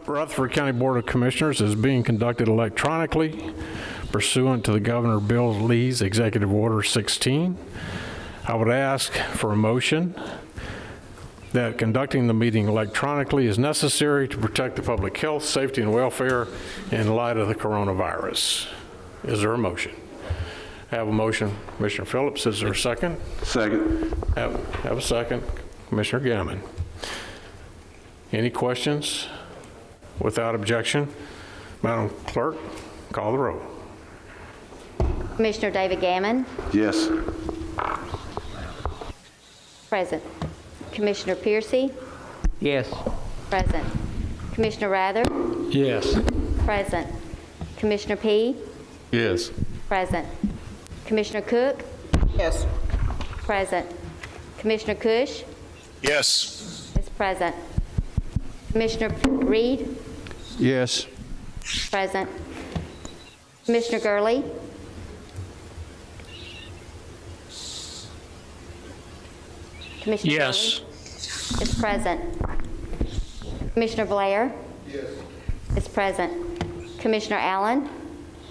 Rutherford County Board of Commissioners is being conducted electronically pursuant to the Governor Bill Lee's Executive Order 16. I would ask for a motion that conducting the meeting electronically is necessary to protect the public health, safety, and welfare in light of the coronavirus. Is there a motion? I have a motion. Commissioner Phillips, is there a second? Second. Have a second. Commissioner Gammon. Any questions? Without objection, Madam Clerk, call the roll. Commissioner David Gammon. Yes. Present. Commissioner Piercy. Yes. Present. Commissioner Rather. Yes. Present. Commissioner P. Yes. Present. Commissioner Cook. Yes. Present. Commissioner Cush Yes. is present. Commissioner Reed. Yes. Present. Commissioner Gurley. Commissioner Yes. Gurley is present. Commissioner Blair. Yes. Is present. Commissioner Allen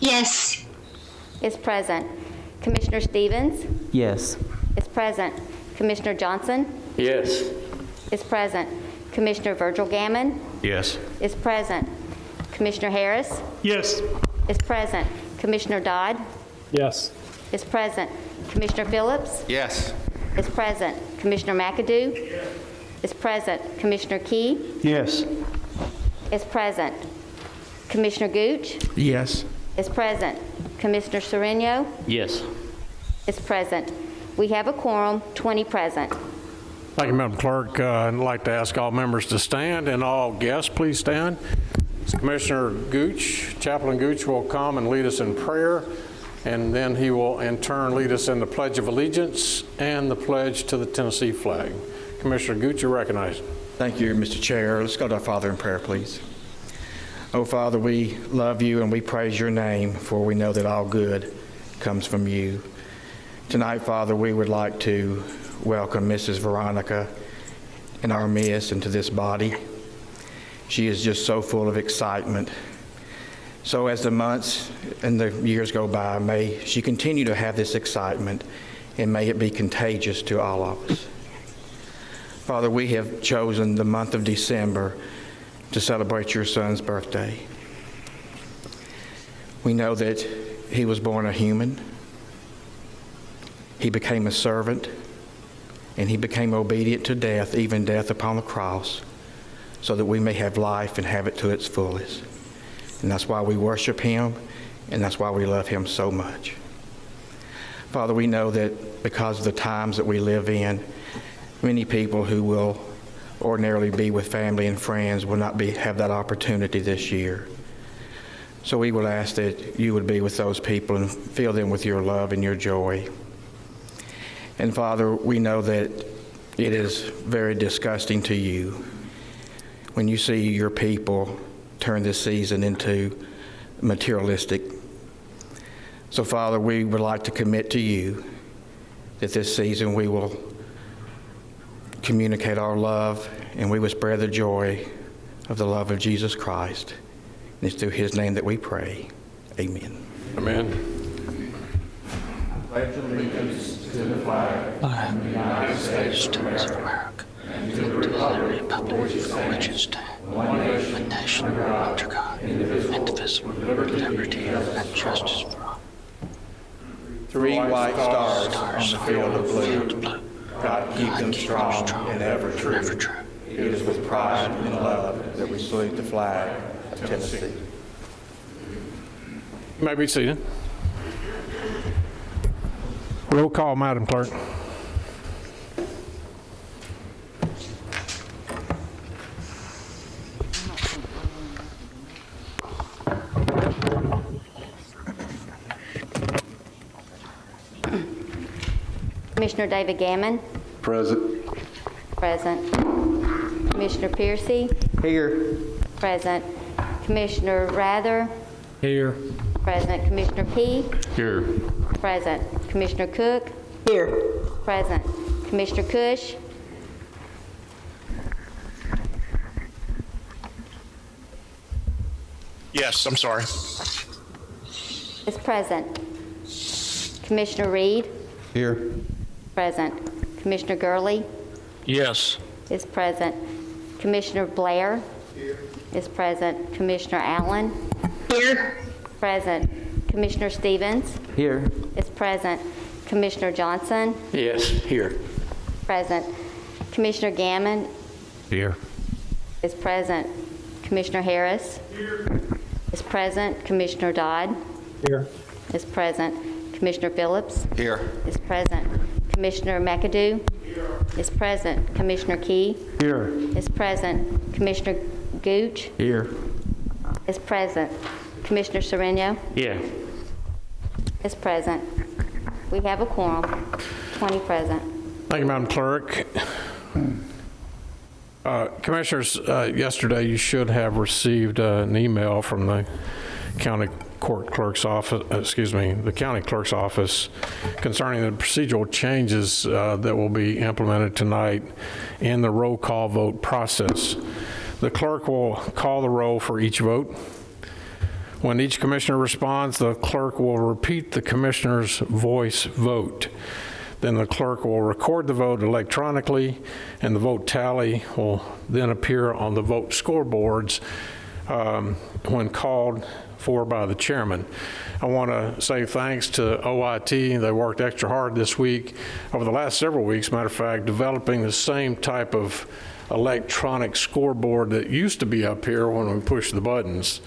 Yes. is present. Commissioner Stevens Yes. is present. Commissioner Johnson Yes. is present. Commissioner Virgil Gammon Yes. is present. Commissioner Harris Yes. is present. Commissioner Dodd Yes. is present. Commissioner Phillips Yes. is present. Commissioner McAdoo is present. Commissioner Key Yes. is present. Commissioner Gooch Yes. is present. Commissioner Sereno Yes. is present. We have a quorum, 20 present. Thank you, Madam Clerk. I'd like to ask all members to stand, and all guests, please stand. Commissioner Gooch, Chaplain Gooch, will come and lead us in prayer, and then he will in turn lead us in the Pledge of Allegiance and the pledge to the Tennessee flag. Commissioner Gooch, you're recognized. Thank you, Mr. Chair. Let's go to our Father in prayer, please. Oh, Father, we love you and we praise your name, for we know that all good comes from you. Tonight, Father, we would like to welcome Mrs. Veronica in our midst into this body. She is just so full of excitement. So as the months and the years go by, may she continue to have this excitement, and may it be contagious to all of us. Father, we have chosen the month of December to celebrate your son's birthday. We know that he was born a human, he became a servant, and he became obedient to death, even death upon the cross, so that we may have life and have it to its fullest. And that's why we worship him, and that's why we love him so much. Father, we know that because of the times that we live in, many people who will ordinarily be with family and friends will not have that opportunity this year. So we would ask that you would be with those people and fill them with your love and your joy. And Father, we know that it is very disgusting to you when you see your people turn this season into materialistic. So Father, we would like to commit to you that this season we will communicate our love, and we will spread the joy of the love of Jesus Christ. And it's through his name that we pray. Amen. Amen. Pledge allegiance to the flag of the United States of America, and to the republic for which it stands, one nation, under God, indivisible, with liberty and justice for all. Three white stars on the field of blue. God keep them strong and ever true. It is with pride and love that we salute the flag of Tennessee. You may be seated. Roll call, Madam Clerk. Commissioner David Gammon Present. present. Commissioner Piercy Here. present. Commissioner Rather Here. present. Commissioner P Here. present. Commissioner Cook Here. present. Commissioner Cush Yes, I'm sorry. is present. Commissioner Reed Here. present. Commissioner Gurley Yes. is present. Commissioner Blair is present. Commissioner Allen Here. present. Commissioner Stevens Here. is present. Commissioner Johnson Yes. Here. present. Commissioner Gammon Here. is present. Commissioner Harris is present. Commissioner Dodd Here. is present. Commissioner Phillips Here. is present. Commissioner McAdoo is present. Commissioner Key Here. is present. Commissioner Gooch Here. is present. Commissioner Sereno Yeah. is present. We have a quorum, 20 present. Thank you, Madam Clerk. Commissioners, yesterday you should have received an email from the county clerk's office concerning the procedural changes that will be implemented tonight in the roll call vote process. The clerk will call the roll for each vote. When each commissioner responds, the clerk will repeat the commissioner's voice vote. Then the clerk will record the vote electronically, and the vote tally will then appear on the vote scoreboards when called for by the chairman. I want to say thanks to OIT. They worked extra hard this week, over the last several weeks, matter of fact, developing the same type of electronic scoreboard that used to be up here when we pushed the buttons.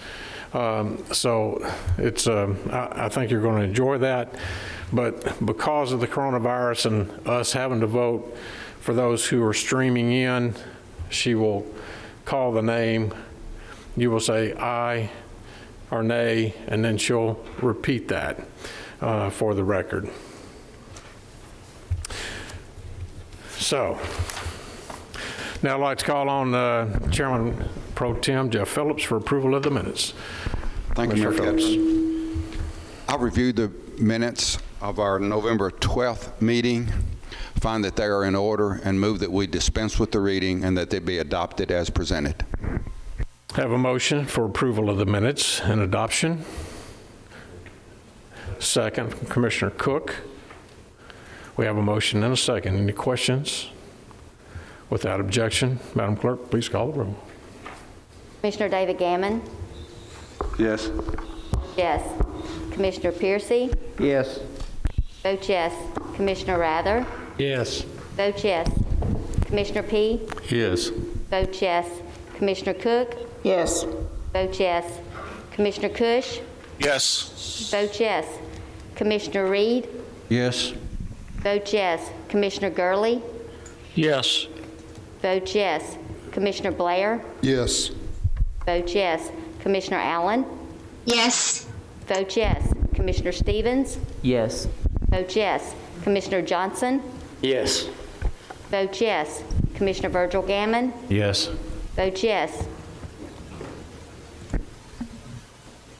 So it's, I think you're going to enjoy that. But because of the coronavirus and us having to vote for those who are streaming in, she will call the name. You will say aye or nay, and then she'll repeat that for the record. So now I'd like to call on Chairman Pro Tem Jeff Phillips for approval of the minutes. Thank you, Mayor Commissioner Phillips. I reviewed the minutes of our November 12th meeting, find that they are in order, and move that we dispense with the reading and that they be adopted as presented. Have a motion for approval of the minutes and adoption. Second, Commissioner Cook. We have a motion and a second. Any questions? Without objection, Madam Clerk, please call the roll. Commissioner David Gammon? Yes. Yes. Commissioner Piercy? Yes. Vote yes. Commissioner Rather? Yes. Vote yes. Commissioner P? Yes. Vote yes. Commissioner Cook? Yes. Vote yes. Commissioner Cush? Yes. Vote yes. Commissioner Reed? Yes. Vote yes. Commissioner Gurley? Yes. Vote yes. Commissioner Blair? Yes. Vote yes. Commissioner Allen? Yes. Vote yes. Commissioner Stevens? Yes. Vote yes. Commissioner Johnson? Yes. Vote yes. Commissioner Virgil Gammon? Yes. Vote yes.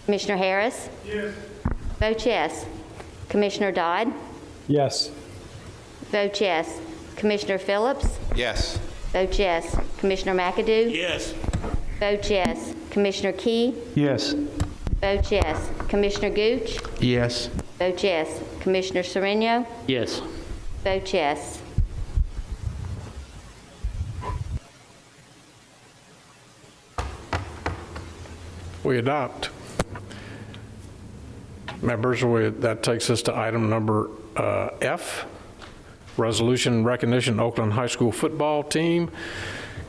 Commissioner Harris? Yes. Vote yes. Commissioner Dodd? Yes. Vote yes. Commissioner Phillips? Yes. Vote yes. Commissioner McAdoo? Yes. Vote yes. Commissioner Key? Yes. Vote yes. Commissioner Gooch? Yes. Vote yes. Commissioner Sereno? Yes. Vote yes. We adopt. Members, that takes us to item number F, resolution recognition Oakland High School football team.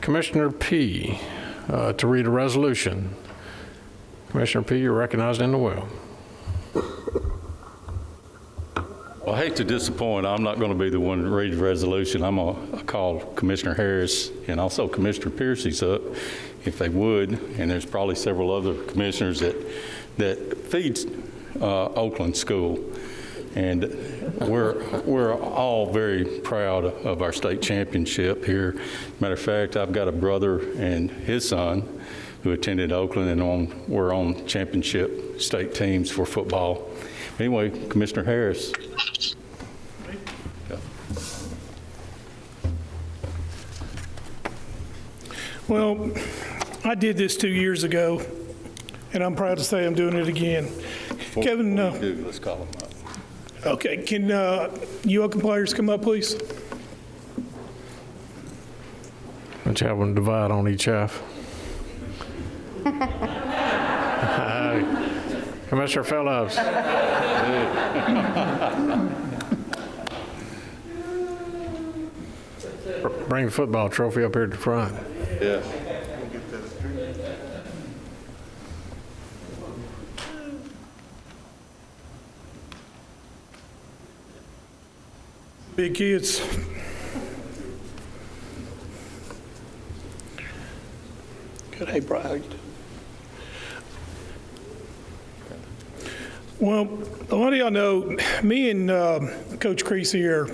Commissioner P, to read a resolution. Commissioner P, you're recognized in the well. Well, I hate to disappoint. I'm not going to be the one to read the resolution. I'm going to call Commissioner Harris and also Commissioner Piercy's up, if they would. And there's probably several other commissioners that feeds Oakland School. And we're all very proud of our state championship here. Matter of fact, I've got a brother and his son who attended Oakland and were on championship state teams for football. Anyway, Commissioner Harris. Well, I did this 2 years ago and I'm proud to say I'm doing it again. Kevin, Before we do, let's call him up. okay, can you Oakland players come up, please? Let's have one divide on each half. Commissioner Phillips. Bring the football trophy up here to the front. Yeah. Big kids. Good. Hey, Bragg, how you doing? Well, a lot of y'all know me and Coach Creasy are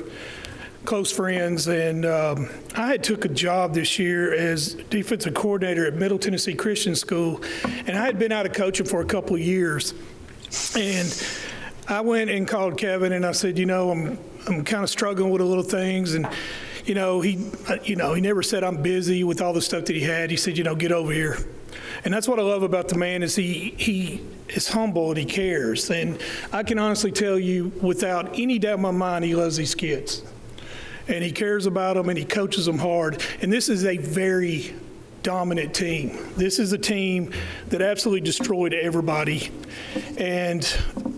close friends, and I had took a job this year as defensive coordinator at Middle Tennessee Christian School, and I had been out of coaching for a couple of years. And I went and called Kevin, and I said, you know, I'm kind of struggling with a little things, and he never said I'm busy with all the stuff that he had. He said, get over here. And that's what I love about the man is he is humble and he cares. And I can honestly tell you without any doubt in my mind, he loves these kids. And he cares about them and he coaches them hard. And this is a very dominant team. This is a team that absolutely destroyed everybody. And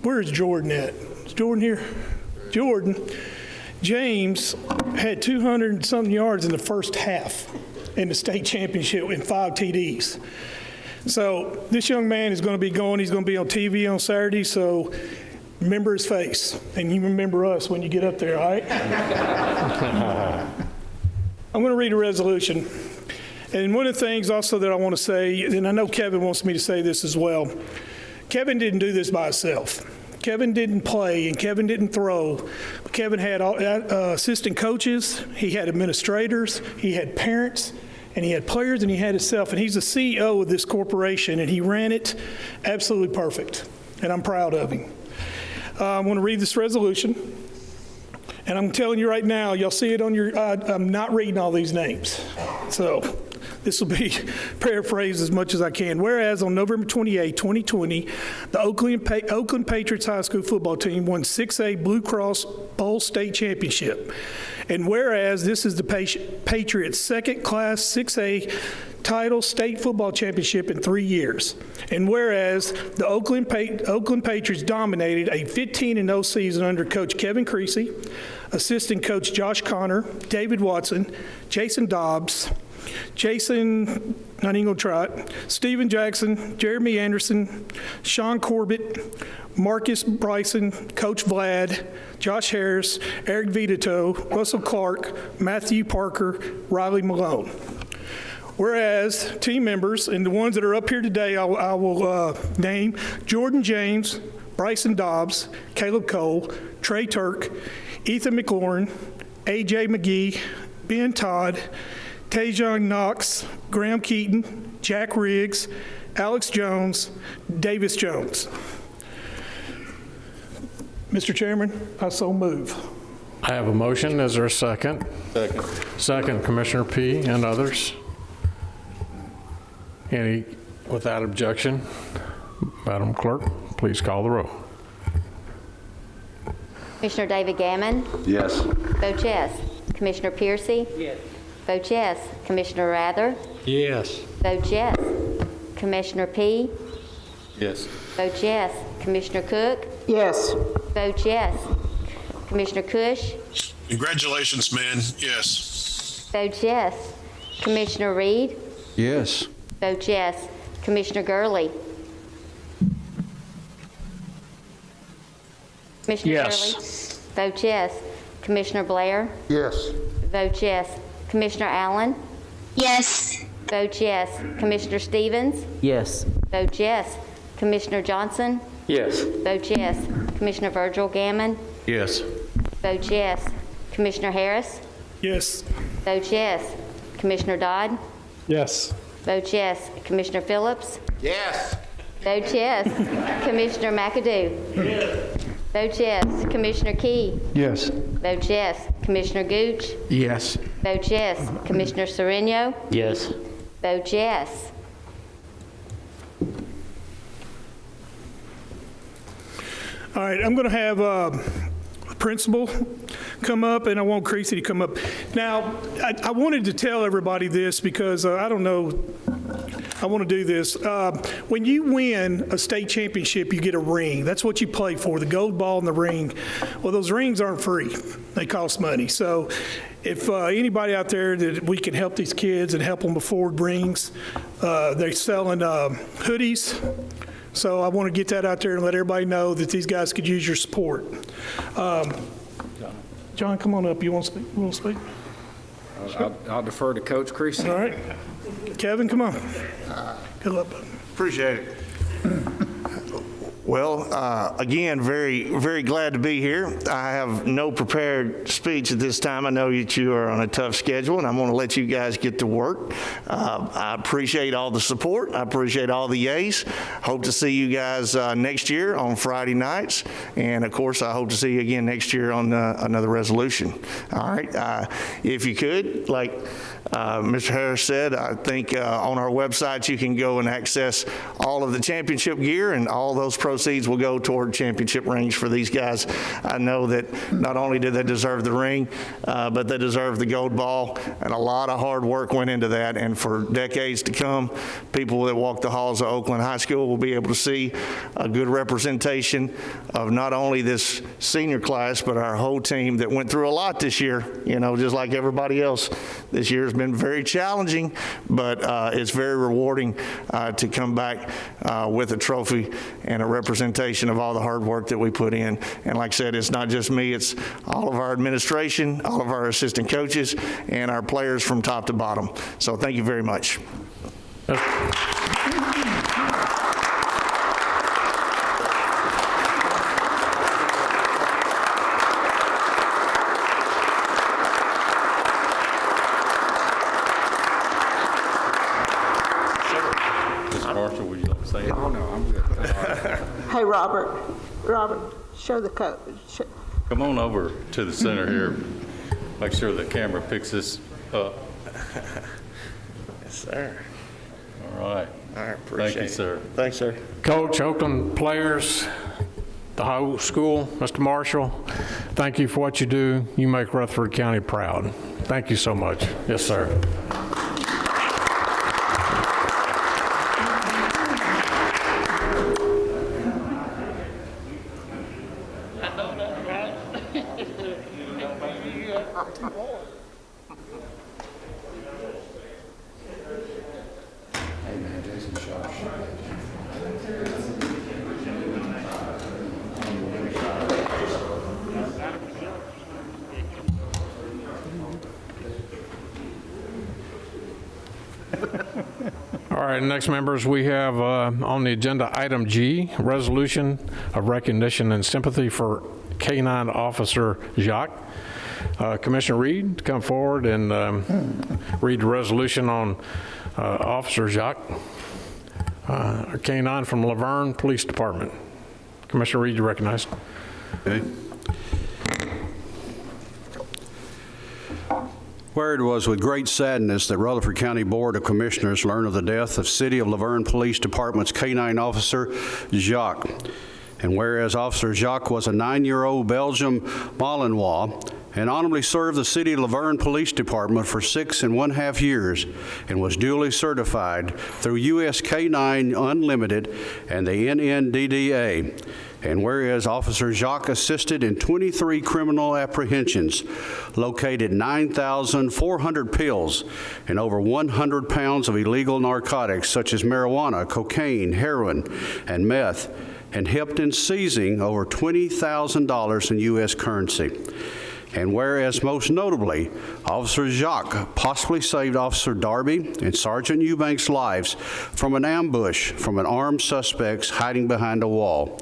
where is Jordan at? Is Jordan here? Jordan. James had 200-something yards in the first half in the state championship in 5 TDs. So this young man is going to be going. He's going to be on TV on Saturday. So remember his face, and you remember us when you get up there, all right? I'm going to read a resolution. And one of the things also that I want to say, and I know Kevin wants me to say this as well, Kevin didn't do this by himself. Kevin didn't play and Kevin didn't throw. Kevin had assistant coaches, he had administrators, he had parents, and he had players, and he had himself. And he's the CEO of this corporation, and he ran it absolutely perfect. And I'm proud of him. I want to read this resolution. And I'm telling you right now, y'all see it on your, I'm not reading all these names. So this will be paraphrased as much as I can. Whereas on November 28, 2020, the Oakland Patriots High School football team won 6A Blue Cross Bowl State Championship. And whereas this is the Patriots' second class 6A title state football championship in 3 years. And whereas the Oakland Patriots dominated a 15-0 season under Coach Kevin Creasy, assistant coach Josh Connor, David Watson, Jason Dobbs, Jason, not even gonna try it, Steven Jackson, Jeremy Anderson, Sean Corbett, Marcus Bryson, Coach Vlad, Josh Harris, Eric Vitito, Russell Clark, Matthew Parker, Riley Malone. Whereas team members, and the ones that are up here today, I will name Jordan James, Bryson Dobbs, Caleb Cole, Trey Turk, Ethan McLaurin, AJ McGee, Ben Todd, Tajon Knox, Graham Keaton, Jack Riggs, Alex Jones, Davis Jones. Mr. Chairman, I so move. I have a motion. Is there a second? Second. Second, Commissioner P. and others. Any, without objection, Madam Clerk, please call the roll. Commissioner David Gammon. Yes. Vote yes. Commissioner Piercy. Yes. Vote yes. Commissioner Rather. Yes. Vote yes. Commissioner P. Yes. Vote yes. Commissioner Cook. Yes. Vote yes. Commissioner Cush. Congratulations, man. Yes. Vote yes. Commissioner Reed. Yes. Vote yes. Commissioner Gurley. Commissioner Yes. Gurley. Vote yes. Commissioner Blair. Yes. Vote yes. Commissioner Allen. Yes. Vote yes. Commissioner Stevens. Yes. Vote yes. Commissioner Johnson. Yes. Vote yes. Commissioner Virgil Gammon. Yes. Vote yes. Commissioner Harris. Yes. Vote yes. Commissioner Dodd. Yes. Vote yes. Commissioner Phillips. Yes. Vote yes. Commissioner McAdoo. Yes. Vote yes. Commissioner Key. Yes. Vote yes. Commissioner Gooch. Yes. Vote yes. Commissioner Sereno. Yes. Vote yes. All right, I'm going to have principal come up, and I want Creasy to come up. Now, I wanted to tell everybody this because I don't know, I want to do this. When you win a state championship, you get a ring. That's what you play for, the gold ball and the ring. Well, those rings aren't free. They cost money. So if anybody out there that we can help these kids and help them afford rings, they're selling hoodies. So I want to get that out there and let everybody know that these guys could use your support. John, come on up. You want to speak? You want to speak? I'll defer to Coach Creasy. All right. Kevin, come on. Good luck. Appreciate it. Well, again, very, very glad to be here. I have no prepared speech at this time. I know that you are on a tough schedule, and I'm going to let you guys get to work. I appreciate all the support. I appreciate all the yays. Hope to see you guys next year on Friday nights. And, of course, I hope to see you again next year on another resolution. All right. If you could, like Mr. Harris said, I think on our website you can go and access all of the championship gear, and all those proceeds will go toward championship rings for these guys. I know that not only did they deserve the ring, but they deserve the gold ball, and a lot of hard work went into that. And for decades to come, people that walk the halls of Oakland High School will be able to see a good representation of not only this senior class, but our whole team that went through a lot this year, you know, just like everybody else. This year's been very challenging, but it's very rewarding to come back with a trophy and a representation of all the hard work that we put in. And like I said, it's not just me, it's all of our administration, all of our assistant coaches, and our players from top to bottom. So thank you very much. Marshall, would you like to say anything? Oh, no, I'm good. Hey, Robert, show the code. Come on over to the center here. Make sure the camera picks this up. Yes, sir. All right. All right, appreciate it. Thank you, sir. Thanks, sir. Coach, Oakland players, the whole school, Mr. Marshall, thank you for what you do. You make Rutherford County proud. Thank you so much. Yes, sir. All right, next members, we have on the agenda item G, resolution of recognition and sympathy for K-9 Officer Jacques. Commissioner Reed, come forward and read the resolution on Officer Jacques, K-9 from Laverne Police Department. Commissioner Reed, you're recognized. Okay. Where it was with great sadness that Rutherford County Board of Commissioners learned of the death of City of Laverne Police Department's K-9 officer, Jacques. And whereas Officer Jacques was a 9-year-old Belgian Malinois and honorably served the City of Laverne Police Department for 6.5 years and was duly certified through US K-9 Unlimited and the NNDDA. And whereas Officer Jacques assisted in 23 criminal apprehensions, located 9,400 pills and over 100 pounds of illegal narcotics such as marijuana, cocaine, heroin, and meth, and helped in seizing over $20,000 in U.S. currency. And whereas most notably, Officer Jacques possibly saved Officer Darby and Sergeant Eubanks' lives from an ambush from an armed suspects hiding behind a wall.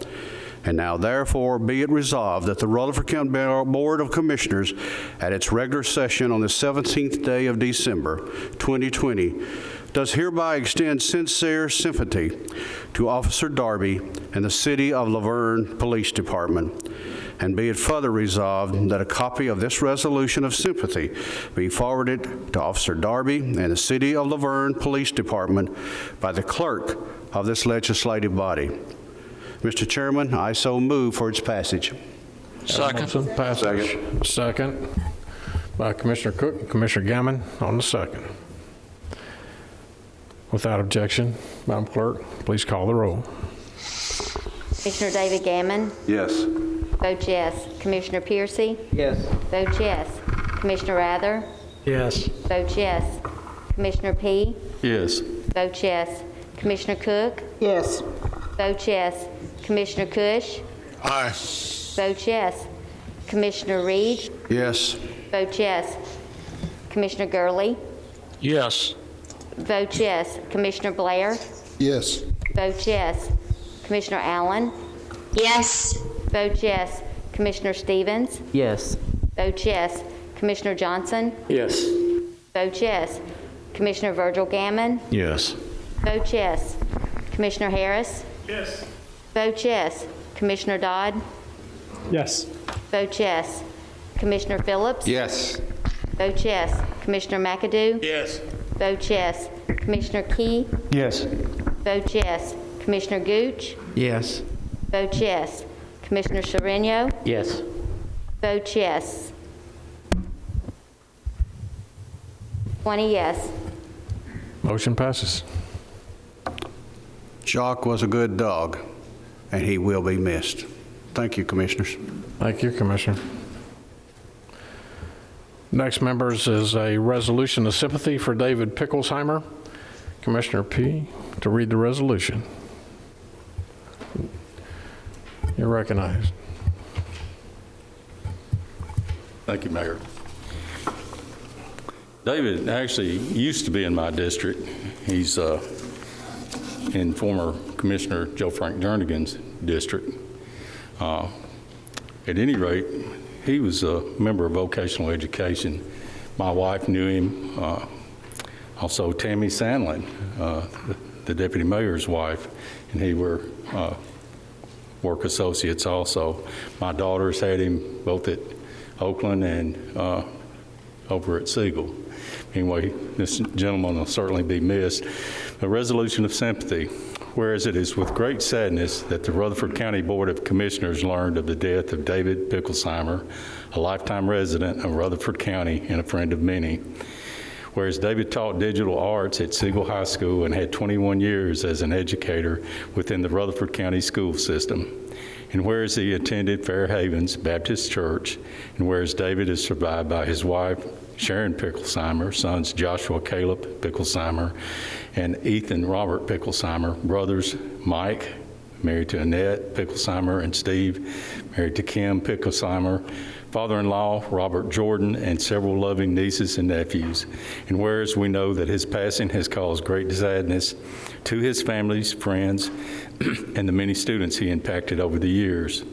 And now, therefore, be it resolved that the Rutherford County Board of Commissioners, at its regular session on the 17th day of December, 2020, does hereby extend sincere sympathy to Officer Darby and the City of Laverne Police Department. And be it further resolved that a copy of this resolution of sympathy be forwarded to Officer Darby and the City of Laverne Police Department by the clerk of this legislative body. Mr. Chairman, I so move for its passage. Motion passage. Second by Commissioner Cook and Commissioner Gammon on the second. Without objection, Madam Clerk, please call the roll. Commissioner David Gammon. Yes. Vote yes. Commissioner Piercy. Yes. Vote yes. Commissioner Rather. Yes. Vote yes. Commissioner P. Yes. Vote yes. Commissioner Cook. Yes. Vote yes. Commissioner Cush. Aye. Vote yes. Commissioner Reed. Yes. Vote yes. Commissioner Gurley. Yes. Vote yes. Commissioner Blair. Yes. Vote yes. Commissioner Allen. Yes. Vote yes. Commissioner Stevens. Yes. Vote yes. Commissioner Johnson. Yes. Vote yes. Commissioner Virgil Gammon. Yes. Vote yes. Commissioner Harris. Yes. Vote yes. Commissioner Dodd. Yes. Vote yes. Commissioner Phillips. Yes. Vote yes. Commissioner McAdoo. Yes. Vote yes. Commissioner Key. Yes. Vote yes. Commissioner Gooch. Yes. Vote yes. Commissioner Sereno. Yes. Vote yes. 20 yes. Motion passes. Jacques was a good dog, and he will be missed. Thank you, Commissioners. Thank you, Commissioner. Next, members, is a resolution of sympathy for David Picklesimer. Commissioner P. to read the resolution. You're recognized. Thank you, Mayor. David actually used to be in my district. He's in former Commissioner Joe Frank Jernigan's district. At any rate, he was a member of vocational education. My wife knew him. Also, Tammy Sandlin, the deputy mayor's wife, and he were work associates also. My daughters had him both at Oakland and over at Siegel. Anyway, this gentleman will certainly be missed. A resolution of sympathy. Whereas it is with great sadness that the Rutherford County Board of Commissioners learned of the death of David Picklesimer, a lifetime resident of Rutherford County and a friend of many. Whereas David taught digital arts at Siegel High School and had 21 years as an educator within the Rutherford County school system. And whereas he attended Fair Havens Baptist Church, and whereas David is survived by his wife, Sharon Picklesimer, sons Joshua Caleb Picklesimer, and Ethan Robert Picklesimer, brothers Mike, married to Annette Picklesimer, and Steve, married to Kim Picklesimer, father-in-law Robert Jordan, and several loving nieces and nephews. And whereas we know that his passing has caused great sadness to his family's friends and the many students he impacted over the years.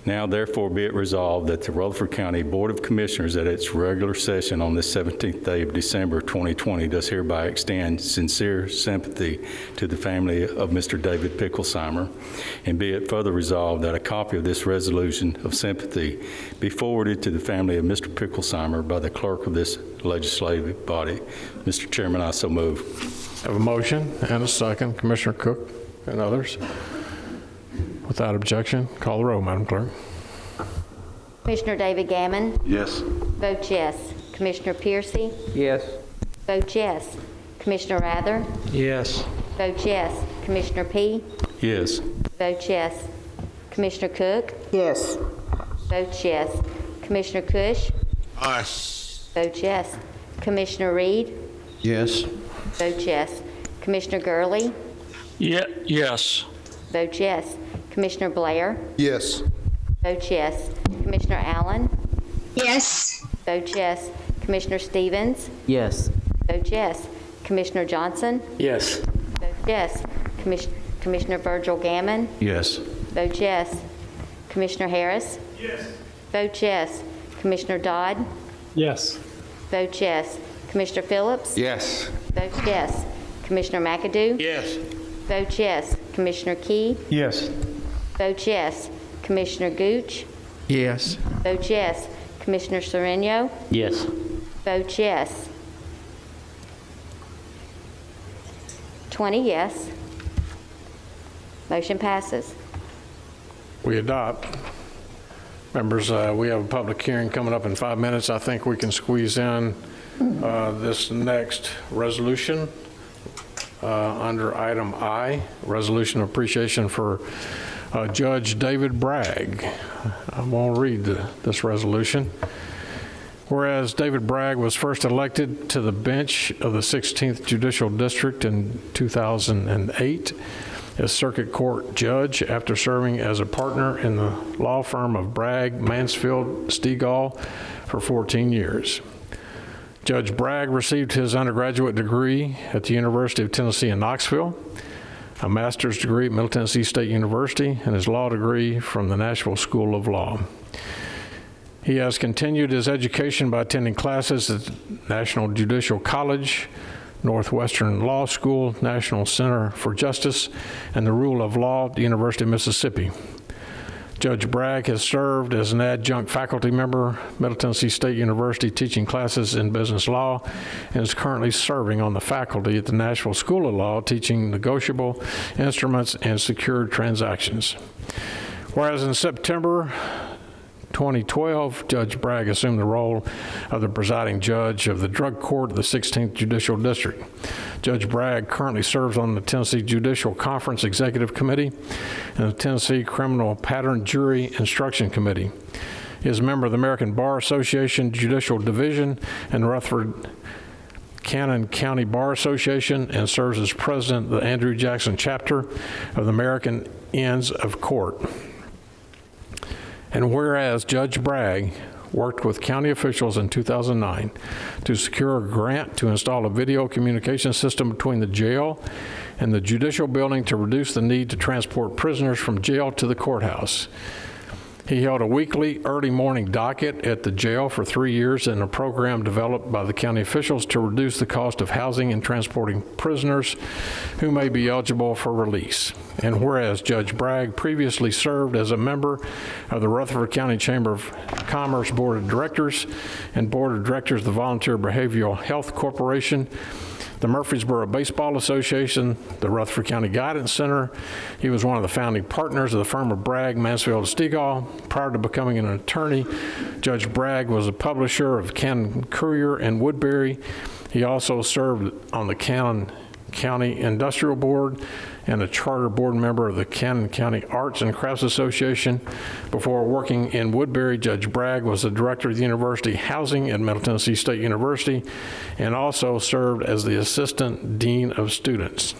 Now, therefore, be it resolved that the Rutherford County Board of Commissioners at its regular session on this 17th day of December 2020 does hereby extend sincere sympathy to the family of Mr. David Picklesimer, and be it further resolved that a copy of this resolution of sympathy be forwarded to the family of Mr. Picklesimer by the clerk of this legislative body. Mr. Chairman, I so move. Have a motion and a second. Commissioner Cook and others. Without objection, call the roll, Madam Clerk. Commissioner David Gammon. Yes. Vote yes. Commissioner Piercy. Yes. Vote yes. Commissioner Rather. Yes. Vote yes. Commissioner P. Yes. Vote yes. Commissioner Cook. Yes. Vote yes. Commissioner Cush. Aye. Vote yes. Commissioner Reed. Yes. Vote yes. Commissioner Gurley. Yes. Vote yes. Commissioner Blair. Yes. Vote yes. Commissioner Allen. Yes. Vote yes. Commissioner Stevens. Yes. Vote yes. Commissioner Johnson. Yes. Vote yes. Commissioner Virgil Gammon. Yes. Vote yes. Commissioner Harris. Yes. Vote yes. Commissioner Dodd. Yes. Vote yes. Commissioner Phillips. Yes. Vote yes. Commissioner McAdoo. Yes. Vote yes. Commissioner Key. Yes. Vote yes. Commissioner Gooch. Yes. Vote yes. Commissioner Sereno. Yes. Vote yes. 20 yes. Motion passes. we adopt. Members, we have a public hearing coming up in 5 minutes. I think we can squeeze in this next resolution under item I, resolution of appreciation for Judge David Bragg. I won't read this resolution. Whereas David Bragg was first elected to the bench of the 16th Judicial District in 2008 as circuit court judge after serving as a partner in the law firm of Bragg, Mansfield, Stegall for 14 years. Judge Bragg received his undergraduate degree at the University of Tennessee in Knoxville, a master's degree at Middle Tennessee State University, and his law degree from the Nashville School of Law. He has continued his education by attending classes at National Judicial College, Northwestern Law School, National Center for Justice, and the Rule of Law at the University of Mississippi. Judge Bragg has served as an adjunct faculty member, Middle Tennessee State University, teaching classes in business law, and is currently serving on the faculty at the Nashville School of Law, teaching negotiable instruments and secured transactions. Whereas in September 2012, Judge Bragg assumed the role of the presiding judge of the drug court of the 16th Judicial District. Judge Bragg currently serves on the Tennessee Judicial Conference Executive Committee and the Tennessee Criminal Pattern Jury Instruction Committee. He is a member of the American Bar Association Judicial Division and Rutherford Cannon County Bar Association, and serves as president of the Andrew Jackson chapter of the American Inns of Court. And whereas Judge Bragg worked with county officials in 2009 to secure a grant to install a video communication system between the jail and the judicial building to reduce the need to transport prisoners from jail to the courthouse. He held a weekly early morning docket at the jail for 3 years in a program developed by the county officials to reduce the cost of housing and transporting prisoners who may be eligible for release. And whereas Judge Bragg previously served as a member of the Rutherford County Chamber of Commerce Board of Directors and Board of Directors of the Volunteer Behavioral Health Corporation, the Murfreesboro Baseball Association, the Rutherford County Guidance Center. He was one of the founding partners of the firm of Bragg, Mansfield, Stegall. Prior to becoming an attorney, Judge Bragg was a publisher of Cannon Courier and Woodbury. He also served on the Cannon County Industrial Board and a charter board member of the Cannon County Arts and Crafts Association. Before working in Woodbury, Judge Bragg was the director of the University Housing at Middle Tennessee State University and also served as the assistant dean of students.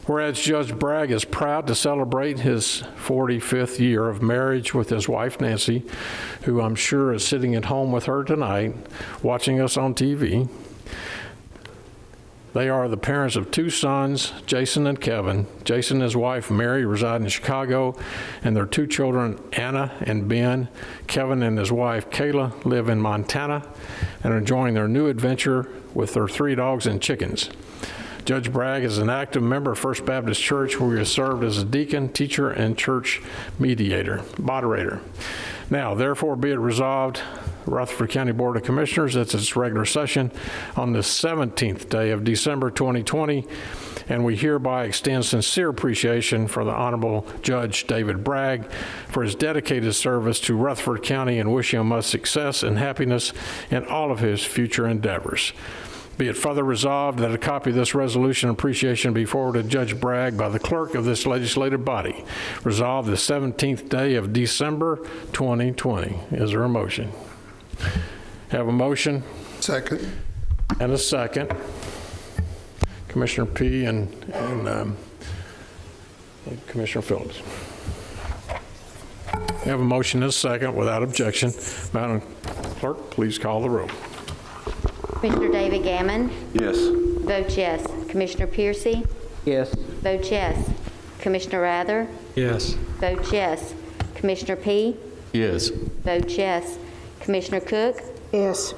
Whereas Judge Bragg is proud to celebrate his 45th year of marriage with his wife, Nancy, who I'm sure is sitting at home with her tonight, watching us on TV. They are the parents of 2 sons, Jason and Kevin. Jason and his wife, Mary, reside in Chicago, and their 2 children, Anna and Ben. Kevin and his wife, Kayla, live in Montana and are enjoying their new adventure with their 3 dogs and chickens. Judge Bragg is an active member of First Baptist Church, where he has served as a deacon, teacher, and church moderator. Now, therefore, be it resolved, Rutherford County Board of Commissioners, at its regular session on the 17th day of December 2020, and we hereby extend sincere appreciation for the Honorable Judge David Bragg for his dedicated service to Rutherford County and wish him much success and happiness in all of his future endeavors. Be it further resolved that a copy of this resolution of appreciation be forwarded to Judge Bragg by the clerk of this legislative body. Resolved the 17th day of December 2020. Is there a motion? Have a motion? Second. And a second. Commissioner P. and Commissioner Phillips. We have a motion and a second without objection. Madam Clerk, please call the roll. Commissioner David Gammon? Yes. Vote yes. Commissioner Piercy? Yes. Vote yes. Commissioner Rather? Yes. Vote yes. Commissioner P? Yes. Vote yes. Commissioner Cook? Yes.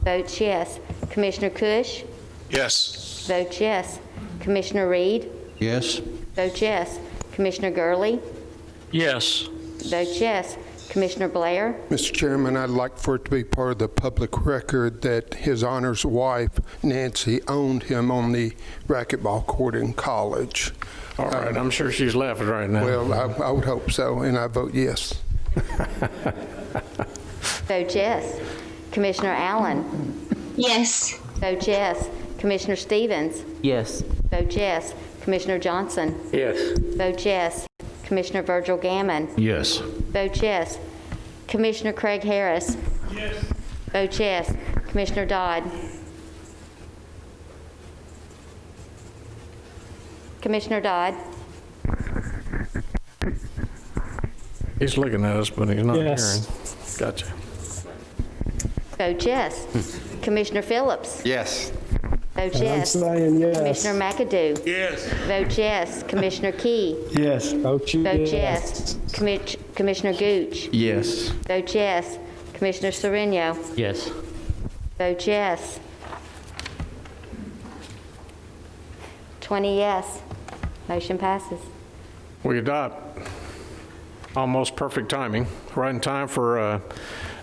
Vote yes. Commissioner Cush? Yes. Vote yes. Commissioner Reed? Yes. Vote yes. Commissioner Gurley? Yes. Vote yes. Commissioner Blair. Mr. Chairman, I'd like for it to be part of the public record that His Honor's wife, Nancy, owned him on the racquetball court in college. All right, I'm sure she's laughing right now. Well, I would hope so, and I vote yes. Vote yes. Commissioner Allen. Yes. Vote yes. Commissioner Stevens. Yes. Vote yes. Commissioner Johnson. Yes. Vote yes. Commissioner Virgil Gammon. Yes. Vote yes. Commissioner Craig Harris. Yes. Vote yes. Commissioner Dodd. Commissioner Dodd. He's looking at us, but he's not Yes. hearing. Gotcha. Vote yes. Commissioner Phillips. Yes. Vote I'm yes. saying yes. Commissioner McAdoo. Yes. Vote yes. Commissioner Key. Yes. Vote yes. Commissioner Gooch. Yes. Vote yes. Commissioner Sereno. Yes. Vote yes. 20 yes. Motion passes. We adopt. Almost perfect timing. Right in time for,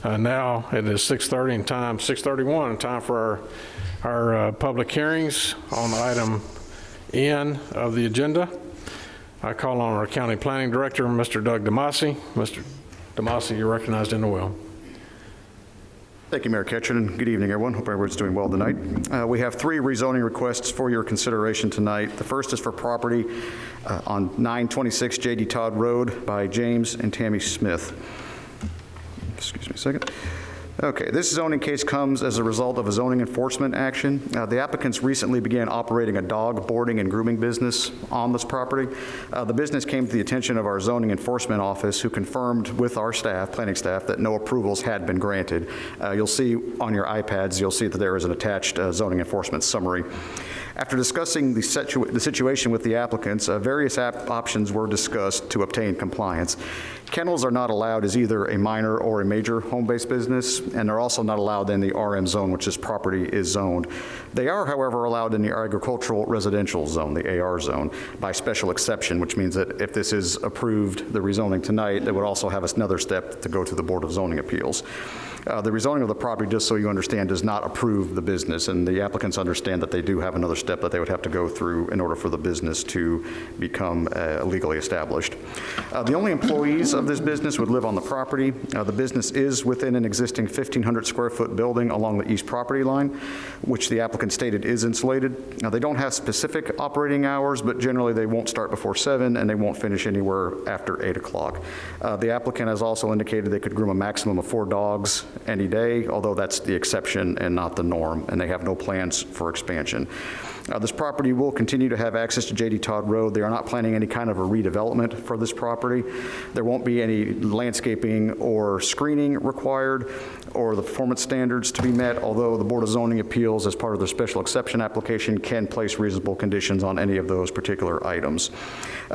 now it is 6:30 and time, 6:31, and time for our public hearings on item N of the agenda. I call on our County Planning Director, Mr. Doug DeMasi. Mr. DeMasi, you're recognized in the will. Thank you, Mayor Ketchum, and good evening, everyone. Hope everyone's doing well tonight. We have 3 rezoning requests for your consideration tonight. The first is for property on 926 J.D. Todd Road by James and Tammy Smith. Excuse me a second. Okay, this zoning case comes as a result of a zoning enforcement action. The applicants recently began operating a dog boarding and grooming business on this property. The business came to the attention of our zoning enforcement office, who confirmed with our staff, planning staff, that no approvals had been granted. You'll see on your iPads, you'll see that there is an attached zoning enforcement summary. After discussing the situation with the applicants, various options were discussed to obtain compliance. Kennels are not allowed as either a minor or a major home-based business, and they're also not allowed in the RM zone, which this property is zoned. They are, however, allowed in the agricultural residential zone, the AR zone, by special exception, which means that if this is approved, the rezoning tonight, they would also have another step to go to the Board of Zoning Appeals. The rezoning of the property, just so you understand, does not approve the business, and the applicants understand that they do have another step that they would have to go through in order for the business to become legally established. The only employees of this business would live on the property. The business is within an existing 1,500 square foot building along the east property line, which the applicant stated is insulated. Now, they don't have specific operating hours, but generally they won't start before 7 and they won't finish anywhere after 8 o'clock. The applicant has also indicated they could groom a maximum of 4 dogs any day, although that's the exception and not the norm, and they have no plans for expansion. This property will continue to have access to J.D. Todd Road. They are not planning any kind of a redevelopment for this property. There won't be any landscaping or screening required or the performance standards to be met, although the Board of Zoning Appeals, as part of their special exception application, can place reasonable conditions on any of those particular items.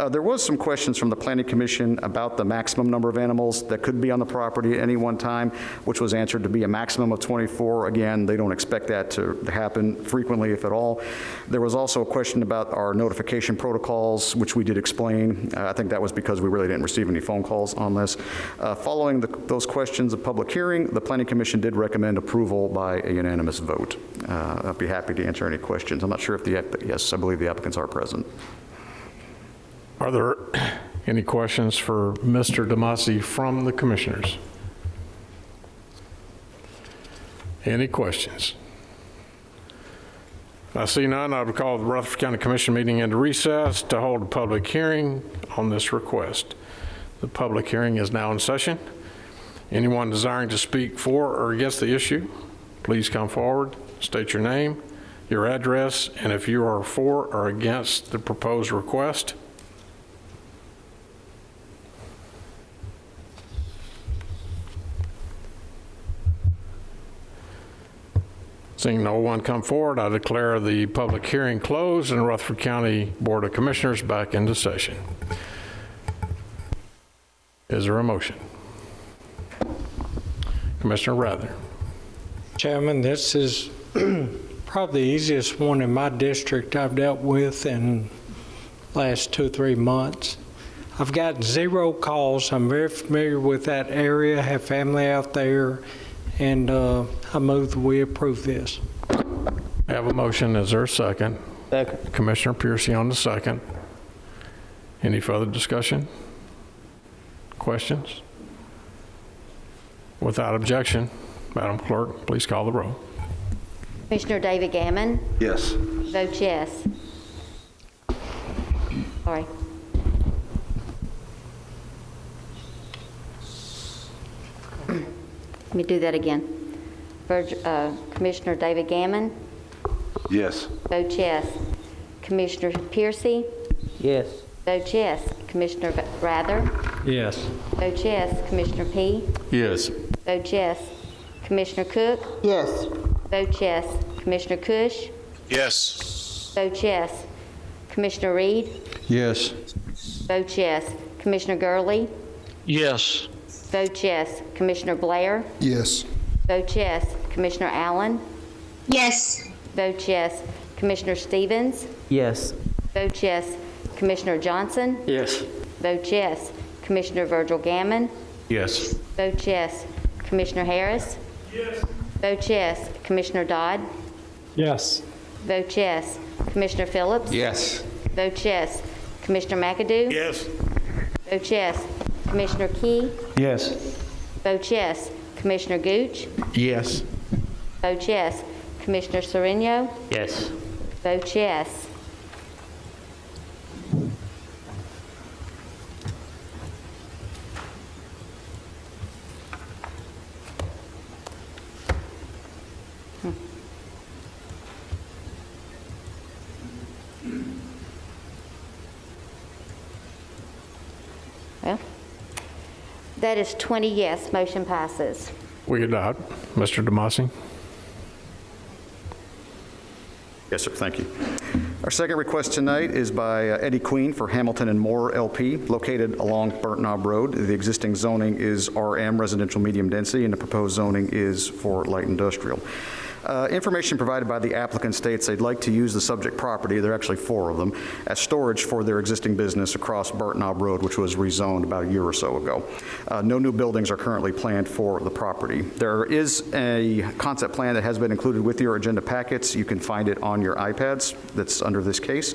There was some questions from the Planning Commission about the maximum number of animals that could be on the property at any one time, which was answered to be a maximum of 24. Again, they don't expect that to happen frequently, if at all. There was also a question about our notification protocols, which we did explain. I think that was because we really didn't receive any phone calls on this. Following those questions of public hearing, the Planning Commission did recommend approval by a unanimous vote. I'd be happy to answer any questions. I'm not sure if yes, I believe the applicants are present. Are there any questions for Mr. DeMasi from the commissioners? Any questions? I see none. I would call the Rutherford County Commission meeting into recess to hold a public hearing on this request. The public hearing is now in session. Anyone desiring to speak for or against the issue, please come forward, state your name, your address, and if you are for or against the proposed request. Seeing no one come forward, I declare the public hearing closed and the Rutherford County Board of Commissioners back into session. Is there a motion? Commissioner Rather. Chairman, this is probably the easiest one in my district I've dealt with in the last 2 or 3 months. I've gotten 0 calls. I'm very familiar with that area, have family out there, and I move that we approve this. I have a motion. Is there a second? Second. Commissioner Piercy on the second. Any further discussion? Questions? Without objection, Madam Clerk, please call the roll. Commissioner David Gammon Yes. votes yes. Sorry. Let me do that again. Commissioner David Gammon Yes. votes yes. Commissioner Piercy Yes. votes yes. Commissioner Rather Yes. votes yes. Commissioner P Yes. votes yes. Commissioner Cook Yes. votes yes. Commissioner Cush Yes. votes yes. Commissioner Reed Yes. votes yes. Commissioner Gurley Yes. votes yes. Commissioner Blair Yes. votes yes. Commissioner Allen Yes. votes yes. Commissioner Stevens Yes. votes yes. Commissioner Johnson Yes. votes yes. Commissioner Virgil Gammon Yes. votes yes. Commissioner Harris votes yes. Commissioner Dodd Yes. votes yes. Commissioner Phillips Yes. votes yes. Commissioner McAdoo Yes. votes yes. Commissioner Key Yes. votes yes. Commissioner Gooch Yes. votes yes. Commissioner Sereno Yes. votes yes. Well, that is 20 yes, motion passes. We adopt. Mr. Demasi? Yes, sir. Thank you. Our second request tonight is by Eddie Queen for Hamilton and Moore LP, located along Burnt Knob Road. The existing zoning is RM, residential medium density, and the proposed zoning is for light industrial. Information provided by the applicant states they'd like to use the subject property, there are actually 4 of them, as storage for their existing business across Burnt Knob Road, which was rezoned about a year or so ago. No new buildings are currently planned for the property. There is a concept plan that has been included with your agenda packets. You can find it on your iPads that's under this case.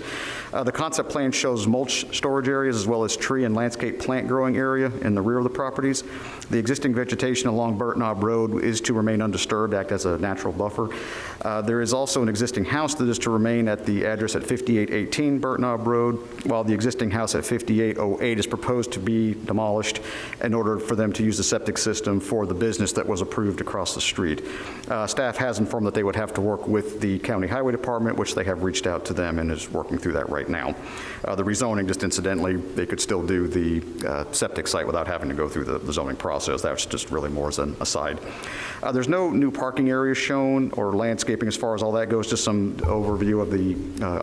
The concept plan shows mulch storage areas as well as tree and landscape plant growing area in the rear of the properties. The existing vegetation along Burnt Knob Road is to remain undisturbed, act as a natural buffer. There is also an existing house that is to remain at the address at 5818 Burnt Knob Road, while the existing house at 5808 is proposed to be demolished in order for them to use the septic system for the business that was approved across the street. Staff has informed that they would have to work with the County Highway Department, which they have reached out to them and is working through that right now. The rezoning, just incidentally, they could still do the septic site without having to go through the zoning process. That's just really more as an aside. There's no new parking areas shown or landscaping as far as all that goes, just some overview of the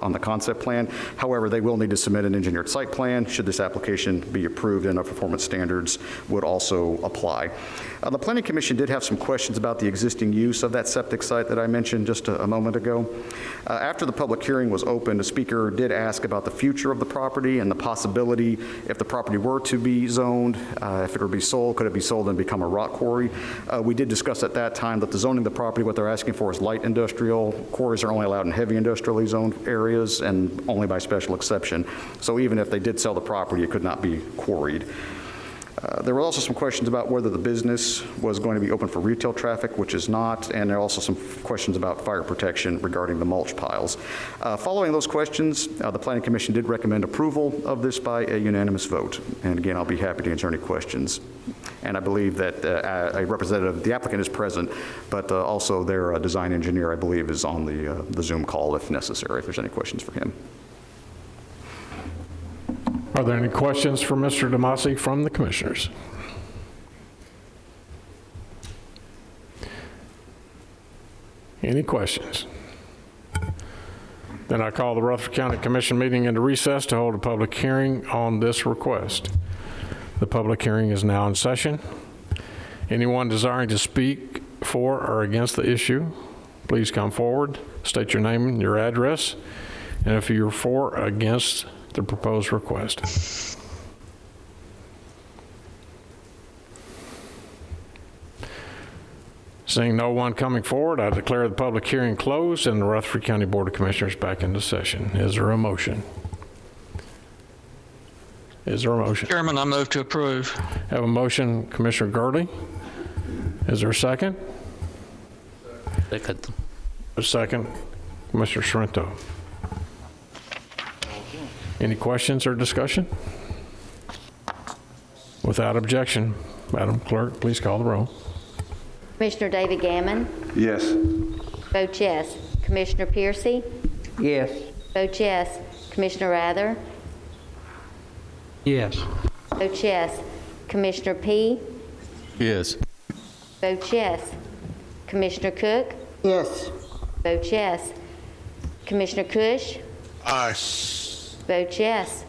on the concept plan. However, they will need to submit an engineered site plan should this application be approved, and our performance standards would also apply. The Planning Commission did have some questions about the existing use of that septic site that I mentioned just a moment ago. After the public hearing was open, the speaker did ask about the future of the property and the possibility if the property were to be zoned, if it were to be sold, could it be sold and become a rock quarry? We did discuss at that time that the zoning of the property, what they're asking for is light industrial. Quarries are only allowed in heavy industrially zoned areas and only by special exception. So even if they did sell the property, it could not be quarried. There were also some questions about whether the business was going to be open for retail traffic, which is not, and there are also some questions about fire protection regarding the mulch piles. Following those questions, the Planning Commission did recommend approval of this by a unanimous vote. And again, I'll be happy to answer any questions. And I believe that a representative, the applicant is present, but also their design engineer, I believe, is on the Zoom call if necessary, if there's any questions for him. Are there any questions for Mr. Demasi from the commissioners? Any questions? Then I call the Rutherford County Commission meeting into recess to hold a public hearing on this request. The public hearing is now in session. Anyone desiring to speak for or against the issue, please come forward, state your name and your address, and if you're for or against the proposed request. Seeing no one coming forward, I declare the public hearing closed and the Rutherford County Board of Commissioners back into session. Is there a motion? Is there a motion? Chairman, I move to approve. Have a motion, Commissioner Gurley. Is there a second? Second. A second, Commissioner Sorrento. Any questions or discussion? Without objection, Madam Clerk, please call the roll. Commissioner David Gammon. Yes. Vote yes. Commissioner Piercy. Yes. Vote yes. Commissioner Rather. Yes. Vote yes. Commissioner P. Yes. Vote yes. Commissioner Cook. Yes. Vote yes. Commissioner Cush. Aye. Vote yes.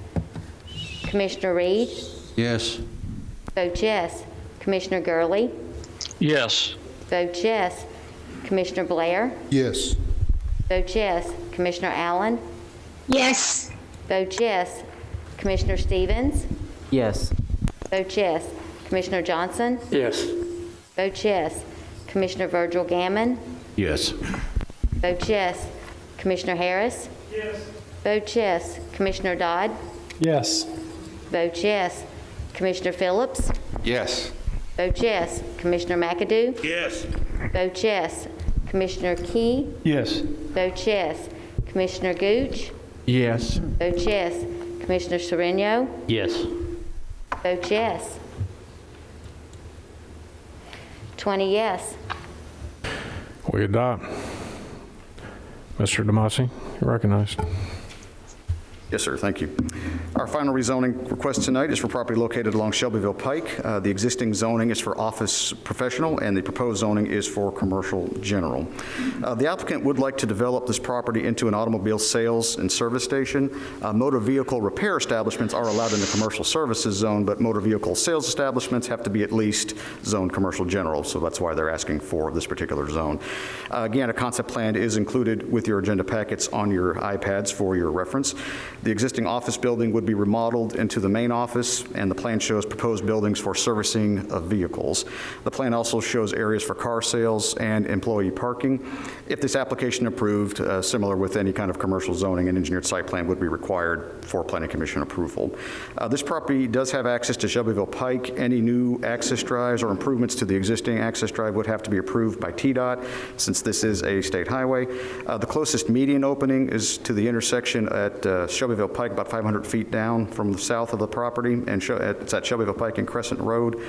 Commissioner Reed. Yes. Vote yes. Commissioner Gurley. Yes. Vote yes. Commissioner Blair. Yes. Vote yes. Commissioner Allen. Yes. Vote yes. Commissioner Stevens. Yes. Vote yes. Commissioner Johnson. Yes. Vote yes. Commissioner Virgil Gammon. Yes. Vote yes. Commissioner Harris. Yes. Vote yes. Commissioner Dodd. Yes. Vote yes. Commissioner Phillips. Yes. Vote yes. Commissioner McAdoo. Yes. Vote yes. Commissioner Key. Yes. Vote yes. Commissioner Gooch. Yes. Vote yes. Commissioner Sereno. Yes. Vote yes. 20 yes. We adopt. Mr. Demasi, you're recognized. Yes, sir. Thank you. Our final rezoning request tonight is for property located along Shelbyville Pike. The existing zoning is for office professional, and the proposed zoning is for commercial general. The applicant would like to develop this property into an automobile sales and service station. Motor vehicle repair establishments are allowed in the commercial services zone, but motor vehicle sales establishments have to be at least zoned commercial general, so that's why they're asking for this particular zone. Again, a concept plan is included with your agenda packets on your iPads for your reference. The existing office building would be remodeled into the main office, and the plan shows proposed buildings for servicing of vehicles. The plan also shows areas for car sales and employee parking. If this application approved, similar with any kind of commercial zoning, an engineered site plan would be required for Planning Commission approval. This property does have access to Shelbyville Pike. Any new access drives or improvements to the existing access drive would have to be approved by TDOT, since this is a state highway. The closest median opening is to the intersection at Shelbyville Pike, about 500 feet down from the south of the property, and it's at Shelbyville Pike and Crescent Road.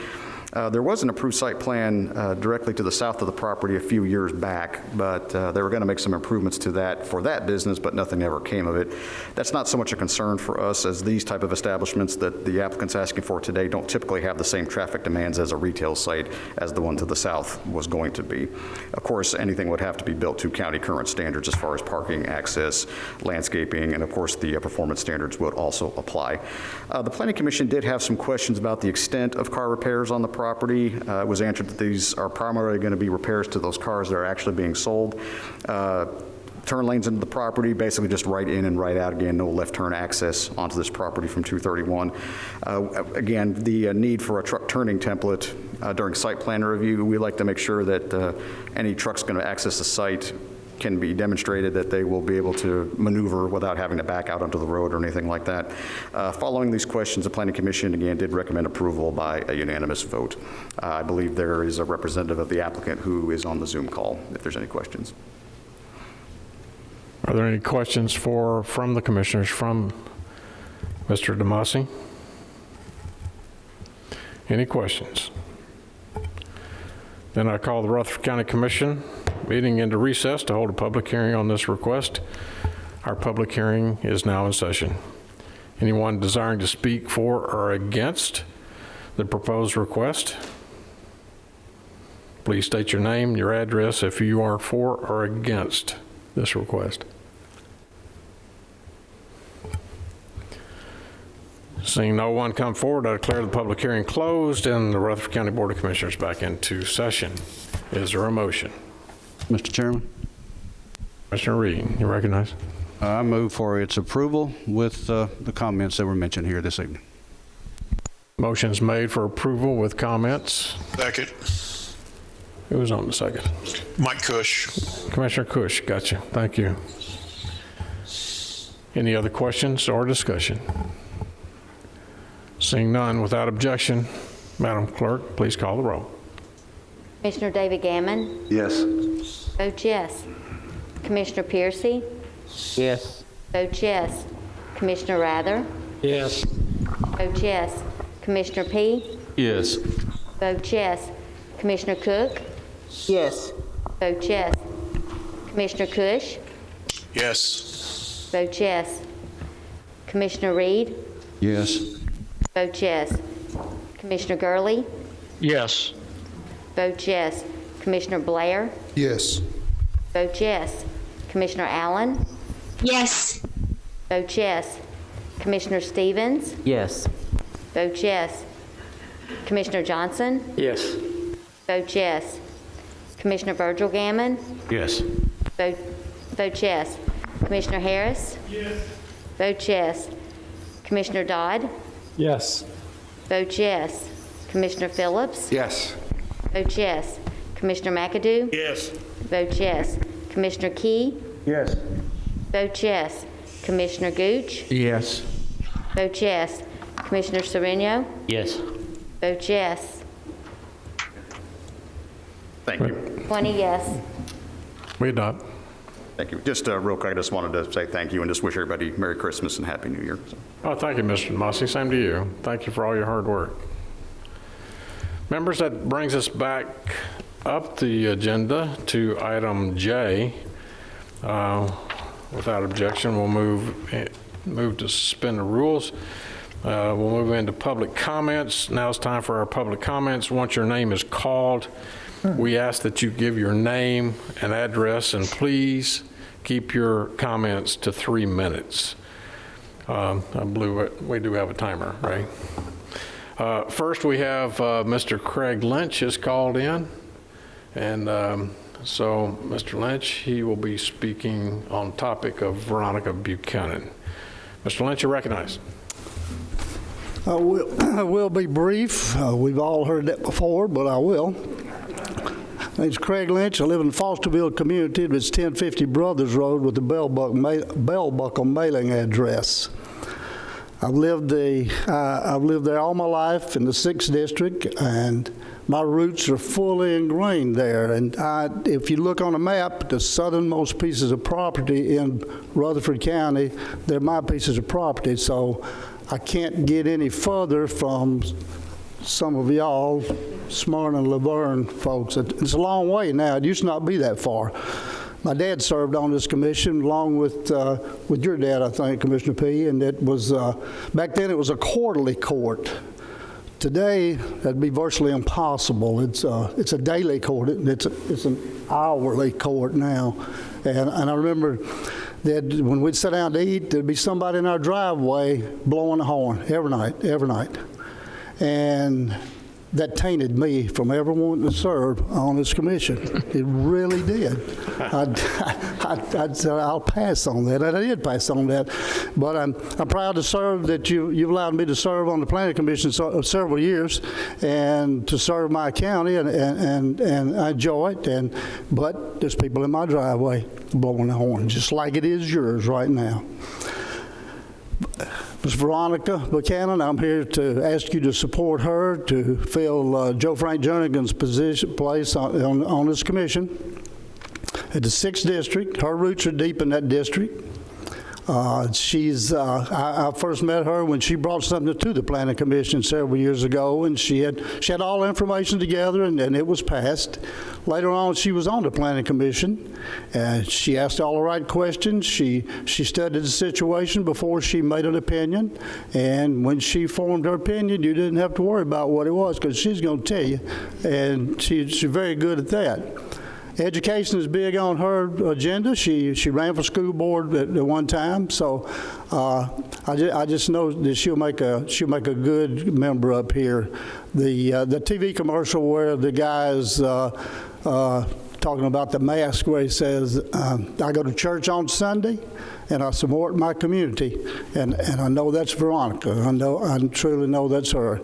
There was an approved site plan directly to the south of the property a few years back, but they were going to make some improvements to that for that business, but nothing ever came of it. That's not so much a concern for us, as these type of establishments that the applicant's asking for today don't typically have the same traffic demands as a retail site as the one to the south was going to be. Of course, anything would have to be built to county current standards as far as parking, access, landscaping, and of course the performance standards would also apply. The Planning Commission did have some questions about the extent of car repairs on the property. It was answered that these are primarily going to be repairs to those cars that are actually being sold. Turn lanes into the property, basically just right in and right out again, no left turn access onto this property from 231. Again, the need for a truck turning template during site plan review, we like to make sure that any truck's going to access the site can be demonstrated that they will be able to maneuver without having to back out onto the road or anything like that. Following these questions, the Planning Commission again did recommend approval by a unanimous vote. I believe there is a representative of the applicant who is on the Zoom call, if there's any questions. Are there any questions from the commissioners, from Mr. Demasi? Any questions? Then I call the Rutherford County Commission meeting into recess to hold a public hearing on this request. Our public hearing is now in session. Anyone desiring to speak for or against the proposed request, please state your name, your address if you are for or against this request. Seeing no one come forward, I declare the public hearing closed and the Rutherford County Board of Commissioners back into session. Is there a motion? Mr. Chairman? Commissioner Reed, you recognize? I move for its approval with the comments that were mentioned here this evening. Motion's made for approval with comments. Second. Who was on the second? Mike Cush. Commissioner Cush, gotcha. Thank you. Any other questions or discussion? Seeing none, without objection, Madam Clerk, please call the roll. Commissioner David Gammon. Yes. Vote yes. Commissioner Piercy. Yes. Vote yes. Commissioner Rather. Yes. Vote yes. Commissioner P. Yes. Vote yes. Commissioner Cook. Yes. Vote yes. Commissioner Cush. Yes. Vote yes. Commissioner Reed. Yes. Vote yes. Commissioner Gurley. Yes. Vote yes. Commissioner Blair. Yes. Vote yes. Commissioner Allen. Yes. Vote yes. Commissioner Stevens. Yes. Vote yes. Commissioner Johnson. Yes. Vote yes. Commissioner Virgil Gammon. Yes. Vote yes. Commissioner Harris. Yes. Vote yes. Commissioner Dodd. Yes. Vote yes. Commissioner Phillips. Yes. Vote yes. Commissioner McAdoo. Yes. Vote yes. Commissioner Key. Yes. Vote yes. Commissioner Gooch. Yes. Vote yes. Commissioner Sereno. Yes. Vote yes. Thank you. 20 yes. We adopt. Thank you. Just real quick, I just wanted to say thank you and just wish everybody Merry Christmas and Happy New Year. Oh, thank you, Mr. Mossy. Same to you. Thank you for all your hard work. Members, that brings us back up the agenda to item J. Without objection, we'll move to suspend the rules. We'll move into public comments. Now it's time for our public comments. Once your name is called, we ask that you give your name and address, and please keep your comments to 3 minutes. I believe we do have a timer, right? First, we have Mr. Craig Lynch is called in. And so, Mr. Lynch, he will be speaking on topic of Veronica Buchanan. Mr. Lynch, you're recognized. I will be brief. We've all heard that before, but I will. My name's Craig Lynch. I live in Fosterville community. It's 1050 Brothers Road with the Bell Buckle mailing address. I've lived there all my life in the 6th District, and my roots are fully ingrained there. And if you look on a map, the southernmost pieces of property in Rutherford County, they're my pieces of property. So I can't get any further from some of y'all, Smyrna and Laverne folks. It's a long way now. It used to not be that far. My dad served on this commission along with your dad, I think, Commissioner P. And it was back then it was a quarterly court. Today that'd be virtually impossible. It's a daily court. It's an hourly court now. And I remember that when we'd sit down to eat, there'd be somebody in our driveway blowing a horn every night. And that tainted me from ever wanting to serve on this commission. It really did. I'd say I'll pass on that, and I did pass on that. But I'm proud to serve that you've allowed me to serve on the Planning Commission several years, and to serve my county, and I enjoy it. But there's people in my driveway blowing the horn, just like it is yours right now. Ms. Veronica Buchanan, I'm here to ask you to support her to fill Joe Frank Jernigan's place on this commission. At the 6th District, her roots are deep in that district. I first met her when she brought something to the Planning Commission several years ago, and she had all the information together, and it was passed. Later on, she was on the Planning Commission, and she asked all the right questions. She studied the situation before she made an opinion, and when she formed her opinion, you didn't have to worry about what it was, because she's going to tell you, and she's very good at that. Education is big on her agenda. She ran for school board at one time, so I just know that she'll make a good member up here. The TV commercial where the guy is talking about the mask, where he says, "I go to church on Sunday, and I support my community," and I know that's Veronica. I truly know that's her.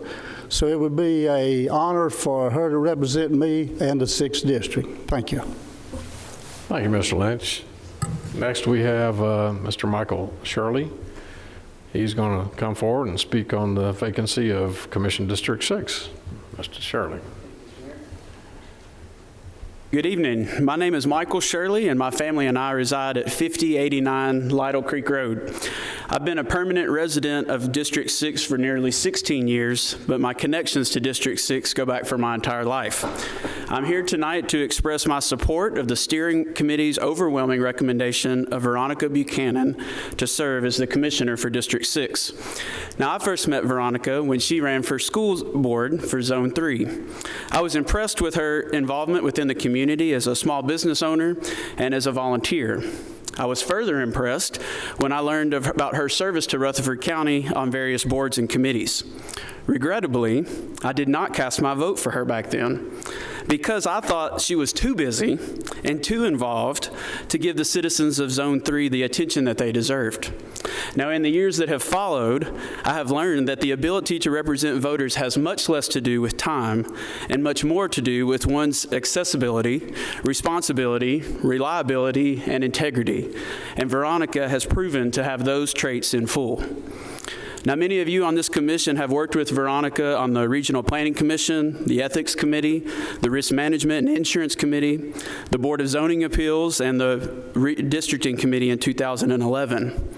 So it would be an honor for her to represent me and the 6th District. Thank you. Thank you, Mr. Lynch. Next, we have Mr. Michael Shirley. He's going to come forward and speak on the vacancy of Commission District 6. Mr. Shirley. Good evening. My name is Michael Shirley, and my family and I reside at 5089 Lytle Creek Road. I've been a permanent resident of District 6 for nearly 16 years, but my connections to District 6 go back for my entire life. I'm here tonight to express my support of the Steering Committee's overwhelming recommendation of Veronica Buchanan to serve as the Commissioner for District 6. Now, I first met Veronica when she ran for School Board for Zone 3. I was impressed with her involvement within the community as a small business owner and as a volunteer. I was further impressed when I learned about her service to Rutherford County on various boards and committees. Regrettably, I did not cast my vote for her back then because I thought she was too busy and too involved to give the citizens of Zone 3 the attention that they deserved. Now, in the years that have followed, I have learned that the ability to represent voters has much less to do with time and much more to do with one's accessibility, responsibility, reliability, and integrity. And Veronica has proven to have those traits in full. Now, many of you on this commission have worked with Veronica on the Regional Planning Commission, the Ethics Committee, the Risk Management and Insurance Committee, the Board of Zoning Appeals, and the Redistricting Committee in 2011.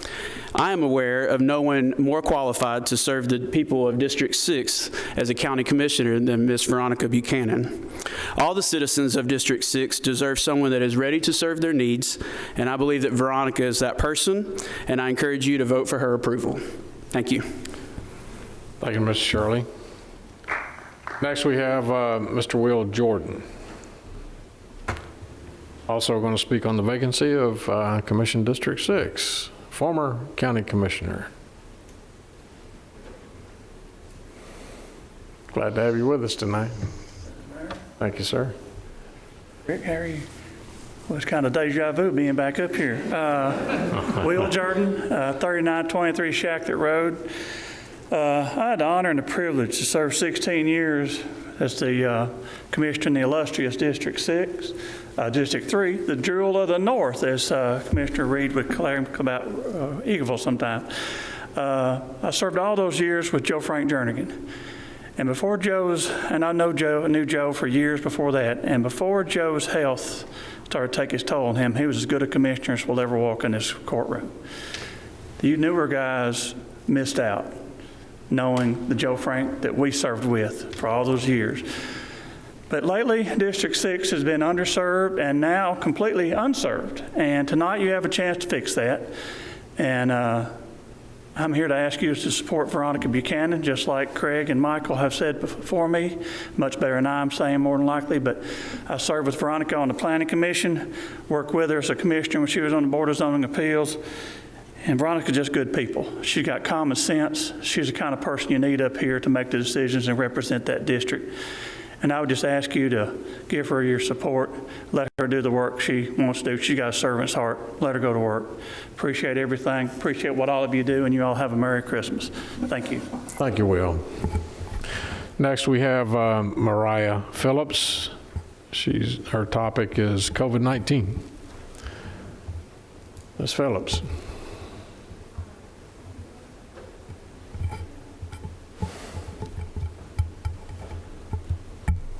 I am aware of no one more qualified to serve the people of District 6 as a county commissioner than Ms. Veronica Buchanan. All the citizens of District 6 deserve someone that is ready to serve their needs, and I believe that Veronica is that person, and I encourage you to vote for her approval. Thank you. Thank you, Mr. Shirley. Next, we have Mr. Will Jordan. Also going to speak on the vacancy of Commission District 6, former county commissioner. Glad to have you with us tonight. Thank you, sir. Rick, how are you? Well, it's kind of deja vu being back up here. Will Jordan, 3923 Shacklet Road. I had the honor and the privilege to serve 16 years as the commissioner in the illustrious District 6. District 3, the jewel of the North, as Commissioner Reed would claim about Eagleville sometime. I served all those years with Joe Frank Jernigan. And before Joe's, and I knew Joe for years before that, and before Joe's health started to take its toll on him, he was as good a commissioner as will ever walk in this courtroom. You newer guys missed out knowing the Joe Frank that we served with for all those years. But lately, District 6 has been underserved and now completely unserved. And tonight you have a chance to fix that. And I'm here to ask you to support Veronica Buchanan, just like Craig and Michael have said before me, much better than I'm saying more than likely. But I served with Veronica on the Planning Commission, worked with her as a commissioner when she was on the Board of Zoning Appeals. And Veronica's just good people. She's got common sense. She's the kind of person you need up here to make the decisions and represent that district. And I would just ask you to give her your support. Let her do the work she wants to do. She's got a servant's heart. Let her go to work. Appreciate everything. Appreciate what all of you do, and you all have a Merry Christmas. Thank you. Thank you, Will. Next, we have Mariah Phillips. Her topic is COVID-19. Ms. Phillips.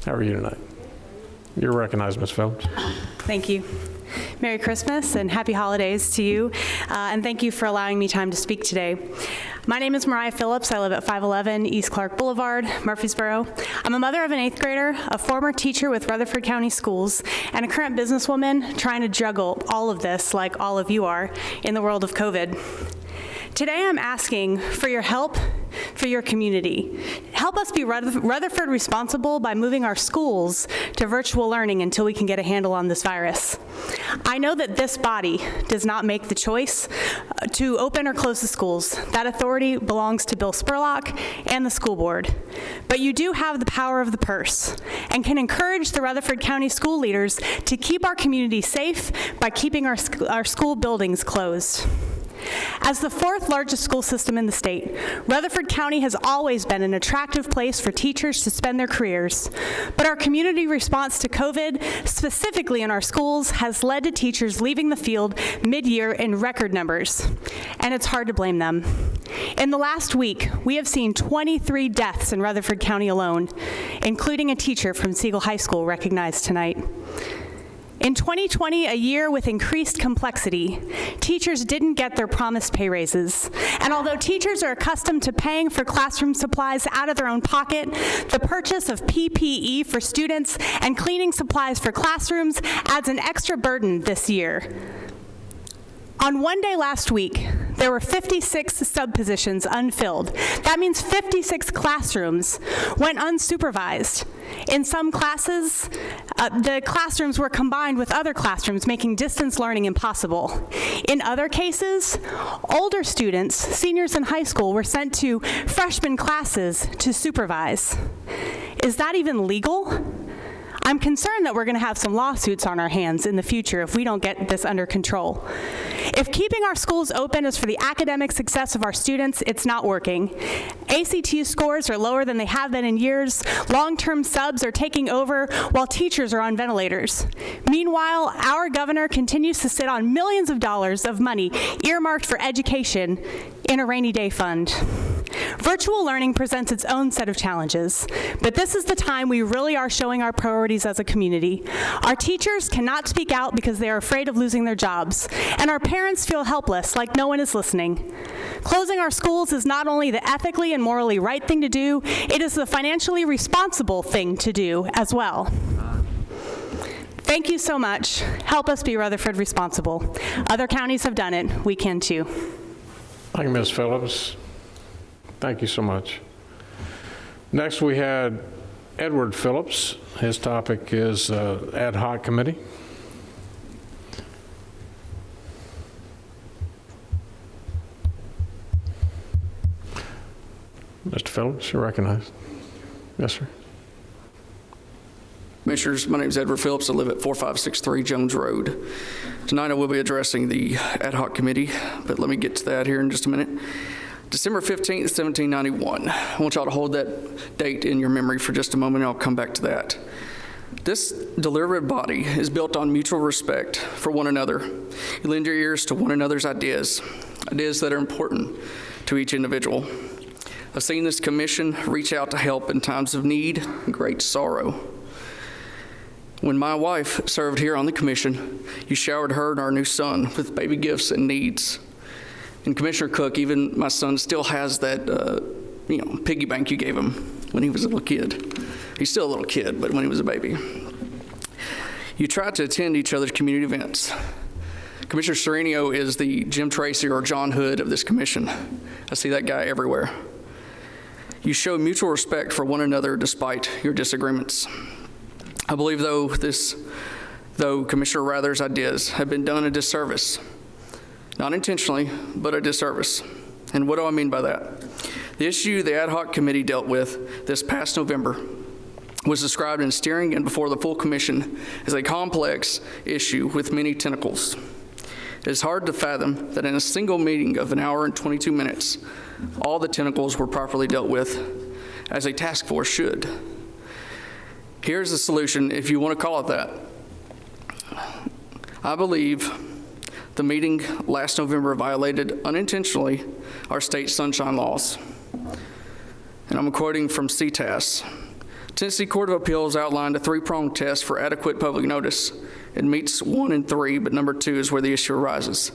How are you tonight? You're recognized, Ms. Phillips. Thank you. Merry Christmas and happy holidays to you. And thank you for allowing me time to speak today. My name is Mariah Phillips. I live at 511 East Clark Boulevard, Murfreesboro. I'm a mother of an 8th grader, a former teacher with Rutherford County Schools, and a current businesswoman trying to juggle all of this, like all of you are, in the world of COVID. Today I'm asking for your help for your community. Help us be Rutherford responsible by moving our schools to virtual learning until we can get a handle on this virus. I know that this body does not make the choice to open or close the schools. That authority belongs to Bill Spurlock and the school board. But you do have the power of the purse and can encourage the Rutherford County school leaders to keep our community safe by keeping our school buildings closed. As the fourth largest school system in the state, Rutherford County has always been an attractive place for teachers to spend their careers. But our community response to COVID, specifically in our schools, has led to teachers leaving the field mid-year in record numbers. And it's hard to blame them. In the last week, we have seen 23 deaths in Rutherford County alone, including a teacher from Siegel High School recognized tonight. In 2020, a year with increased complexity, teachers didn't get their promised pay raises. And although teachers are accustomed to paying for classroom supplies out of their own pocket, the purchase of PPE for students and cleaning supplies for classrooms adds an extra burden this year. On one day last week, there were 56 sub-positions unfilled. That means 56 classrooms went unsupervised. In some classes, the classrooms were combined with other classrooms, making distance learning impossible. In other cases, older students, seniors in high school, were sent to freshman classes to supervise. Is that even legal? I'm concerned that we're going to have some lawsuits on our hands in the future if we don't get this under control. If keeping our schools open is for the academic success of our students, it's not working. ACT scores are lower than they have been in years. Long-term subs are taking over while teachers are on ventilators. Meanwhile, our governor continues to sit on millions of dollars of money earmarked for education in a rainy day fund. Virtual learning presents its own set of challenges, but this is the time we really are showing our priorities as a community. Our teachers cannot speak out because they are afraid of losing their jobs, and our parents feel helpless, like no one is listening. Closing our schools is not only the ethically and morally right thing to do, it is the financially responsible thing to do as well. Thank you so much. Help us be Rutherford responsible. Other counties have done it. We can too. Thank you, Ms. Phillips. Thank you so much. Next, we had Edward Phillips. His topic is ad hoc committee. Mr. Phillips, you're recognized. Yes, sir. Commissioners, my name is Edward Phillips. I live at 4563 Jones Road. Tonight I will be addressing the ad hoc committee, but let me get to that here in just a minute. December 15th, 1791. I want y'all to hold that date in your memory for just a moment, and I'll come back to that. This deliberative body is built on mutual respect for one another. You lend your ears to one another's ideas that are important to each individual. I've seen this commission reach out to help in times of need and great sorrow. When my wife served here on the commission, you showered her and our new son with baby gifts and needs. And Commissioner Cook, even my son still has that, piggy bank you gave him when he was a little kid. He's still a little kid, but when he was a baby. You try to attend each other's community events. Commissioner Serenio is the Jim Tracy or John Hood of this commission. I see that guy everywhere. You show mutual respect for one another despite your disagreements. I believe, though Commissioner Rather's ideas have been done a disservice, not intentionally, but a disservice. And what do I mean by that? The issue the ad hoc committee dealt with this past November was described in steering and before the full commission as a complex issue with many tentacles. It is hard to fathom that in a single meeting of an hour and 22 minutes, all the tentacles were properly dealt with, as a task force should. Here's the solution, if you want to call it that. I believe the meeting last November violated unintentionally our state sunshine laws. And I'm quoting from CTAS. Tennessee Court of Appeals outlined a three-pronged test for adequate public notice. It meets 1 and 3, but number 2 is where the issue arises.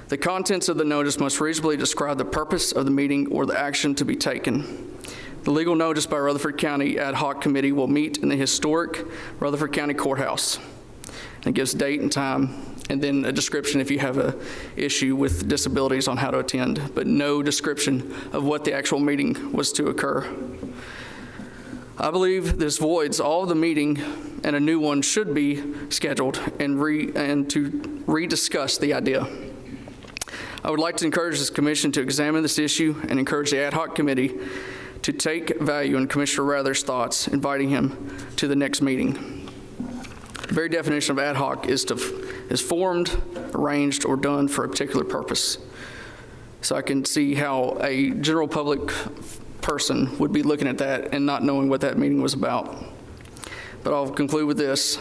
The contents of the notice must reasonably describe the purpose of the meeting or the action to be taken. The legal notice by Rutherford County Ad Hoc Committee will meet in the historic Rutherford County Courthouse. It gives date and time, and then a description if you have an issue with disabilities on how to attend, but no description of what the actual meeting was to occur. I believe this voids all of the meeting, and a new one should be scheduled and to rediscuss the idea. I would like to encourage this commission to examine this issue and encourage the ad hoc committee to take value in Commissioner Rather's thoughts, inviting him to the next meeting. The very definition of ad hoc is to is formed, arranged, or done for a particular purpose. So I can see how a general public person would be looking at that and not knowing what that meeting was about. But I'll conclude with this.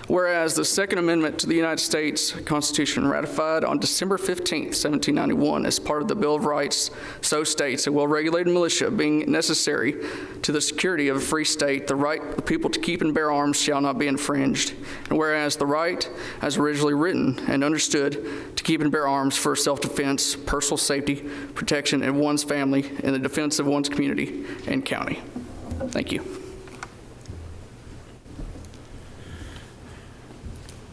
Whereas the Second Amendment to the United States Constitution, ratified on December 15, 1791, as part of the Bill of Rights, so states, a well-regulated militia being necessary to the security of a free state, the right of the people to keep and bear arms shall not be infringed. And whereas the right, as originally written and understood, to keep and bear arms for self-defense, personal safety, protection of one's family, and the defense of one's community and county. Thank you.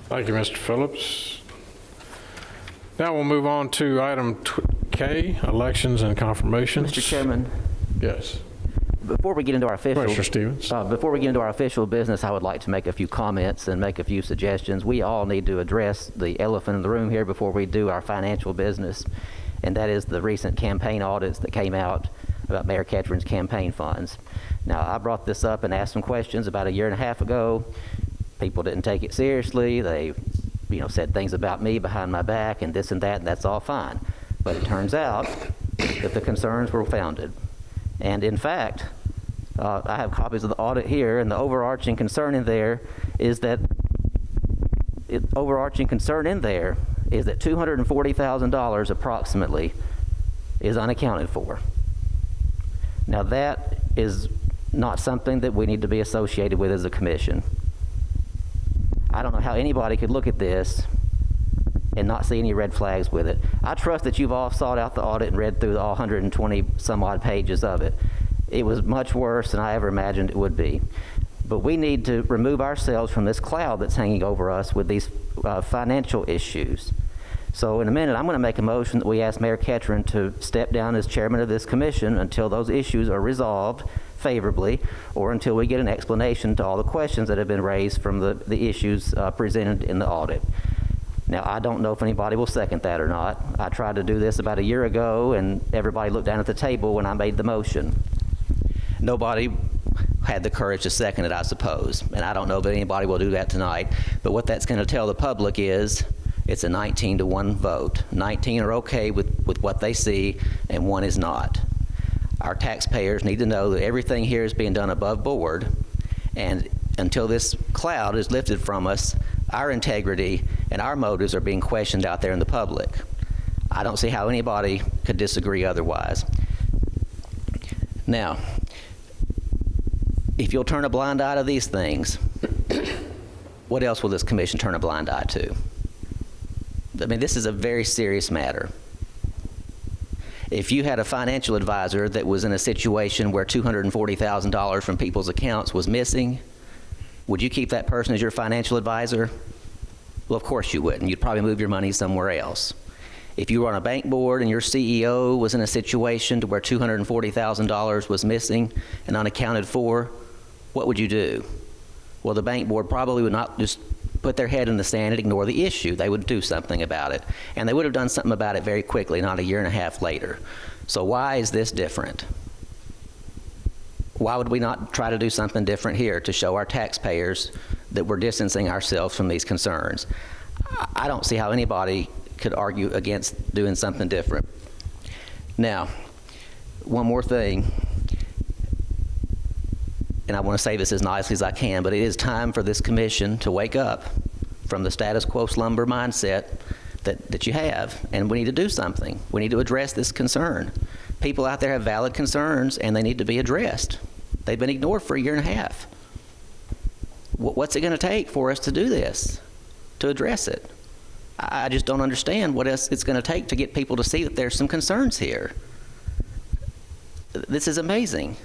Thank you, Mr. Phillips. Now we'll move on to item K, elections and confirmations. Mr. Chairman. Yes. Before we get into our official, Commissioner Stevens. Before we get into our official business, I would like to make a few comments and make a few suggestions. We all need to address the elephant in the room here before we do our financial business, and that is the recent campaign audits that came out about Mayor Ketcherin's campaign funds. Now, I brought this up and asked some questions about a year and a half ago. People didn't take it seriously. They, said things about me behind my back and this and that, and that's all fine. But it turns out that the concerns were founded. And in fact, I have copies of the audit here, and the overarching concern in there is that $240,000 approximately is unaccounted for. Now that is not something that we need to be associated with as a commission. I don't know how anybody could look at this and not see any red flags with it. I trust that you've all sought out the audit and read through all 120 some odd pages of it. It was much worse than I ever imagined it would be. But we need to remove ourselves from this cloud that's hanging over us with these financial issues. So in a minute, I'm going to make a motion that we ask Mayor Ketcherin to step down as chairman of this commission until those issues are resolved favorably, or until we get an explanation to all the questions that have been raised from the issues presented in the audit. Now, I don't know if anybody will second that or not. I tried to do this about a year ago, and everybody looked down at the table when I made the motion. Nobody had the courage to second it, I suppose, and I don't know that anybody will do that tonight. But what that's going to tell the public is it's a 19-to-1 vote. 19 are okay with what they see, and 1 is not. Our taxpayers need to know that everything here is being done above board, and until this cloud is lifted from us, our integrity and our motives are being questioned out there in the public. I don't see how anybody could disagree otherwise. Now, if you'll turn a blind eye to these things, what else will this commission turn a blind eye to? I mean, this is a very serious matter. If you had a financial advisor that was in a situation where $240,000 from people's accounts was missing, would you keep that person as your financial advisor? Well, of course you wouldn't. You'd probably move your money somewhere else. If you were on a bank board and your CEO was in a situation to where $240,000 was missing and unaccounted for, what would you do? Well, the bank board probably would not just put their head in the sand and ignore the issue. They would do something about it. And they would have done something about it very quickly, not a year and a half later. So why is this different? Why would we not try to do something different here to show our taxpayers that we're distancing ourselves from these concerns? I don't see how anybody could argue against doing something different. Now, one more thing, and I want to say this as nicely as I can, but it is time for this commission to wake up from the status quo slumber mindset that you have, and we need to do something. We need to address this concern. People out there have valid concerns, and they need to be addressed. They've been ignored for a year and a half. What's it going to take for us to do this, to address it? I just don't understand what else it's going to take to get people to see that there's some concerns here. This is amazing.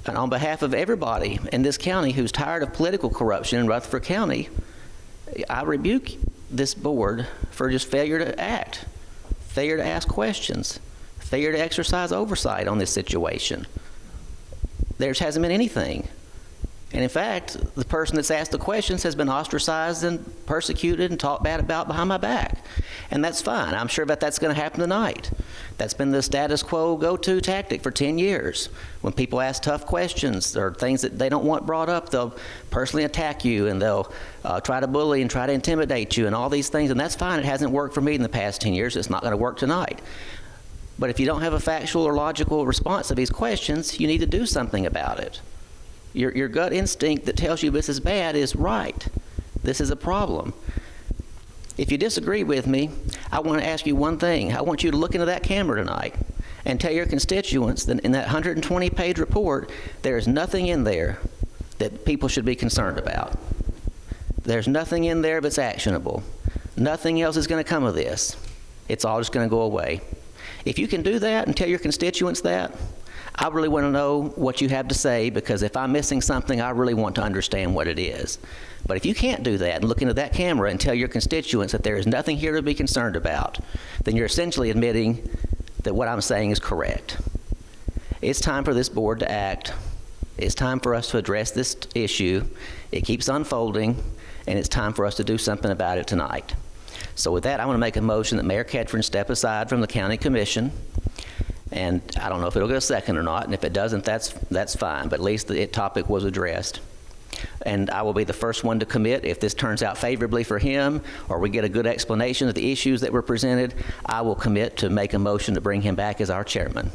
And on behalf of everybody in this county who's tired of political corruption in Rutherford County, I rebuke this board for just failure to act, failure to ask questions, failure to exercise oversight on this situation. There just hasn't been anything. And in fact, the person that's asked the questions has been ostracized and persecuted and talked bad about behind my back. And that's fine. I'm sure that that's going to happen tonight. That's been the status quo go-to tactic for 10 years. When people ask tough questions or things that they don't want brought up, they'll personally attack you, and they'll try to bully and try to intimidate you and all these things. And that's fine. It hasn't worked for me in the past 10 years. It's not going to work tonight. But if you don't have a factual or logical response to these questions, you need to do something about it. Your gut instinct that tells you this is bad is right. This is a problem. If you disagree with me, I want to ask you one thing. I want you to look into that camera tonight and tell your constituents that in that 120-page report, there is nothing in there that people should be concerned about. There's nothing in there that's actionable. Nothing else is going to come of this. It's all just going to go away. If you can do that and tell your constituents that, I really want to know what you have to say, because if I'm missing something, I really want to understand what it is. But if you can't do that and look into that camera and tell your constituents that there is nothing here to be concerned about, then you're essentially admitting that what I'm saying is correct. It's time for this board to act. It's time for us to address this issue. It keeps unfolding, and it's time for us to do something about it tonight. So with that, I want to make a motion that Mayor Ketchern step aside from the County Commission. And I don't know if it'll get a second or not, and if it doesn't, that's fine, but at least the topic was addressed. And I will be the first one to commit. If this turns out favorably for him, or we get a good explanation of the issues that were presented, I will commit to make a motion to bring him back as our chairman.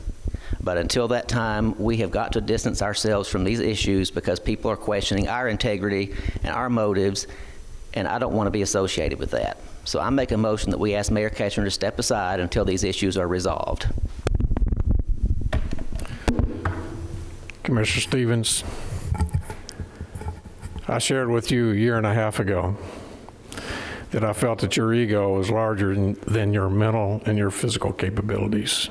But until that time, we have got to distance ourselves from these issues, because people are questioning our integrity and our motives, and I don't want to be associated with that. So I make a motion that we ask Mayor Ketchern to step aside until these issues are resolved. Commissioner Stevens, I shared with you a year and a half ago that I felt that your ego was larger than your mental and your physical capabilities,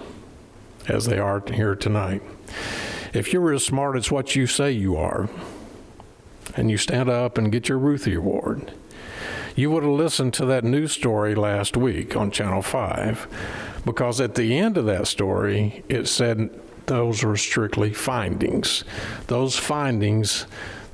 as they are here tonight. If you were as smart as what you say you are, and you stand up and get your Ruthie Award, you would have listened to that news story last week on Channel 5, because at the end of that story, it said those were strictly findings. Those findings,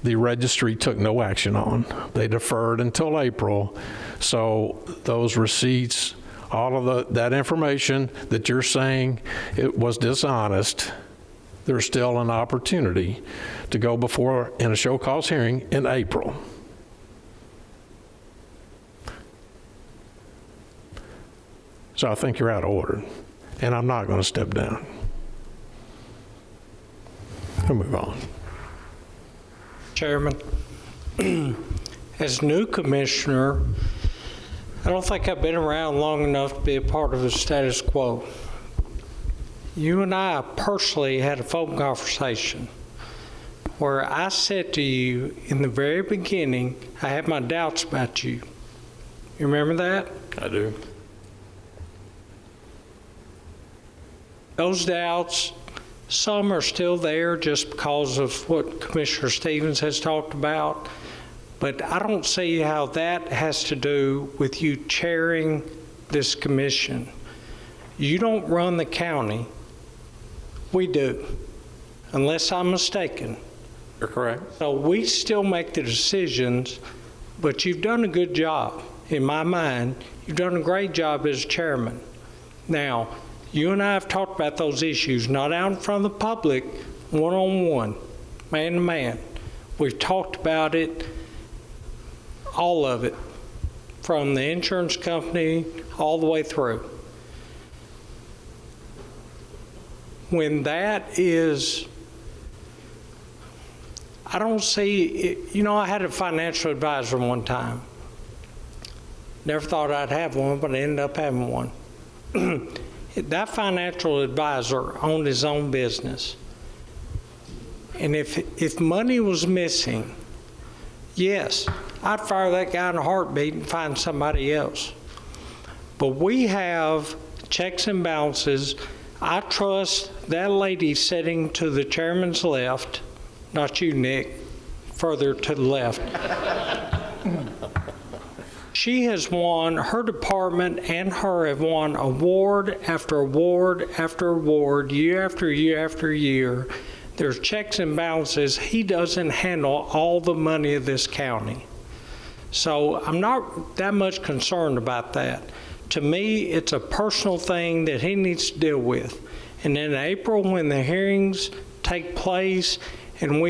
the registry took no action on. They deferred until April. So those receipts, all of that information that you're saying it was dishonest, there's still an opportunity to go before in a show cause hearing in April. So I think you're out of order, and I'm not going to step down. We'll move on. Chairman, as new commissioner, I don't think I've been around long enough to be a part of the status quo. You and I personally had a phone conversation where I said to you in the very beginning, I had my doubts about you. You remember that? I do. Those doubts, some are still there just because of what Commissioner Stevens has talked about, but I don't see how that has to do with you chairing this commission. You don't run the county. We do, unless I'm mistaken. You're correct. So we still make the decisions, but you've done a good job. In my mind, you've done a great job as chairman. Now, you and I have talked about those issues, not out in front of the public, one-on-one, man-to-man. We've talked about it, all of it, from the insurance company all the way through. When that is, I don't see, you know, I had a financial advisor one time. Never thought I'd have one, but I ended up having one. That financial advisor owned his own business. And if money was missing, yes, I'd fire that guy in a heartbeat and find somebody else. But we have checks and balances. I trust that lady sitting to the chairman's left, not you, Nick, further to the left. She has won, her department and her have won award after award after award, year after year after year. There's checks and balances. He doesn't handle all the money of this county. So I'm not that much concerned about that. To me, it's a personal thing that he needs to deal with. And in April, when the hearings take place, and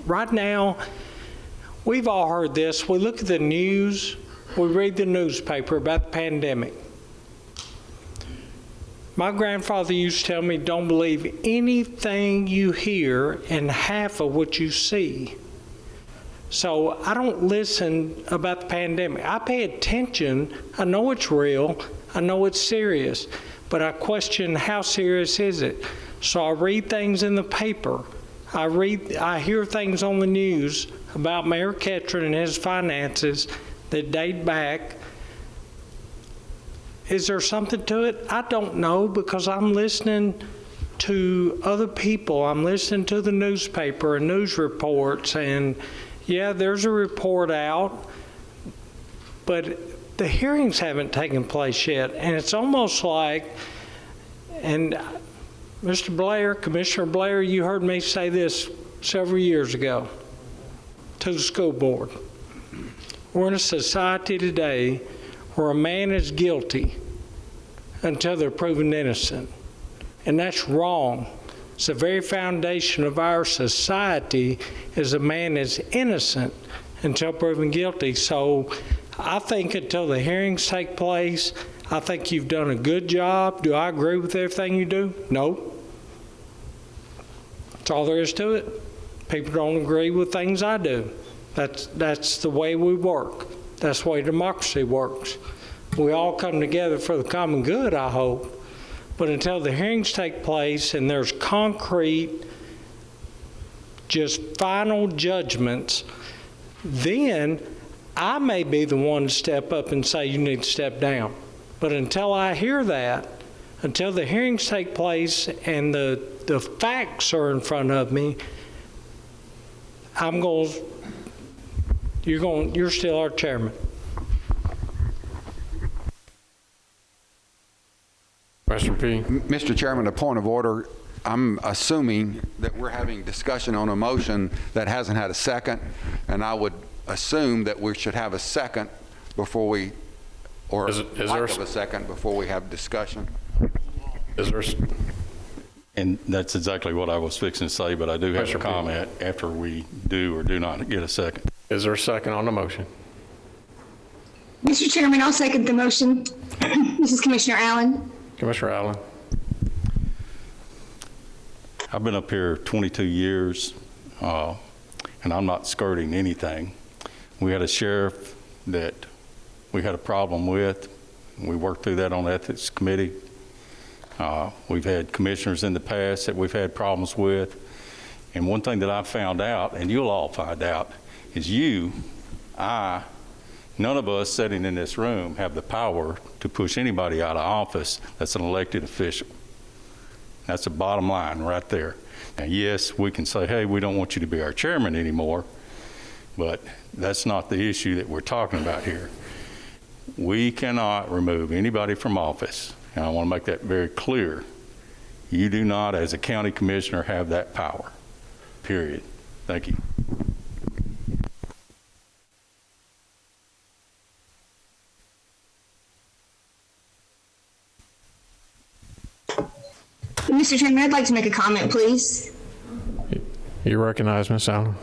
right now, we've all heard this. We look at the news, we read the newspaper about the pandemic. My grandfather used to tell me, don't believe anything you hear and half of what you see. So I don't listen about the pandemic. I pay attention. I know it's real. I know it's serious. But I question, how serious is it? So I read things in the paper. I hear things on the news about Mayor Ketron and his finances that date back. Is there something to it? I don't know, because I'm listening to other people. I'm listening to the newspaper and news reports, and yeah, there's a report out, but the hearings haven't taken place yet. And it's almost like, and Mr. Blair, Commissioner Blair, you heard me say this several years ago to the school board. We're in a society today where a man is guilty until they're proven innocent. And that's wrong. It's the very foundation of our society is a man is innocent until proven guilty. So I think until the hearings take place, I think you've done a good job. Do I agree with everything you do? No. That's all there is to it. People don't agree with things I do. That's the way we work. That's the way democracy works. We all come together for the common good, I hope. But until the hearings take place and there's concrete, just final judgments, then I may be the one to step up and say you need to step down. But until I hear that, until the hearings take place and the facts are in front of me, you're still our chairman. Mr. P. Mr. Chairman, a point of order. I'm assuming that we're having discussion on a motion that hasn't had a second, and I would assume that we should have a second before we, or lack of a second before we have discussion. And that's exactly what I was fixing to say, but I do have a comment after we do or do not get a second. Is there a second on the motion? Mr. Chairman, I'll second the motion. This is Commissioner Allen. Commissioner Allen. I've been up here 22 years, and I'm not skirting anything. We had a sheriff that we had a problem with. We worked through that on the Ethics Committee. We've had commissioners in the past that we've had problems with. And one thing that I found out, and you'll all find out, is none of us sitting in this room have the power to push anybody out of office that's an elected official. That's the bottom line right there. Now, yes, we can say, hey, we don't want you to be our chairman anymore, but that's not the issue that we're talking about here. We cannot remove anybody from office. And I want to make that very clear. You do not, as a county commissioner, have that power, period. Thank you. Mr. Chairman, I'd like to make a comment, please. You recognize, Ms. Allen.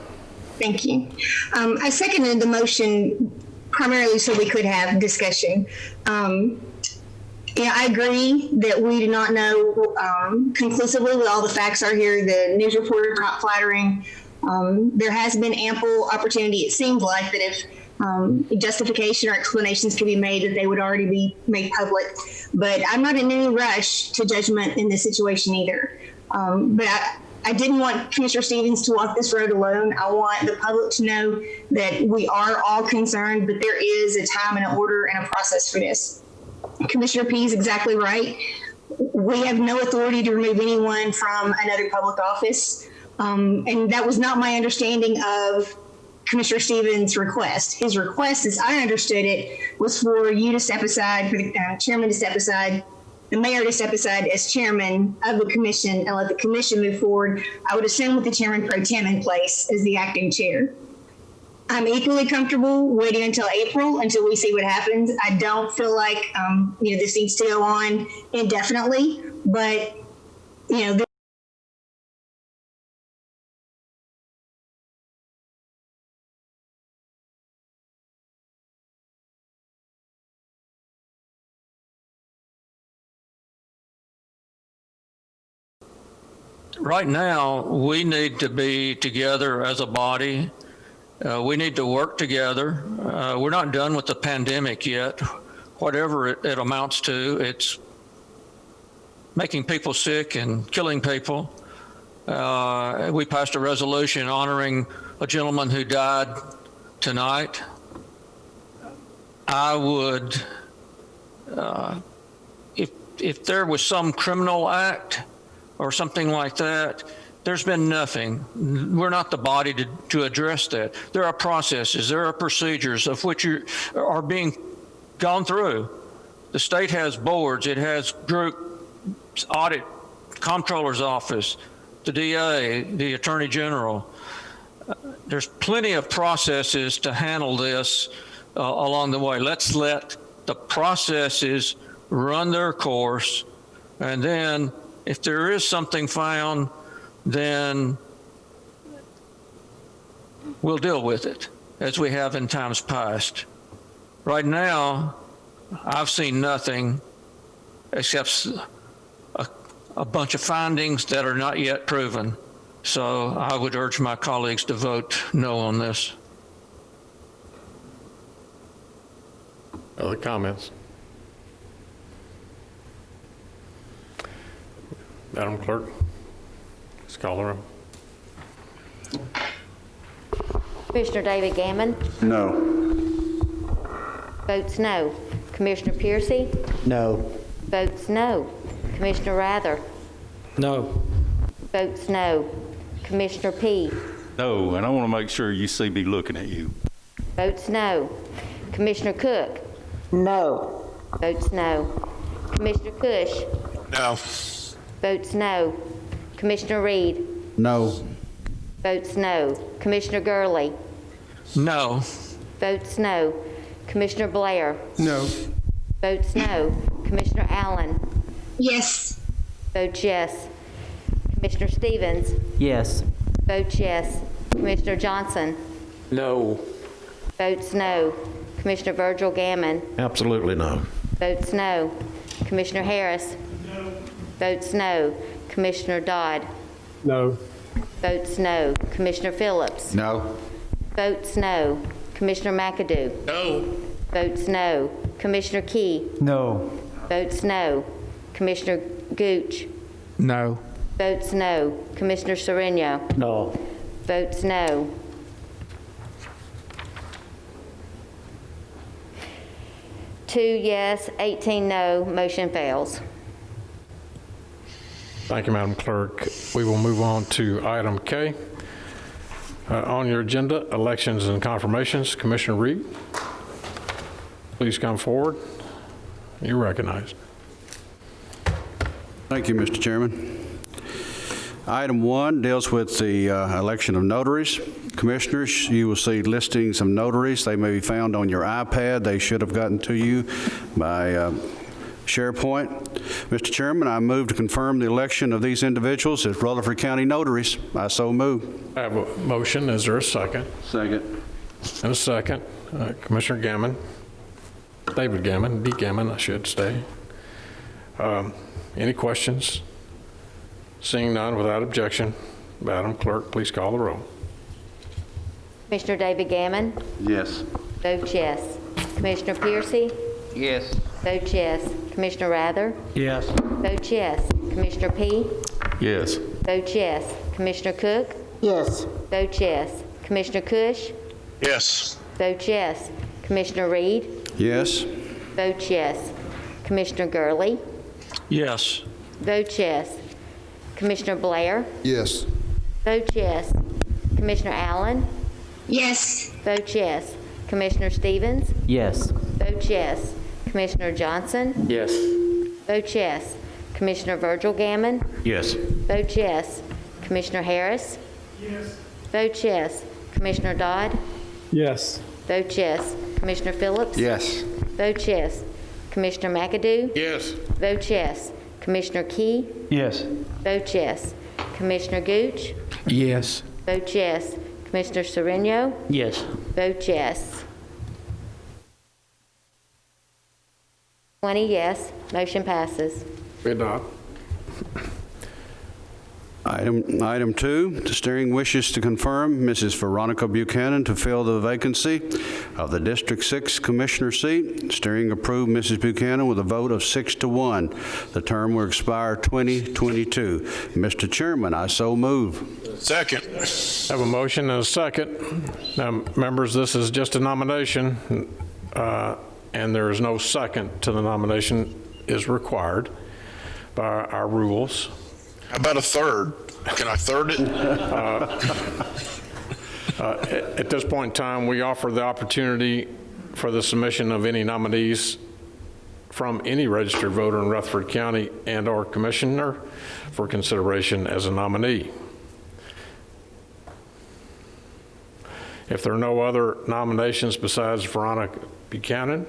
Thank you. I seconded the motion primarily so we could have discussion. I agree that we do not know conclusively what all the facts are here. The news reporters are not flattering. There has been ample opportunity, it seems like, that if justification or explanations can be made, that they would already be made public. But I'm not in any rush to judgment in this situation either. But I didn't want Commissioner Stevens to walk this road alone. I want the public to know that we are all concerned, but there is a time and an order and a process for this. Commissioner P is exactly right. We have no authority to remove anyone from another public office. And that was not my understanding of Commissioner Stevens' request. His request, as I understood it, was for you to step aside, for the chairman to step aside, the mayor to step aside as chairman of the commission and let the commission move forward. I would assume with the chairman pro tem in place as the acting chair. I'm equally comfortable waiting until April until we see what happens. I don't feel like, this needs to go on indefinitely, but, Right now, we need to be together as a body. We need to work together. We're not done with the pandemic yet. Whatever it amounts to, it's making people sick and killing people. We passed a resolution honoring a gentleman who died tonight. I would, if there was some criminal act or something like that, there's been nothing. We're not the body to address that. There are processes, there are procedures of which are being gone through. The state has boards, it has group audit, comptroller's office, the DA, the Attorney General. There's plenty of processes to handle this along the way. Let's let the processes run their course, and then if there is something found, then we'll deal with it as we have in times past. Right now, I've seen nothing except a bunch of findings that are not yet proven. So I would urge my colleagues to vote no on this. Other comments? Madam Clerk, please call the roll. Commissioner David Gammon. No. Votes no. Commissioner Piercy. No. Votes no. Commissioner Rather. No. Votes no. Commissioner P. No, and I want to make sure you see me looking at you. Votes no. Commissioner Cook. No. Votes no. Commissioner Cush. No. Votes no. Commissioner Reed. No. Votes no. Commissioner Gurley. No. Votes no. Commissioner Blair. No. Votes no. Commissioner Allen. yes. Votes yes. Commissioner Stevens. Yes. Votes yes. Commissioner Johnson. No. Votes no. Commissioner Virgil Gammon. Absolutely no. Votes no. Commissioner Harris. No. Votes no. Commissioner Dodd. No. Votes no. Commissioner Phillips. No. Votes no. Commissioner McAdoo. No. Votes no. Commissioner Key. No. Votes no. Commissioner Gooch. No. Votes no. Commissioner Sereno. No. Votes no. Two yes, 18 no, motion fails. Thank you, Madam Clerk. We will move on to item K. On your agenda, elections and confirmations. Commissioner Reed, please come forward. You're recognized. Thank you, Mr. Chairman. Item 1 deals with the election of notaries. Commissioners, you will see listings of notaries. They may be found on your iPad. They should have gotten to you by SharePoint. Mr. Chairman, I move to confirm the election of these individuals as Rutherford County notaries. I so move. I have a motion. Is there a second? Second. And a second. Commissioner Gammon, David Gammon, D. Gammon, I should say. Any questions? Seeing none, without objection, Madam Clerk, please call the roll. Commissioner David Gammon. Yes. Votes yes. Commissioner Piercy. Yes. Votes yes. Commissioner Rather. Yes. Votes yes. Commissioner P. Yes. Votes yes. Commissioner Cook. Yes. Votes yes. Commissioner Cush. Yes. Votes yes. Commissioner Reed. Yes. Votes yes. Commissioner Gurley. Yes. Votes yes. Commissioner Blair. Yes. Votes yes. Commissioner Allen. Yes. Votes yes. Commissioner Stevens. Yes. Votes yes. Commissioner Johnson. Yes. Votes yes. Commissioner Virgil Gammon. Yes. Votes yes. Commissioner Harris. Yes. Votes yes. Commissioner Dodd. Yes. Vote yes. Commissioner Phillips? Yes. Vote yes. Commissioner McAdoo? Yes. Vote yes. Commissioner Key? Yes. Vote yes. Commissioner Gooch? Yes. Vote yes. Commissioner Sereno? Yes. Vote yes. 20 yes. Motion passes. We adopt. Item 2, the steering wishes to confirm Mrs. Veronica Buchanan to fill the vacancy of the District 6 Commissioner seat. Steering approved Mrs. Buchanan with a vote of 6-1. The term will expire 2022. Mr. Chairman, I so move. Second. Have a motion and a second. Now, members, this is just a nomination, and there is no second to the nomination is required by our rules. How about a third? Can I third it? At this point in time, we offer the opportunity for the submission of any nominees from any registered voter in Rutherford County and/or commissioner for consideration as a nominee. If there are no other nominations besides Veronica Buchanan,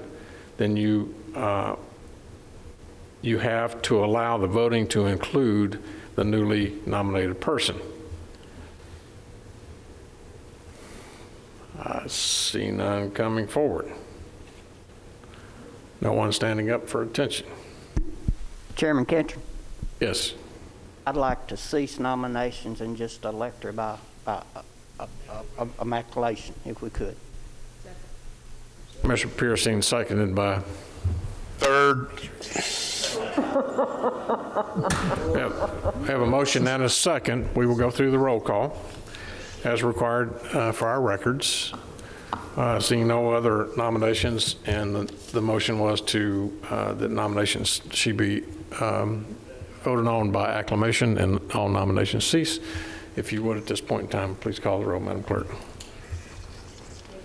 then you have to allow the voting to include the newly nominated person. I see none coming forward. No one standing up for attention. Chairman Ketchum, Yes. I'd like to cease nominations and just elect her by acclamation, if we could. Commissioner Piercing, seconded by Third. We have a motion and a second. We will go through the roll call as required for our records. Seeing no other nominations, and the motion was to that nominations should be voted on by acclamation and all nominations cease. If you would, at this point in time, please call the roll, Madam Clerk.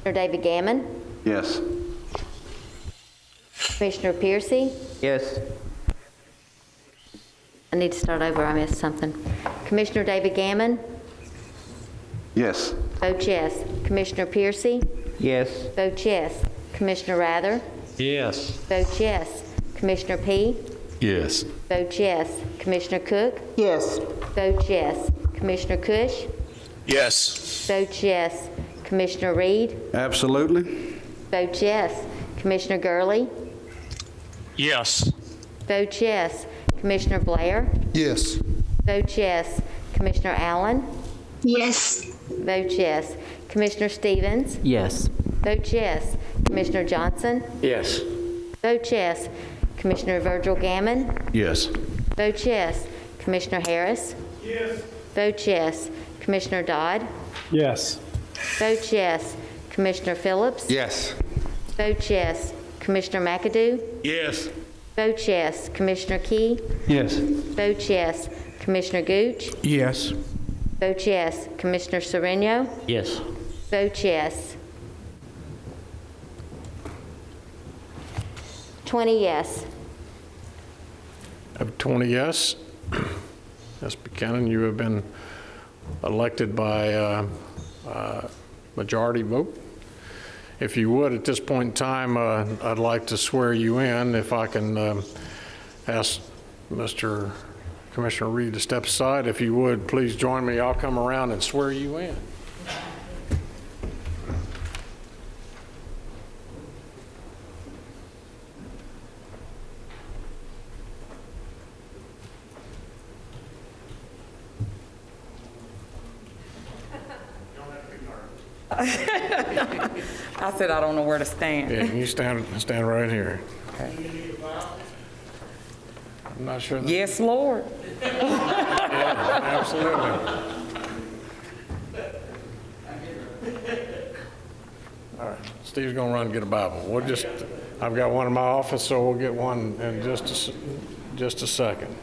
Commissioner David Gammon? Yes. Commissioner Piercy? Yes. I need to start over. I missed something. Commissioner David Gammon? Yes. Vote yes. Commissioner Piercy? Yes. Vote yes. Commissioner Rather? Yes. Vote yes. Commissioner P? Yes. Vote yes. Commissioner Cook? Yes. Vote yes. Commissioner Cush? Yes. Vote yes. Commissioner Reed? Absolutely. Vote yes. Commissioner Gurley? Yes. Vote yes. Commissioner Blair? Yes. Vote yes. Commissioner Allen? Yes. Vote yes. Commissioner Stevens? Yes. Vote yes. Commissioner Johnson? Yes. Vote yes. Commissioner Virgil Gammon? Yes. Vote yes. Commissioner Harris? Yes. Vote yes. Commissioner Dodd? Yes. Vote yes. Commissioner Phillips? Yes. Vote yes. Commissioner McAdoo? Yes. Vote yes. Commissioner Key? Yes. Vote yes. Commissioner Gooch? Yes. Vote yes. Commissioner Sereno? Yes. Vote yes. 20 yes. Of 20 yes. Ms. Buchanan, you have been elected by majority vote. If you would, at this point in time, I'd like to swear you in. If I can ask Mr. Commissioner Reed to step aside. If you would, please join me. I'll come around and swear you in. I said I don't know where to stand. Yeah, you stand right here. Okay. I'm not sure. Yes, Lord. Yeah, absolutely. All right, Steve's gonna run and get a Bible. I've got one in my office, so we'll get one in just a second.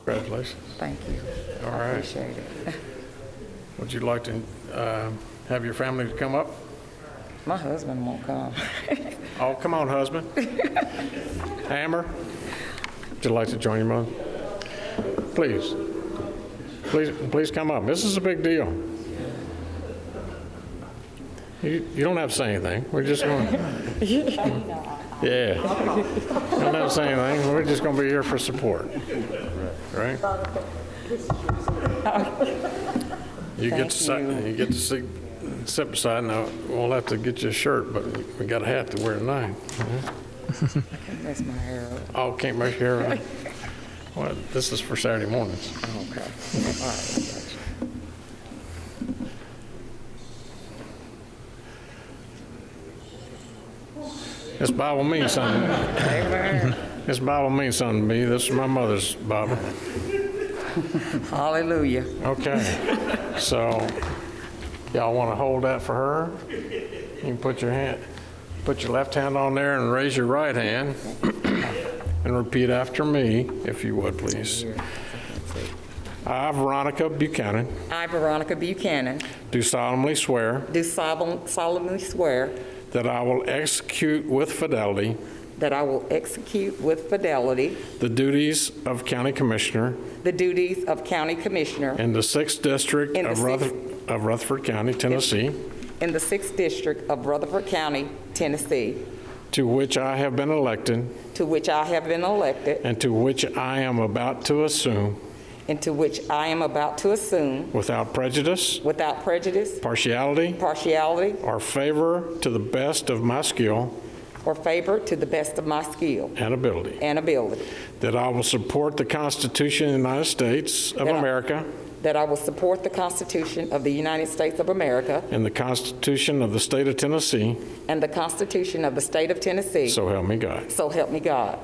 Congratulations. Thank you. All right. Appreciate it. Would you like to have your family to come up? My husband won't come. Oh, come on, husband. Hammer, would you like to join your mother? Please come up. This is a big deal. You don't have to say anything. We're just going to, yeah. You don't have to say anything. We're just going to be here for support. Right? You get to sit beside. Now, we'll have to get you a shirt, but we got a hat to wear tonight. I can't mess my hair up. Oh, can't make your hair up? Well, this is for Saturday mornings. Okay. All right. This Bible means something. This Bible means something to me. This is my mother's Bible. Hallelujah. Okay. So, y'all want to hold that for her? You can put your left hand on there and raise your right hand and repeat after me, if you would, please. I, Veronica Buchanan, I, Veronica Buchanan, do solemnly swear do solemnly swear that I will execute with fidelity that I will execute with fidelity the duties of County Commissioner the duties of County Commissioner in the 6th District of Rutherford County, Tennessee, in the 6th District of Rutherford County, Tennessee, to which I have been elected, to which I have been elected, and to which I am about to assume, into which I am about to assume, without prejudice, partiality, or favor to the best of my skill and ability. That I will support the Constitution of the United States of America. That I will support the Constitution of the United States of America. And the Constitution of the State of Tennessee. And the Constitution of the State of Tennessee. So help me God. So help me God.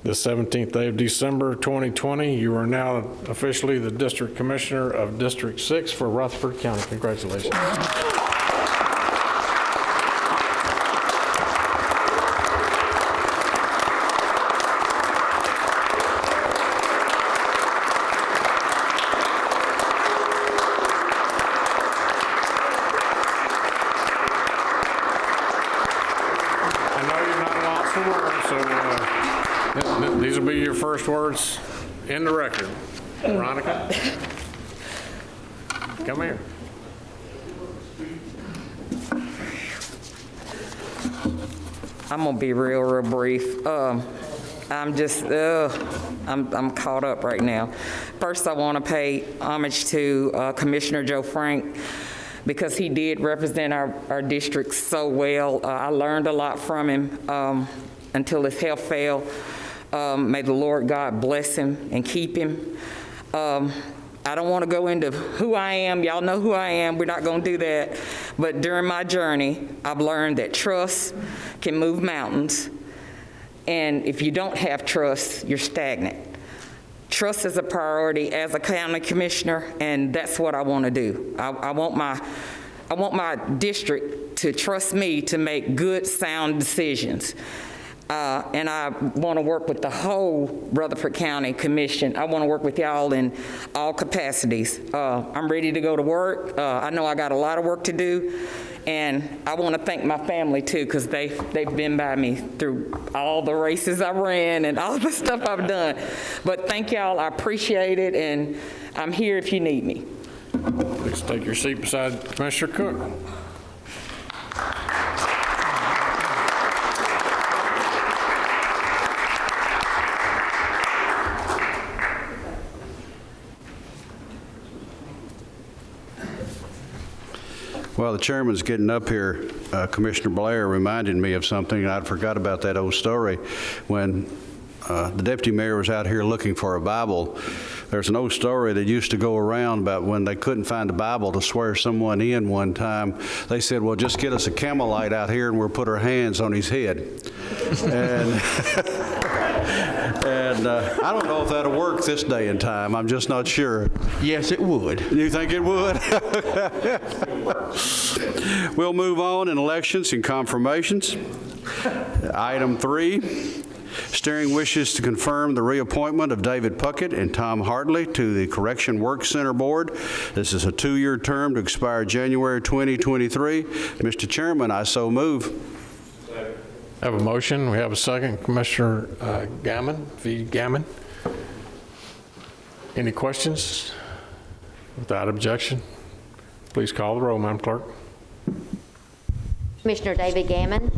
The 17th day of December 2020, you are now officially the District Commissioner of District 6 for Rutherford County. Congratulations. These will be your first words in the record. Veronica, come here. I'm gonna be real brief. I'm caught up right now. First, I want to pay homage to Commissioner Joe Frank, because he did represent our district so well. I learned a lot from him until his health failed. May the Lord God bless him and keep him. I don't want to go into who I am. Y'all know who I am. We're not going to do that. But during my journey, I've learned that trust can move mountains. And if you don't have trust, you're stagnant. Trust is a priority as a county commissioner, and that's what I want to do. I want my district to trust me to make good, sound decisions. And I want to work with the whole Rutherford County Commission. I want to work with y'all in all capacities. I'm ready to go to work. I know I got a lot of work to do, and I want to thank my family too, because they've been by me through all the races I ran and all the stuff I've done. But thank y'all. I appreciate it, and I'm here if you need me. Please take your seat beside Commissioner Cook. Well, the chairman's getting up here. Commissioner Blair reminded me of something. I'd forgot about that old story. When the deputy mayor was out here looking for a Bible, there's an old story that used to go around about when they couldn't find a Bible to swear someone in one time. They said, well, just get us a Camelite out here and we'll put our hands on his head. And I don't know if that'll work this day and time. I'm just not sure. Yes, it would. You think it would? We'll move on in elections and confirmations. Item 3. Steering wishes to confirm the reappointment of David Puckett and Tom Hartley to the Correction Work Center Board. This is a 2-year term to expire January 2023. Mr. Chairman, I so move. I have a motion. We have a second. Commissioner Gammon. Any questions? Without objection, please call the roll, Madam Clerk. Commissioner David Gammon.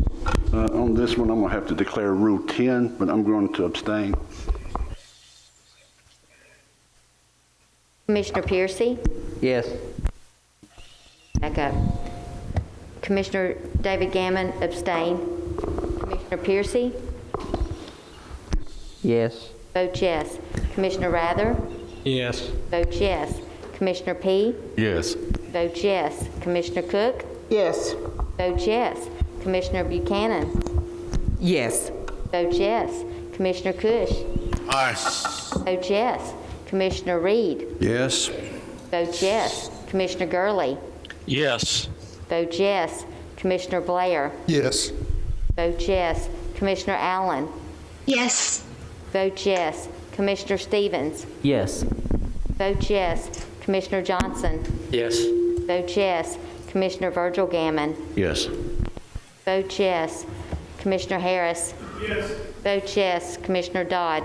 On this one, I'm going to have to declare Rule 10, but I'm going to abstain. Commissioner Piercy. Yes. Back up. Commissioner David Gammon, abstain. Commissioner Piercy. Yes. Vote yes. Commissioner Rather. Yes. Vote yes. Commissioner P. Yes. Vote yes. Commissioner Cook. Yes. Vote yes. Commissioner Buchanan. Yes. Vote yes. Commissioner Cush. Aye. Vote yes. Commissioner Reed. Yes. Vote yes. Commissioner Gurley. Yes. Vote yes. Commissioner Blair. Yes. Vote yes. Commissioner Allen. Yes. Vote yes. Commissioner Stevens. Yes. Vote yes. Commissioner Johnson. Yes. Vote yes. Commissioner Virgil Gammon. Yes. Vote yes. Commissioner Harris. Yes. Vote yes. Commissioner Dodd.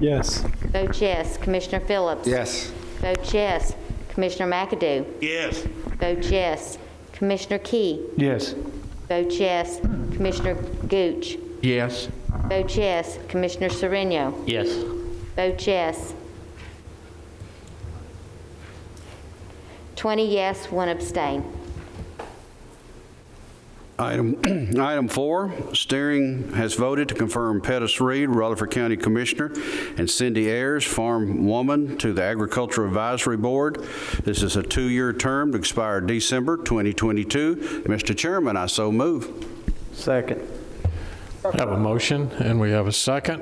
Yes. Vote yes. Commissioner Phillips. Yes. Vote yes. Commissioner McAdoo. Yes. Vote yes. Commissioner Key. Yes. Vote yes. Commissioner Gooch. Yes. Vote yes. Commissioner Sereno. Yes. Vote yes. 20 yes, 1 abstain. Item 4, steering has voted to confirm Pettis Reed, Rutherford County Commissioner, and Cindy Ayers, Farm Woman, to the Agriculture Advisory Board. This is a 2-year term to expire December 2022. Mr. Chairman, I so move. Second. I have a motion, and we have a second.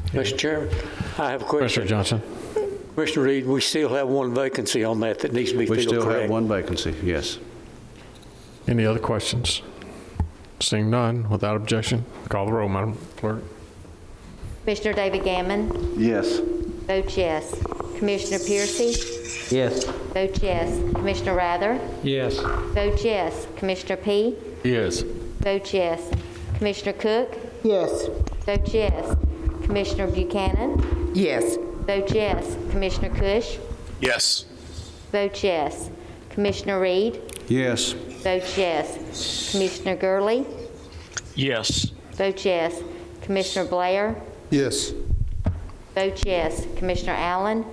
Mr. Chairman, I have a question. Commissioner Johnson. Commissioner Reed, we still have one vacancy on that needs to be filled, We still correct? have one vacancy, yes. Any other questions? Seeing none, without objection, call the roll, Madam Clerk. Commissioner David Gammon. Yes. Vote yes. Commissioner Piercy. Yes. Vote yes. Commissioner Rather. Yes. Vote yes. Commissioner P. Yes. Vote yes. Commissioner Cook. Yes. Vote yes. Commissioner Buchanan. Yes. Vote yes. Commissioner Cush. Yes. Vote yes. Commissioner Reed. Yes. Vote yes. Commissioner Gurley. Yes. Vote yes. Commissioner Blair. Yes. Vote yes. Commissioner Allen.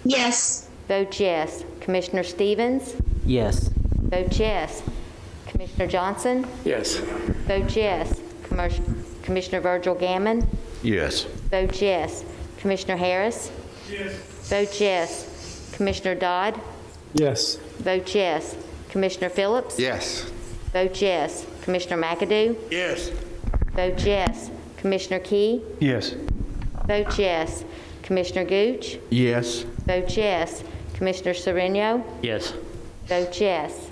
Yes. Vote yes. Commissioner Stevens. Yes. Vote yes. Commissioner Johnson. Yes. Vote yes. Commissioner Virgil Gammon. Yes. Vote yes. Commissioner Harris. Yes. Vote yes. Commissioner Dodd. Yes. Vote yes. Commissioner Phillips. Yes. Vote yes. Commissioner McAdoo. Yes. Vote yes. Commissioner Key. Yes. Vote yes. Commissioner Gooch. Yes. Vote yes. Commissioner Sereno. Yes. Vote yes.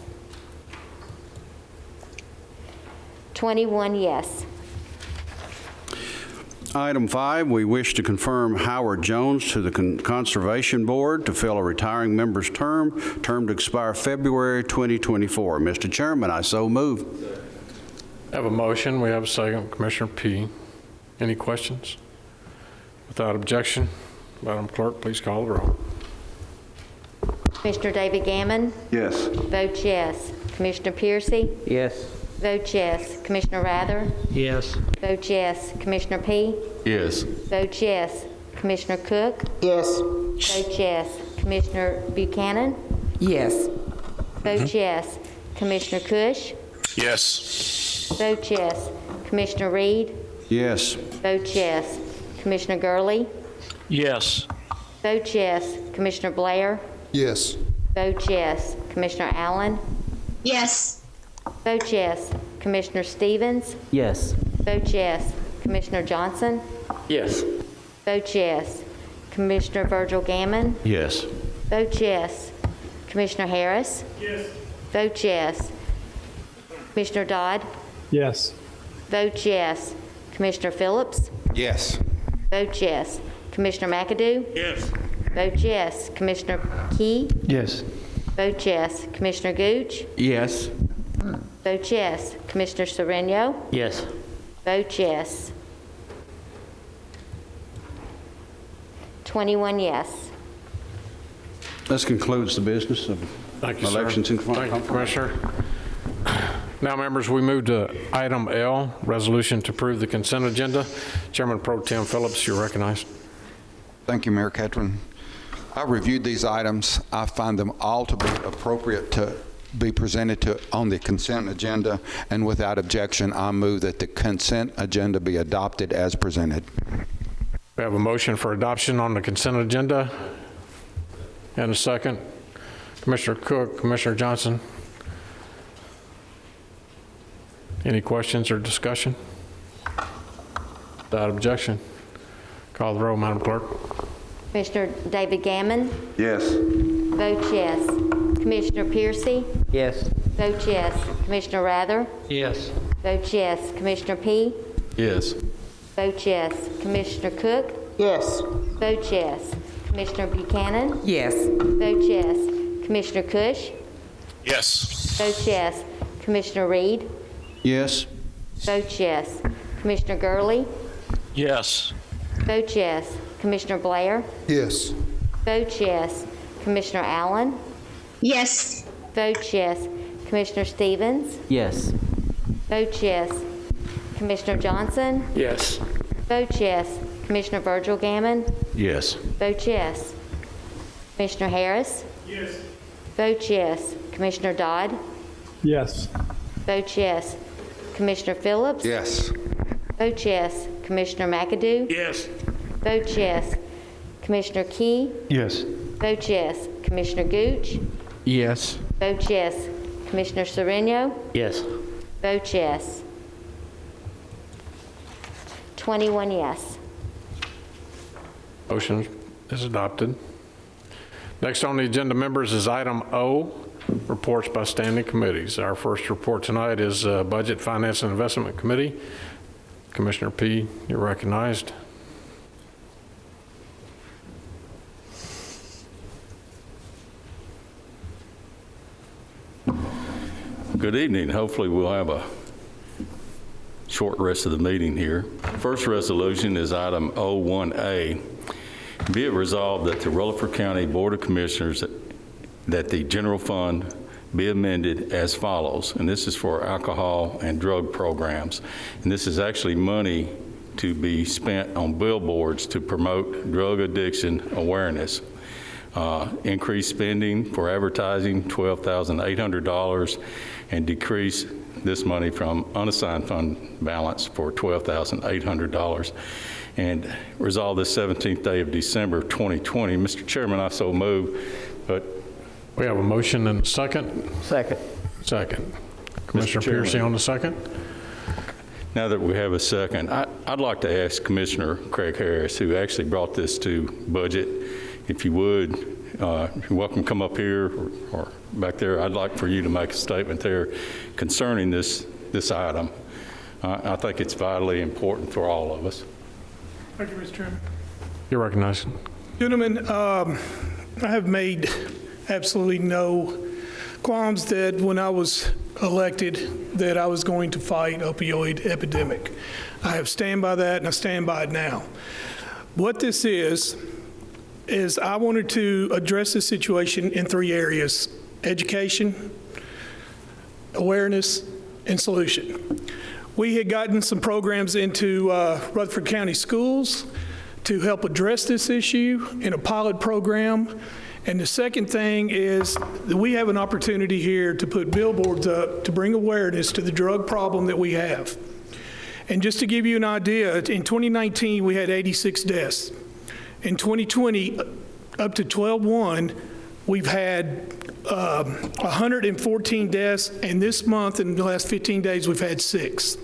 21 yes. Item 5, we wish to confirm Howard Jones to the Conservation Board to fill a retiring member's term to expire February 2024. Mr. Chairman, I so move. I have a motion. We have a second. Commissioner P. Any questions? Without objection, Madam Clerk, please call the roll. Commissioner David Gammon. Yes. Vote yes. Commissioner Piercy. Yes. Vote yes. Commissioner Rather. Yes. Vote yes. Commissioner P. Yes. Vote yes. Commissioner Cook. Yes. Vote yes. Commissioner Buchanan. Yes. Vote yes. Commissioner Cush. Yes. Vote yes. Commissioner Reed. Yes. Vote yes. Commissioner Gurley. Yes. Vote yes. Commissioner Blair. Yes. Vote yes. Commissioner Allen. Yes. Vote yes. Commissioner Stevens. Yes. Vote yes. Commissioner Johnson. Yes. Vote yes. Commissioner Virgil Gammon. Yes. Vote yes. Commissioner Harris. Yes. Vote yes. Commissioner Dodd. Yes. Vote yes. Commissioner Phillips. Yes. Vote yes. Commissioner McAdoo. Yes. Vote yes. Commissioner Key. Yes. Vote yes. Commissioner Gooch. Yes. Vote yes. Commissioner Sereno. Yes. Vote yes. 21 yes. This concludes the business of Thank you, sir. elections and Thank you, Commissioner. Now, members, we move to item L, resolution to approve the consent agenda. Chairman Pro Tem Phillips, you're recognized. Thank you, Mayor Ketron. I reviewed these items. I find them all to be appropriate to be presented on the consent agenda, and without objection, I move that the consent agenda be adopted as presented. We have a motion for adoption on the consent agenda. And a second. Commissioner Cook, Commissioner Johnson. Any questions or discussion? Without objection. Call the roll, Madam Clerk. Commissioner David Gammon. Yes. Vote yes. Commissioner Piercy. Yes. Vote yes. Commissioner Rather. Yes. Vote yes. Commissioner P. Yes. Vote yes. Commissioner Cook. Yes. Vote yes. Commissioner Buchanan. Yes. Vote yes. Commissioner Cush. Yes. Vote yes. Commissioner Reed. Yes. Vote yes. Commissioner Gurley. Yes. Vote yes. Commissioner Blair. Yes. Vote yes. Commissioner Allen. Yes. Vote yes. Commissioner Stevens. Yes. Vote yes. Commissioner Johnson. Yes. Vote yes. Commissioner Virgil Gammon. Yes. Vote yes. Commissioner Harris. Yes. Vote yes. Commissioner Dodd. Yes. Vote yes. Commissioner Phillips. Yes. Vote yes. Commissioner McAdoo. Yes. Vote yes. Commissioner Key. Yes. Vote yes. Commissioner Gooch. Yes. Vote yes. Commissioner Sereno. Yes. Vote yes. 21 yes. Motion is adopted. Next on the agenda, members, is item O, reports by standing committees. Our first report tonight is Budget, Finance, and Investment Committee. Commissioner P., you're recognized. Good evening. Hopefully we'll have a short rest of the meeting here. First resolution is item O1A. Be it resolved that the Rutherford County Board of Commissioners, that the general fund be amended as follows, and this is for alcohol and drug programs. And this is actually money to be spent on billboards to promote drug addiction awareness. Increase spending for advertising, $12,800, and decrease this money from unassigned fund balance for $12,800. And resolve this 17th day of December 2020. Mr. Chairman, I so move, but we have a motion and a second. Second. Second. Commissioner Chairman. Piercy on the second. now that we have a second, I'd like to ask Commissioner Craig Harris, who actually brought this to budget, if you would, you're welcome to come up here or back there. I'd like for you to make a statement there concerning this item. I think it's vitally important for all of us. Thank you, Mr. Chairman. You're recognized. Gentlemen, I have made absolutely no qualms that when I was elected that I was going to fight opioid epidemic. I have stand by that, and I stand by it now. What this is I wanted to address this situation in three areas: education, awareness, and solution. We had gotten some programs into Rutherford County schools to help address this issue in a pilot program. And the second thing is that we have an opportunity here to put billboards up to bring awareness to the drug problem that we have. And just to give you an idea, in 2019, we had 86 deaths. In 2020, up to 12/1, we've had 114 deaths, and this month, in the last 15 days, we've had 6.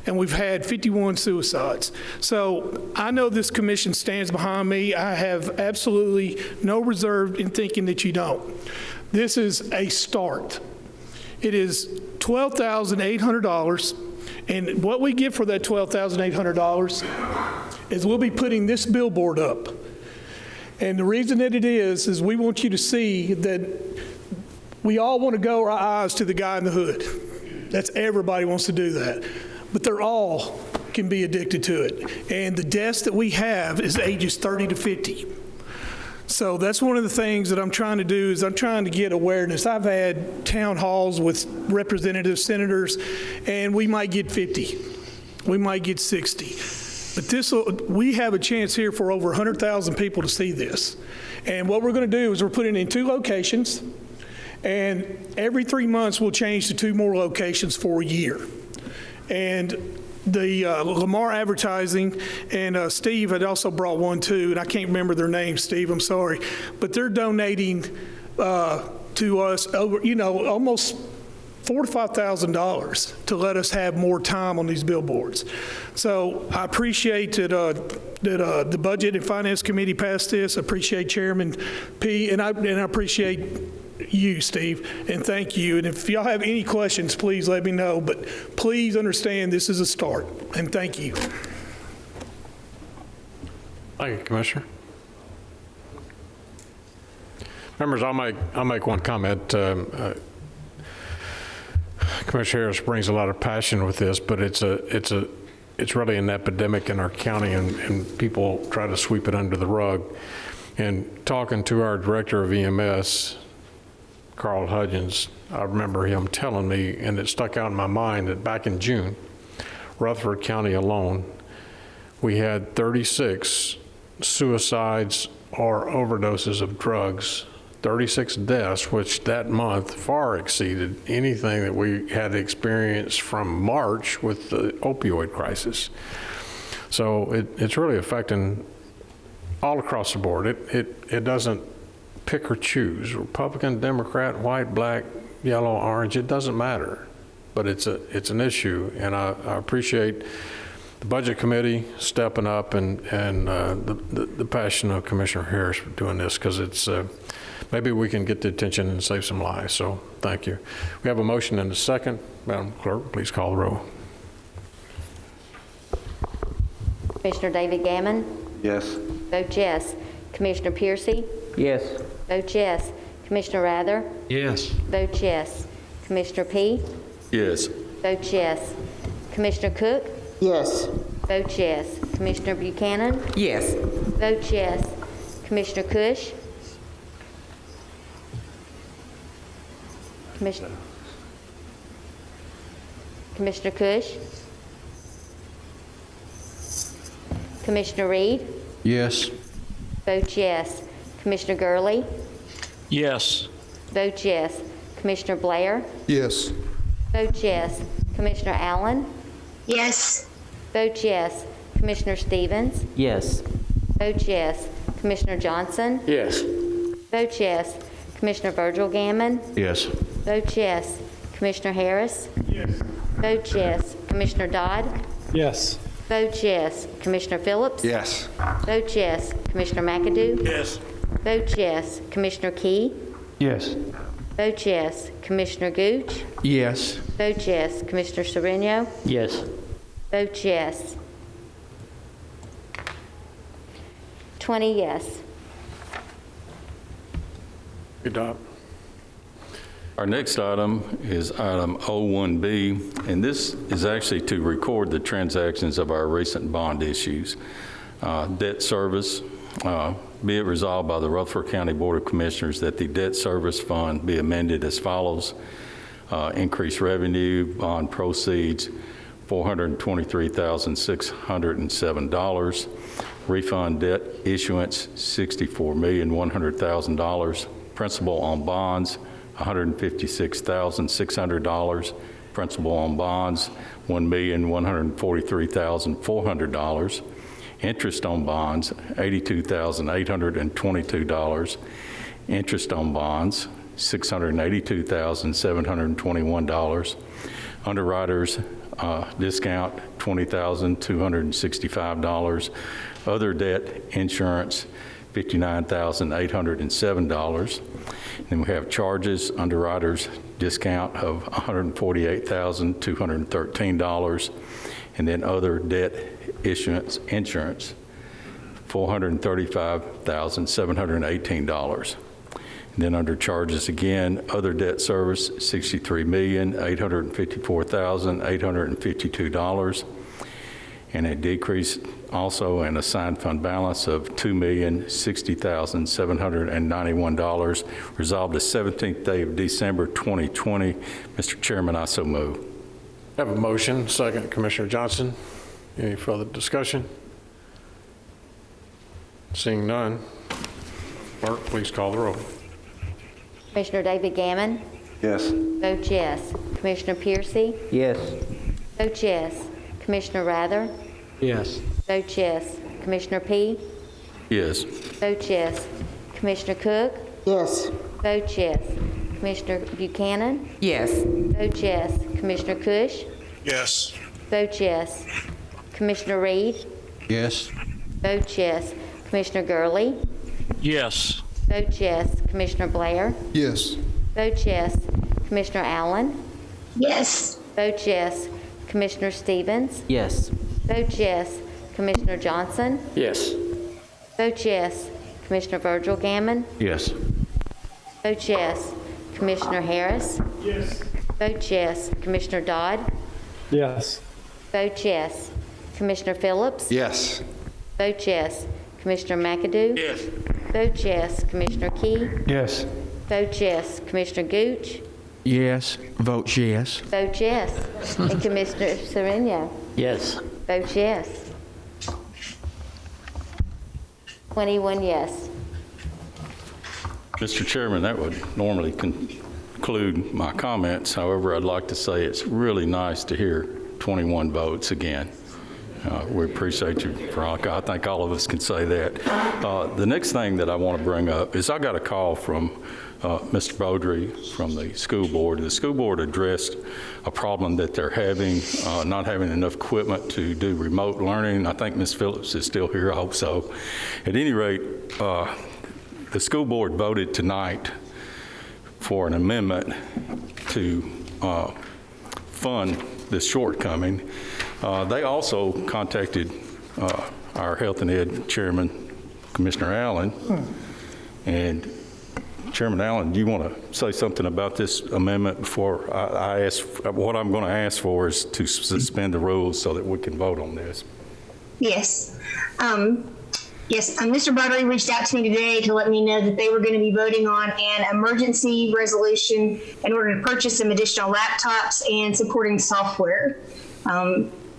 And we've had 51 suicides. So I know this commission stands behind me. I have absolutely no reserve in thinking that you don't. This is a start. It is $12,800, and what we get for that $12,800 is we'll be putting this billboard up. And the reason that it is we want you to see that we all want to go our eyes to the guy in the hood. That's everybody wants to do that. But they're all can be addicted to it. And the deaths that we have is ages 30 to 50. So that's one of the things that I'm trying to do is I'm trying to get awareness. I've had town halls with representatives, senators, and we might get 50. We might get 60. But we have a chance here for over 100,000 people to see this. And what we're going to do is we're putting it in 2 locations, and every 3 months we'll change to 2 more locations for a year. And the Lamar Advertising and Steve had also brought one too, and I can't remember their name, Steve, I'm sorry, but they're donating to us over, almost $4,000 to $5,000 to let us have more time on these billboards. So I appreciate that the Budget and Finance Committee passed this. I appreciate Chairman P, and I appreciate you, Steve, and thank you. And if y'all have any questions, please let me know. But please understand this is a start, and thank you. Thank you, Commissioner. Members, I'll make one comment. Commissioner Harris brings a lot of passion with this, but it's really an epidemic in our county, and people try to sweep it under the rug. And talking to our director of EMS, Carl Hudgens, I remember him telling me, and it stuck out in my mind, that back in June, Rutherford County alone, we had 36 suicides or overdoses of drugs, 36 deaths, which that month far exceeded anything that we had experienced from March with the opioid crisis. So it's really affecting all across the board. It doesn't pick or choose, Republican, Democrat, white, black, yellow, orange, it doesn't matter. But it's an issue, and I appreciate the Budget Committee stepping up and the passion of Commissioner Harris for doing this, because it's maybe we can get the attention and save some lives. So thank you. We have a motion and a second. Madam Clerk, please call the roll. Commissioner David Gammon? Yes. Vote yes. Commissioner Piercy? Yes. Vote yes. Commissioner Rather? Yes. Vote yes. Commissioner P? Yes. Vote yes. Commissioner Cook? Yes. Vote yes. Commissioner Buchanan? Yes. Vote yes. Commissioner Cush? Commissioner Cush? Commissioner Reed? Yes. Vote yes. Commissioner Gurley? Yes. Vote yes. Commissioner Blair? Yes. Vote yes. Commissioner Allen? Yes. Vote yes. Commissioner Stevens? Yes. Vote yes. Commissioner Johnson? Yes. Vote yes. Commissioner Virgil Gammon? Yes. Vote yes. Commissioner Harris? Yes. Vote yes. Commissioner Dodd? Yes. Vote yes. Commissioner Phillips? Yes. Vote yes. Commissioner McAdoo? Yes. Vote yes. Commissioner Key? Yes. Vote yes. Commissioner Gooch? Yes. Vote yes. Commissioner Sereno? Yes. Vote yes. 20 yes. Good job. Our next item is item 01B, and this is actually to record the transactions of our recent bond issues. Debt service, be it resolved by the Rutherford County Board of Commissioners that the debt service fund be amended as follows. Increase revenue, bond proceeds, $423,607. Refund debt issuance, $64,100,000. Principal on bonds, $156,600. Principal on bonds, $1,143,400. Interest on bonds, $82,822. Interest on bonds, $682,721. Underwriters discount, $20,265. Other debt insurance, $59,807. Then we have charges, underwriters discount of $148,213. And then other debt issuance insurance, $435,718. And then under charges again, other debt service, $63,854,852. and a decrease also in assigned fund balance of $2,060,791, resolved the 17th day of December 2020. Mr. Chairman, I so move. I have a motion, second, Commissioner Johnson. Any further discussion? Seeing none, clerk, please call the roll. Commissioner David Gammon. Yes. Vote yes. Commissioner Piercy. Yes. Vote yes. Commissioner Rather. Yes. Vote yes. Commissioner P. Yes. Vote yes. Commissioner Cook. Yes. Vote yes. Commissioner Buchanan. Yes. Vote yes. Commissioner Cush. Yes. Vote yes. Commissioner Reed. Yes. Vote yes. Commissioner Gurley. Yes. Vote yes. Commissioner Blair. Yes. Vote yes. Commissioner Allen. Yes. Vote yes. Commissioner Stevens. Yes. Vote yes. Commissioner Johnson. Yes. Vote yes. Commissioner Virgil Gammon. Yes. Vote yes. Commissioner Harris. Yes. Vote yes. Commissioner Dodd. Yes. Vote yes. Commissioner Phillips. Yes. Vote yes. Commissioner McAdoo. Yes. Vote yes. Commissioner Key. Yes. Vote yes. Commissioner Gooch. Yes. Vote yes. Vote yes. And Commissioner Sereno. Yes. Vote yes. 21 yes. Mr. Chairman, that would normally conclude my comments. However, I'd like to say it's really nice to hear 21 votes again. We appreciate you, Veronica. I think all of us can say that. The next thing that I want to bring up is I got a call from Mr. Beaudry from the school board. The school board addressed a problem that they're having, not having enough equipment to do remote learning. I think Ms. Phillips is still here, I hope so. At any rate, the school board voted tonight for an amendment to fund this shortcoming. They also contacted our Health and Ed Chairman, Commissioner Allen. And Chairman Allen, do you want to say something about this amendment before I ask? What I'm going to ask for is to suspend the rules so that we can vote on this. Yes. Yes, Mr. Buttery reached out to me today to let me know that they were going to be voting on an emergency resolution in order to purchase some additional laptops and supporting software.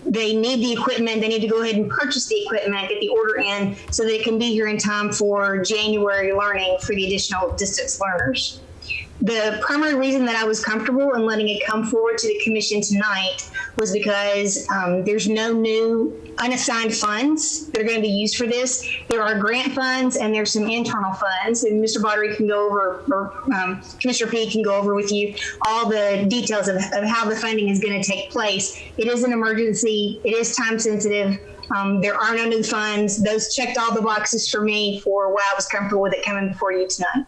They need the equipment. They need to go ahead and purchase the equipment, get the order in so that it can be here in time for January learning for the additional distance learners. The primary reason that I was comfortable in letting it come forward to the commission tonight was because there's no new unassigned funds that are going to be used for this. There are grant funds and there's some internal funds, and Mr. Bottery can go over, or Commissioner P can go over with you all the details of how the funding is going to take place. It is an emergency. It is time sensitive. There are no new funds. Those checked all the boxes for me for why I was comfortable with it coming before you tonight.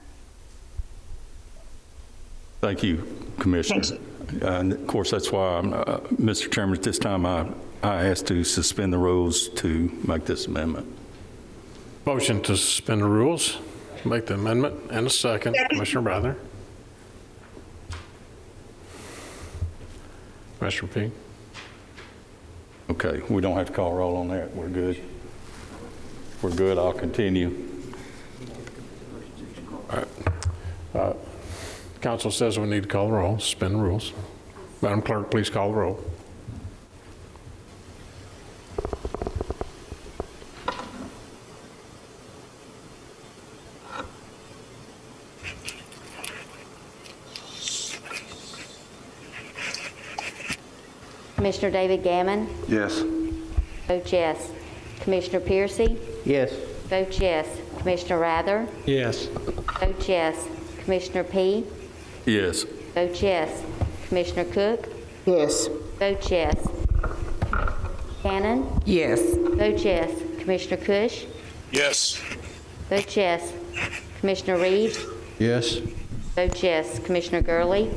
Thank you, Commissioner. Thank you. And of course, that's why, Mr. Chairman, at this time I asked to suspend the rules to make this amendment. Motion to suspend the rules, make the amendment, and a second. Commissioner Rather. Commissioner P. Okay, we don't have to call roll on that. We're good. We're good. I'll continue. All right. Council says we need to call the roll, suspend the rules. Madam Clerk, please call the roll. Commissioner David Gammon. Yes. Vote yes. Commissioner Piercy. Yes. Vote yes. Commissioner Rather. Yes. Vote yes. Commissioner P. Yes. Vote yes. Commissioner Cook. Yes. Vote yes. Cannon. Yes. Vote yes. Commissioner Cush. Yes. Vote yes. Commissioner Reed. Yes. Vote yes. Commissioner Gurley.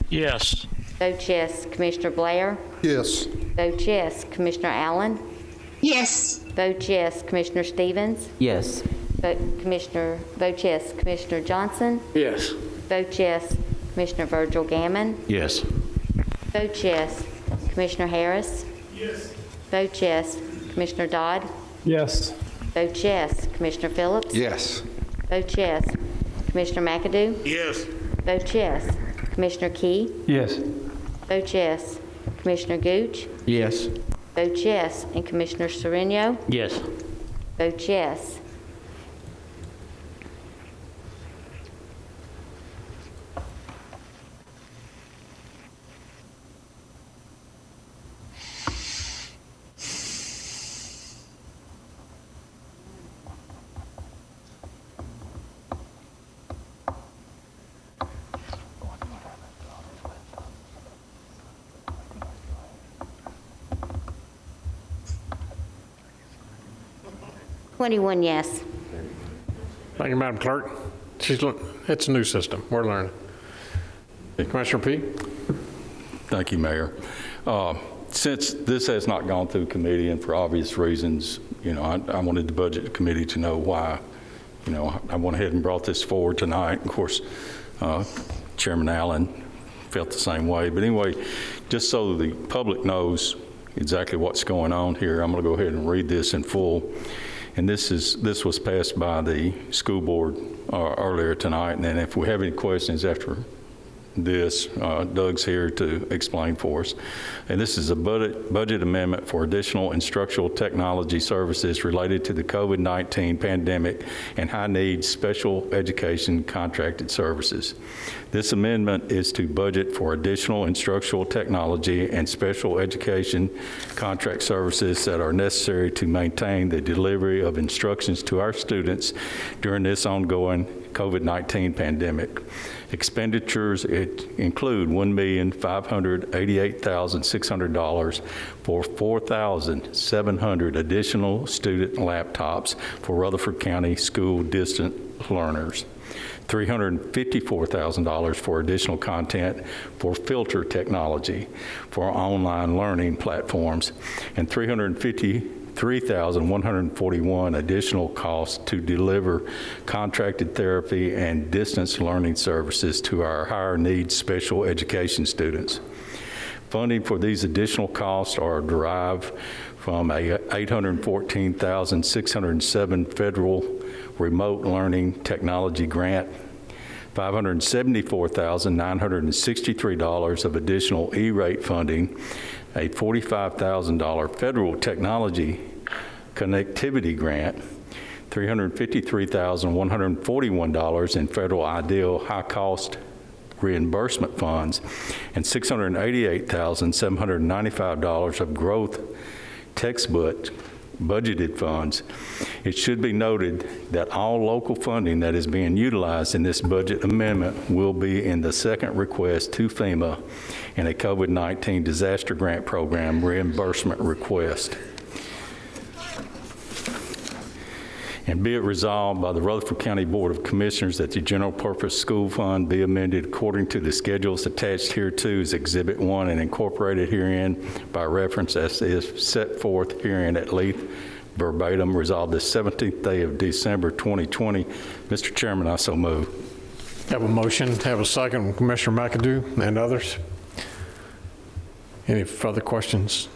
Yes. Vote yes. Commissioner Blair. Yes. Vote yes. Commissioner Allen. Yes. Vote yes. Commissioner Stevens. Yes. Vote yes. Commissioner Johnson. Yes. Vote yes. Commissioner Virgil Gammon. Yes. Vote yes. Commissioner Harris. Yes. Vote yes. Commissioner Dodd? Yes. Vote yes. Commissioner Phillips? Yes. Vote yes. Commissioner McAdoo? Yes. Vote yes. Commissioner Key? Yes. Vote yes. Commissioner Gooch? Yes. Vote yes. And Commissioner Sereno? Yes. Vote yes. Twenty-one yes. Thank you, Madam Clerk. It's a new system. We're learning. Commissioner P? Thank you, Mayor. Since this has not gone through committee, and for obvious reasons, I wanted the Budget Committee to know why, I went ahead and brought this forward tonight. Of course, Chairman Allen felt the same way. But anyway, just so the public knows exactly what's going on here, I'm going to go ahead and read this in full. And this was passed by the school board earlier tonight. And then if we have any questions after this, Doug's here to explain for us. And this is a budget amendment for additional instructional technology services related to the COVID-19 pandemic and high-needs special education contracted services. This amendment is to budget for additional instructional technology and special education contract services that are necessary to maintain the delivery of instructions to our students during this ongoing COVID-19 pandemic. Expenditures include $1,588,600 for 4,700 additional student laptops for Rutherford County school distant learners, $354,000 for additional content for filter technology for online learning platforms, and $353,141 additional costs to deliver contracted therapy and distance learning services to our higher needs special education students. Funding for these additional costs are derived from a $814,607 federal remote learning technology grant, $574,963 of additional E-rate funding, a $45,000 federal technology connectivity grant, $353,141 in federal ideal high-cost reimbursement funds, and $688,795 of growth textbook budgeted funds. It should be noted that all local funding that is being utilized in this budget amendment will be in the second request to FEMA in a COVID-19 disaster grant program reimbursement request. And be it resolved by the Rutherford County Board of Commissioners that the General Purpose School Fund be amended according to the schedules attached hereto as Exhibit 1 and incorporated herein by reference as is set forth herein at length verbatim, resolved the 17th day of December 2020. Mr. Chairman, I so move. Have a motion, have a second from Commissioner McAdoo and others. Any further questions?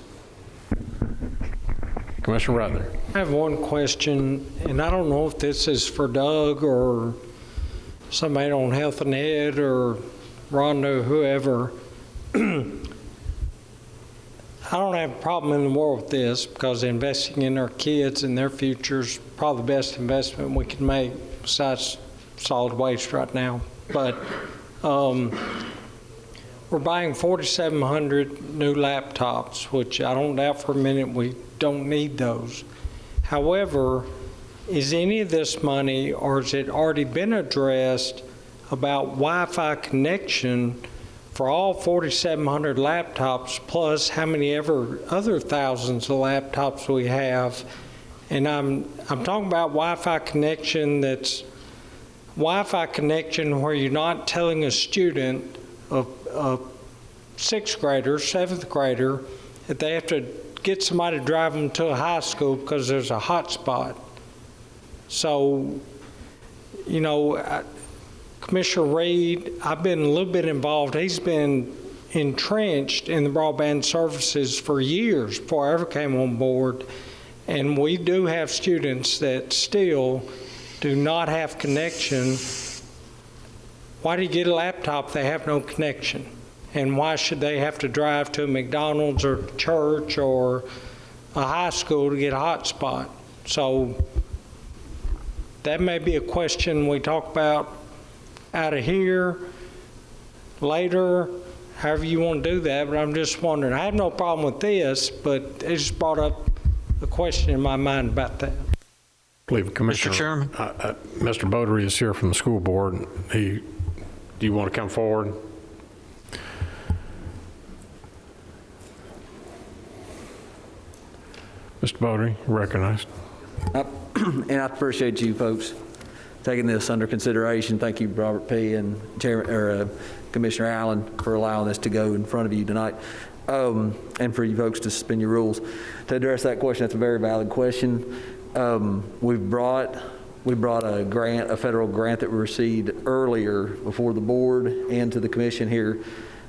Commissioner Rather. I have one question, and I don't know if this is for Doug or somebody on Health and Ed or Rhonda, whoever. I don't have a problem in the world with this because investing in our kids and their future is probably the best investment we can make besides solid waste right now. But we're buying 4,700 new laptops, which I don't doubt for a minute we don't need those. However, is any of this money, or has it already been addressed about Wi-Fi connection for all 4,700 laptops, plus how many other thousands of laptops we have? And I'm talking about Wi-Fi connection that's Wi-Fi connection where you're not telling a student, a sixth grader, seventh grader, that they have to get somebody to drive them to a high school because there's a hot spot. So, Commissioner Reed, I've been a little bit involved. He's been entrenched in the broadband services for years before I ever came on board. And we do have students that still do not have connection. Why do you get a laptop if they have no connection? And why should they have to drive to a McDonald's or church or a high school to get a hotspot? So that may be a question we talk about out of here later, however you want to do that, but I'm just wondering. I have no problem with this, but it just brought up a question in my mind about that. I believe Commissioner, Mr. Chairman. Mr. Bodary is here from the school board. Do you want to come forward? Mr. Bodary, recognized. And I appreciate you folks taking this under consideration. Thank you, Robert P. and Commissioner Allen, for allowing this to go in front of you tonight, and for you folks to suspend your rules. To address that question, that's a very valid question. We brought a grant, a federal grant that we received earlier before the board and to the commission here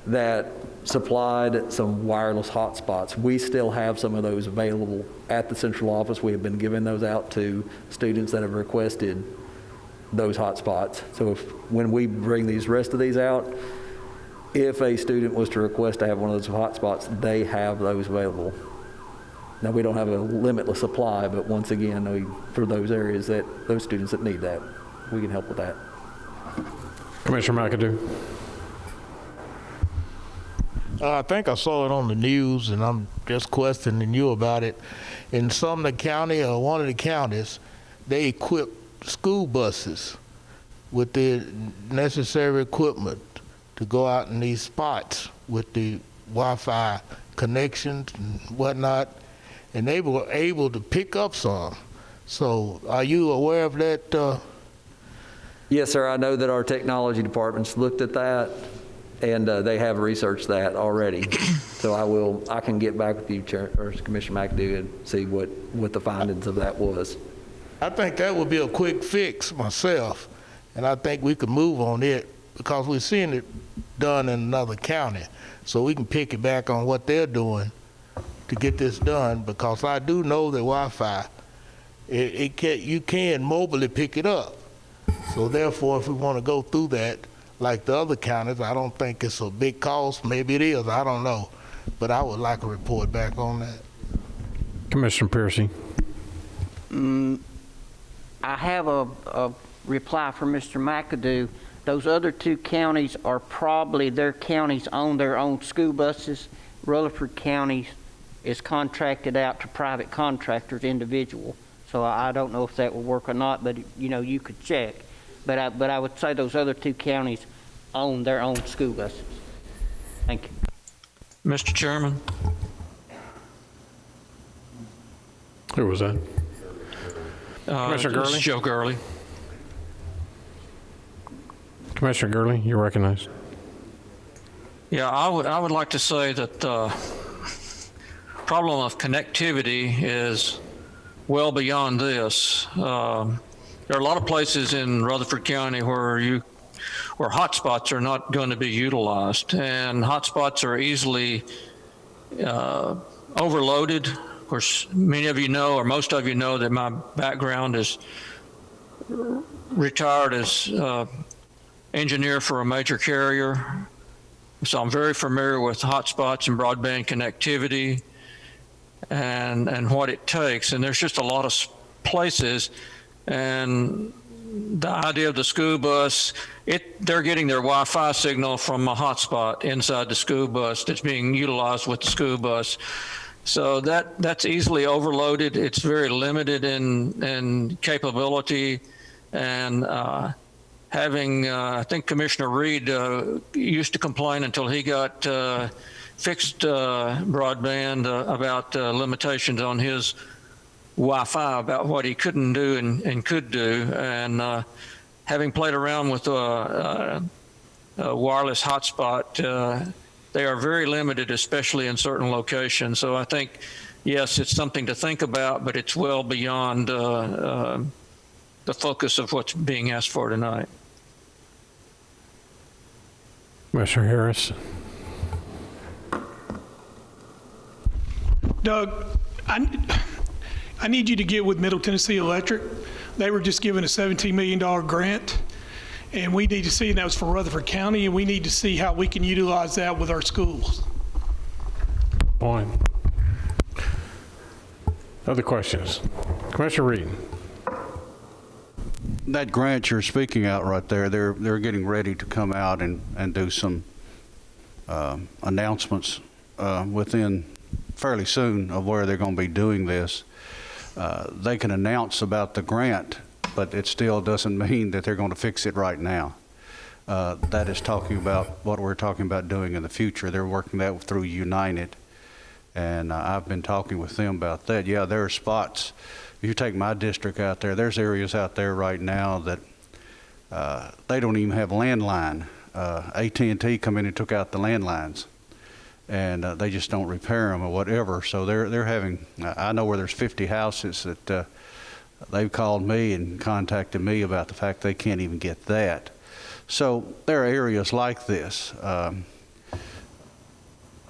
that supplied some wireless hotspots. We still have some of those available at the central office. We have been giving those out to students that have requested those hotspots. So when we bring these rest of these out, if a student was to request to have one of those hotspots, they have those available. Now, we don't have a limitless supply, but once again, for those areas those students that need that, we can help with that. Commissioner McAdoo. I think I saw it on the news, and I'm just questioning you about it. In Sumner County, or one of the counties, they equip school buses with the necessary equipment to go out in these spots with the Wi-Fi connections and whatnot, and they were able to pick up some. So are you aware of that? Yes, sir. I know that our technology departments looked at that, and they have researched that already. So I can get back with you, or Commissioner McAdoo, and see what the findings of that was. I think that would be a quick fix myself, and I think we could move on it because we're seeing it done in another county. So we can pick it back on what they're doing to get this done, because I do know that Wi-Fi, you can mobilely pick it up. So therefore, if we want to go through that, like the other counties, I don't think it's a big cost. Maybe it is, I don't know. But I would like a report back on that. Commissioner Piercy. I have a reply from Mr. McAdoo. Those other two counties are probably, their counties own their own school buses. Rutherford County is contracted out to private contractors, individual. So I don't know if that will work or not, but you could check. But I would say those other two counties own their own school buses. Thank you. Mr. Chairman. Who was that? Commissioner Gurley? Joe Gurley. Commissioner Gurley, you're recognized. Yeah, I would like to say that the problem of connectivity is well beyond this. There are a lot of places in Rutherford County where hotspots are not going to be utilized, and hotspots are easily overloaded. Of course, many of you know, or most of you know, that my background is retired as engineer for a major carrier. So I'm very familiar with hotspots and broadband connectivity and what it takes. And there's just a lot of places, and the idea of the school bus, they're getting their Wi-Fi signal from a hotspot inside the school bus that's being utilized with the school bus. So that's easily overloaded. It's very limited in capability, and I think Commissioner Reed used to complain until he got fixed broadband about limitations on his Wi-Fi, about what he couldn't do and could do. And having played around with a wireless hotspot, they are very limited, especially in certain locations. So I think, yes, it's something to think about, but it's well beyond the focus of what's being asked for tonight. Commissioner Harris. Doug, I need you to get with Middle Tennessee Electric. They were just given a $17 million grant, and we need to see, and that was for Rutherford County, and we need to see how we can utilize that with our schools. Point. Other questions? Commissioner Reed. That grant you're speaking out right there, they're getting ready to come out and do some announcements within fairly soon of where they're going to be doing this. They can announce about the grant, but it still doesn't mean that they're going to fix it right now. That is talking about what we're talking about doing in the future. They're working that through United, and I've been talking with them about that. Yeah, there are spots. If you take my district out there, there's areas out there right now that they don't even have landline. AT&T come in and took out the landlines, and they just don't repair them or whatever. So they're having, I know where there's 50 houses that they've called me and contacted me about the fact they can't even get that. So there are areas like this.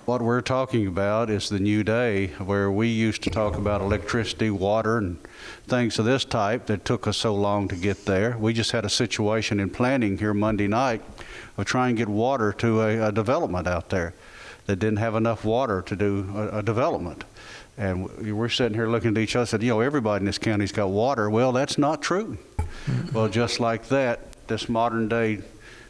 What we're talking about is the new day, where we used to talk about electricity, water, and things of this type that took us so long to get there. We just had a situation in planning here Monday night of trying to get water to a development out there that didn't have enough water to do a development. And we're sitting here looking at each other and said, you know, everybody in this county's got water. Well, that's not true. Well, just like that, this modern day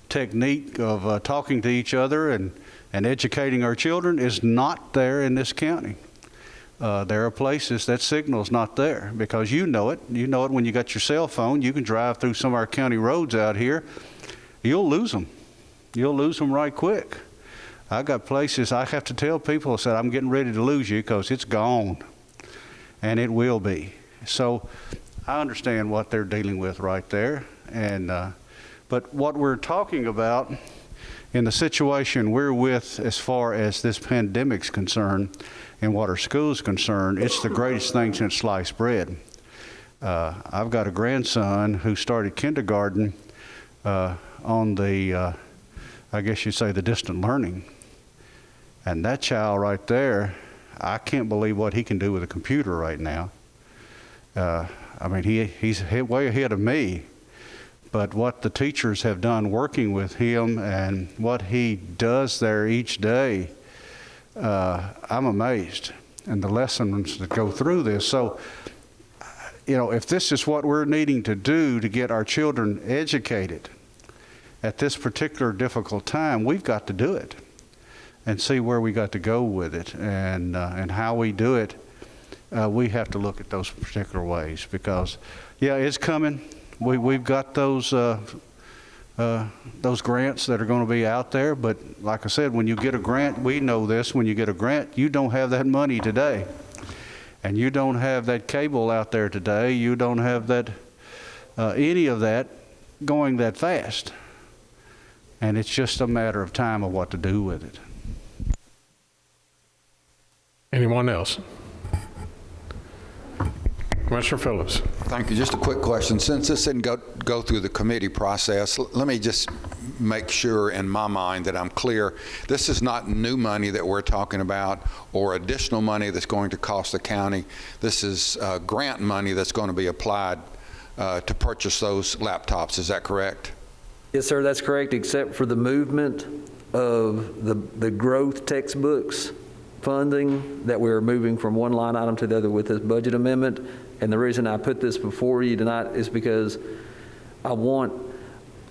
technique of talking to each other and educating our children is not there in this county. There are places that signal's not there, because you know it. You know it when you got your cell phone. You can drive through some of our county roads out here. You'll lose them. You'll lose them right quick. I got places I have to tell people, I said, I'm getting ready to lose you because it's gone. And it will be. So I understand what they're dealing with right there. And but what we're talking about in the situation we're with as far as this pandemic's concerned and what our school's concerned, it's the greatest thing since sliced bread. I've got a grandson who started kindergarten on the, I guess you'd say, the distant learning. And that child right there, I can't believe what he can do with a computer right now. I mean, he's way ahead of me. But what the teachers have done working with him and what he does there each day, I'm amazed. And the lessons that go through this. So, you know, if this is what we're needing to do to get our children educated at this particular difficult time, we've got to do it and see where we got to go with it, and how we do it. We have to look at those particular ways, because, yeah, it's coming. We've got those grants that are going to be out there, but like I said, when you get a grant, we know this, when you get a grant, you don't have that money today. And you don't have that cable out there today. You don't have that any of that going that fast. And it's just a matter of time of what to do with it. Anyone else? Commissioner Phillips. Thank you. Just a quick question. Since this didn't go through the committee process, let me just make sure in my mind that I'm clear. This is not new money that we're talking about or additional money that's going to cost the county. This is grant money that's going to be applied to purchase those laptops. Is that correct? Yes, sir, that's correct, except for the movement of the growth textbooks funding that we're moving from one line item to the other with this budget amendment. And the reason I put this before you tonight is because we want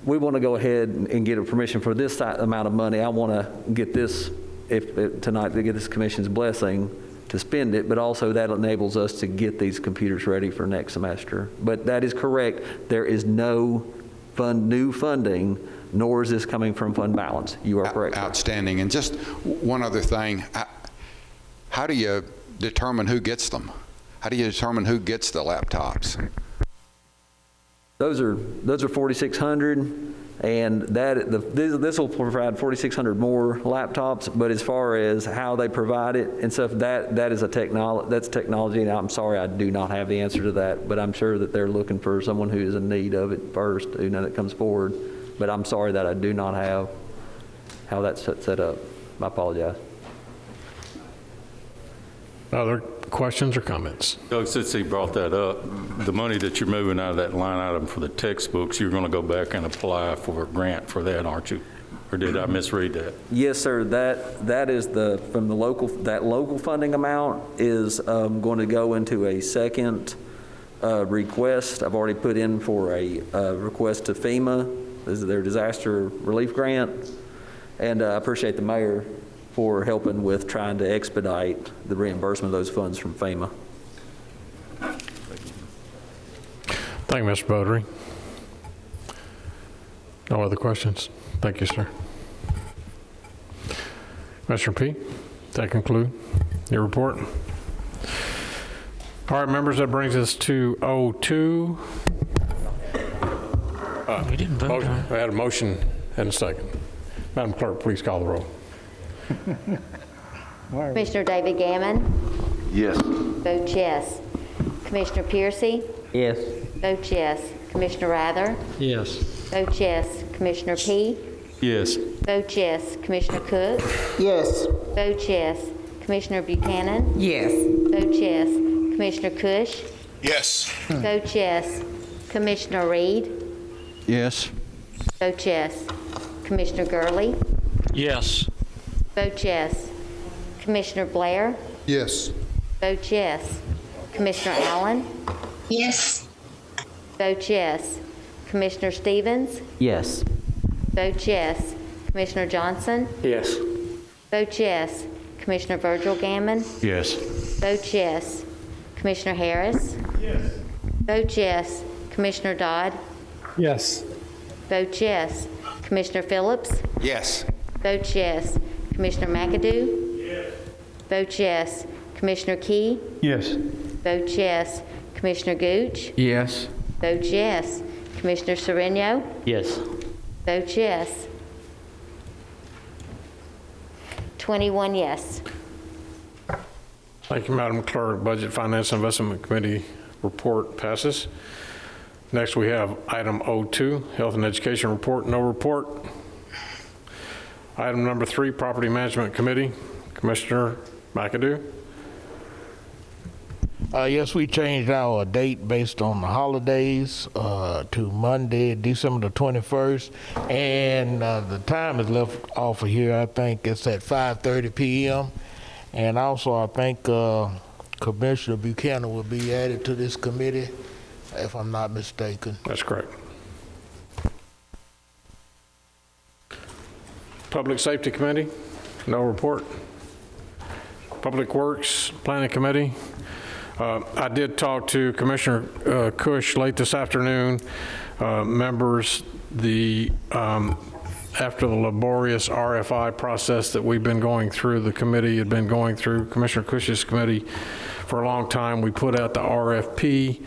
to go ahead and get a permission for this amount of money. I want to get this, tonight, to get this commission's blessing to spend it, but also that enables us to get these computers ready for next semester. But that is correct. There is no new funding, nor is this coming from fund balance. You are correct. Outstanding. And just one other thing. How do you determine who gets them? How do you determine who gets the laptops? Those are 4,600, and this will provide 4,600 more laptops. But as far as how they provide it and stuff, that is that's technology. And I'm sorry, I do not have the answer to that. But I'm sure that they're looking for someone who is in need of it first, that comes forward. But I'm sorry that I do not have how that's set up. I apologize. Other questions or comments? Doug, since he brought that up, the money that you're moving out of that line item for the textbooks, you're going to go back and apply for a grant for that, aren't you? Or did I misread that? Yes, sir. That is from the local funding amount is going to go into a second request. I've already put in for a request to FEMA. This is their disaster relief grant. And I appreciate the mayor for helping with trying to expedite the reimbursement of those funds from FEMA. Thank you, Mr. Beaudry. No other questions? Thank you, sir. Mr. P., that conclude your report? All right, members, that brings us to 02. We didn't vote on it. We had a motion and a second. Madam Clerk, please call the roll. Commissioner David Gammon. Yes. Vote yes. Commissioner Piercy. Yes. Vote yes. Commissioner Rather. Yes. Vote yes. Commissioner P. Yes. Vote yes. Commissioner Cook. Yes. Vote yes. Commissioner Buchanan. Yes. Vote yes. Commissioner Cush. Yes. Vote yes. Commissioner Reed. Yes. Vote yes. Commissioner Gurley. Yes. Vote yes. Commissioner Blair. Yes. Vote yes. Commissioner Allen. Yes. Vote yes. Commissioner Stevens. Yes. Vote yes. Commissioner Johnson. Yes. Vote yes. Commissioner Virgil Gammon. Yes. Vote yes. Commissioner Harris. Yes. Vote yes. Commissioner Dodd. Yes. Vote yes. Commissioner Phillips. Yes. Vote yes. Commissioner McAdoo. Yes. Vote yes. Commissioner Key. Yes. Vote yes. Commissioner Gooch. Yes. Vote yes. Commissioner Sereno. Yes. Vote yes. 21 yes. Thank you, Madam Clerk. Budget, Finance, Investment Committee report passes. Next, we have item 02, Health and Education report. No report. Item number 3, Property Management Committee. Commissioner McAdoo. Yes, we changed our date based on the holidays to Monday, December the 21st. And the time is left off of here. I think it's at 5:30 p.m. And also, I think Commissioner Buchanan will be added to this committee, if I'm not mistaken. That's correct. Public Safety Committee, no report. Public Works Planning Committee. I did talk to Commissioner Cush late this afternoon. Members, after the laborious RFI process that we've been going through, the committee had been going through, Commissioner Cush's committee, for a long time, we put out the RFP.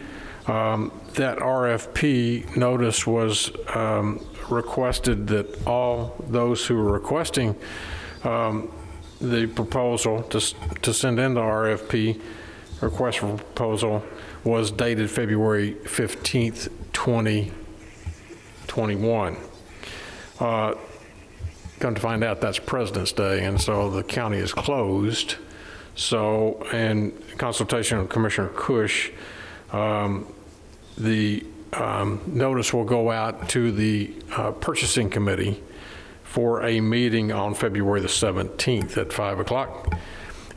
That RFP notice was requested that all those who were requesting the proposal to send in the RFP, request for proposal, was dated February 15th, 2021. Come to find out, that's President's Day, and so the county is closed. So, in consultation with Commissioner Cush, the notice will go out to the purchasing committee for a meeting on February the 17th at 5 o'clock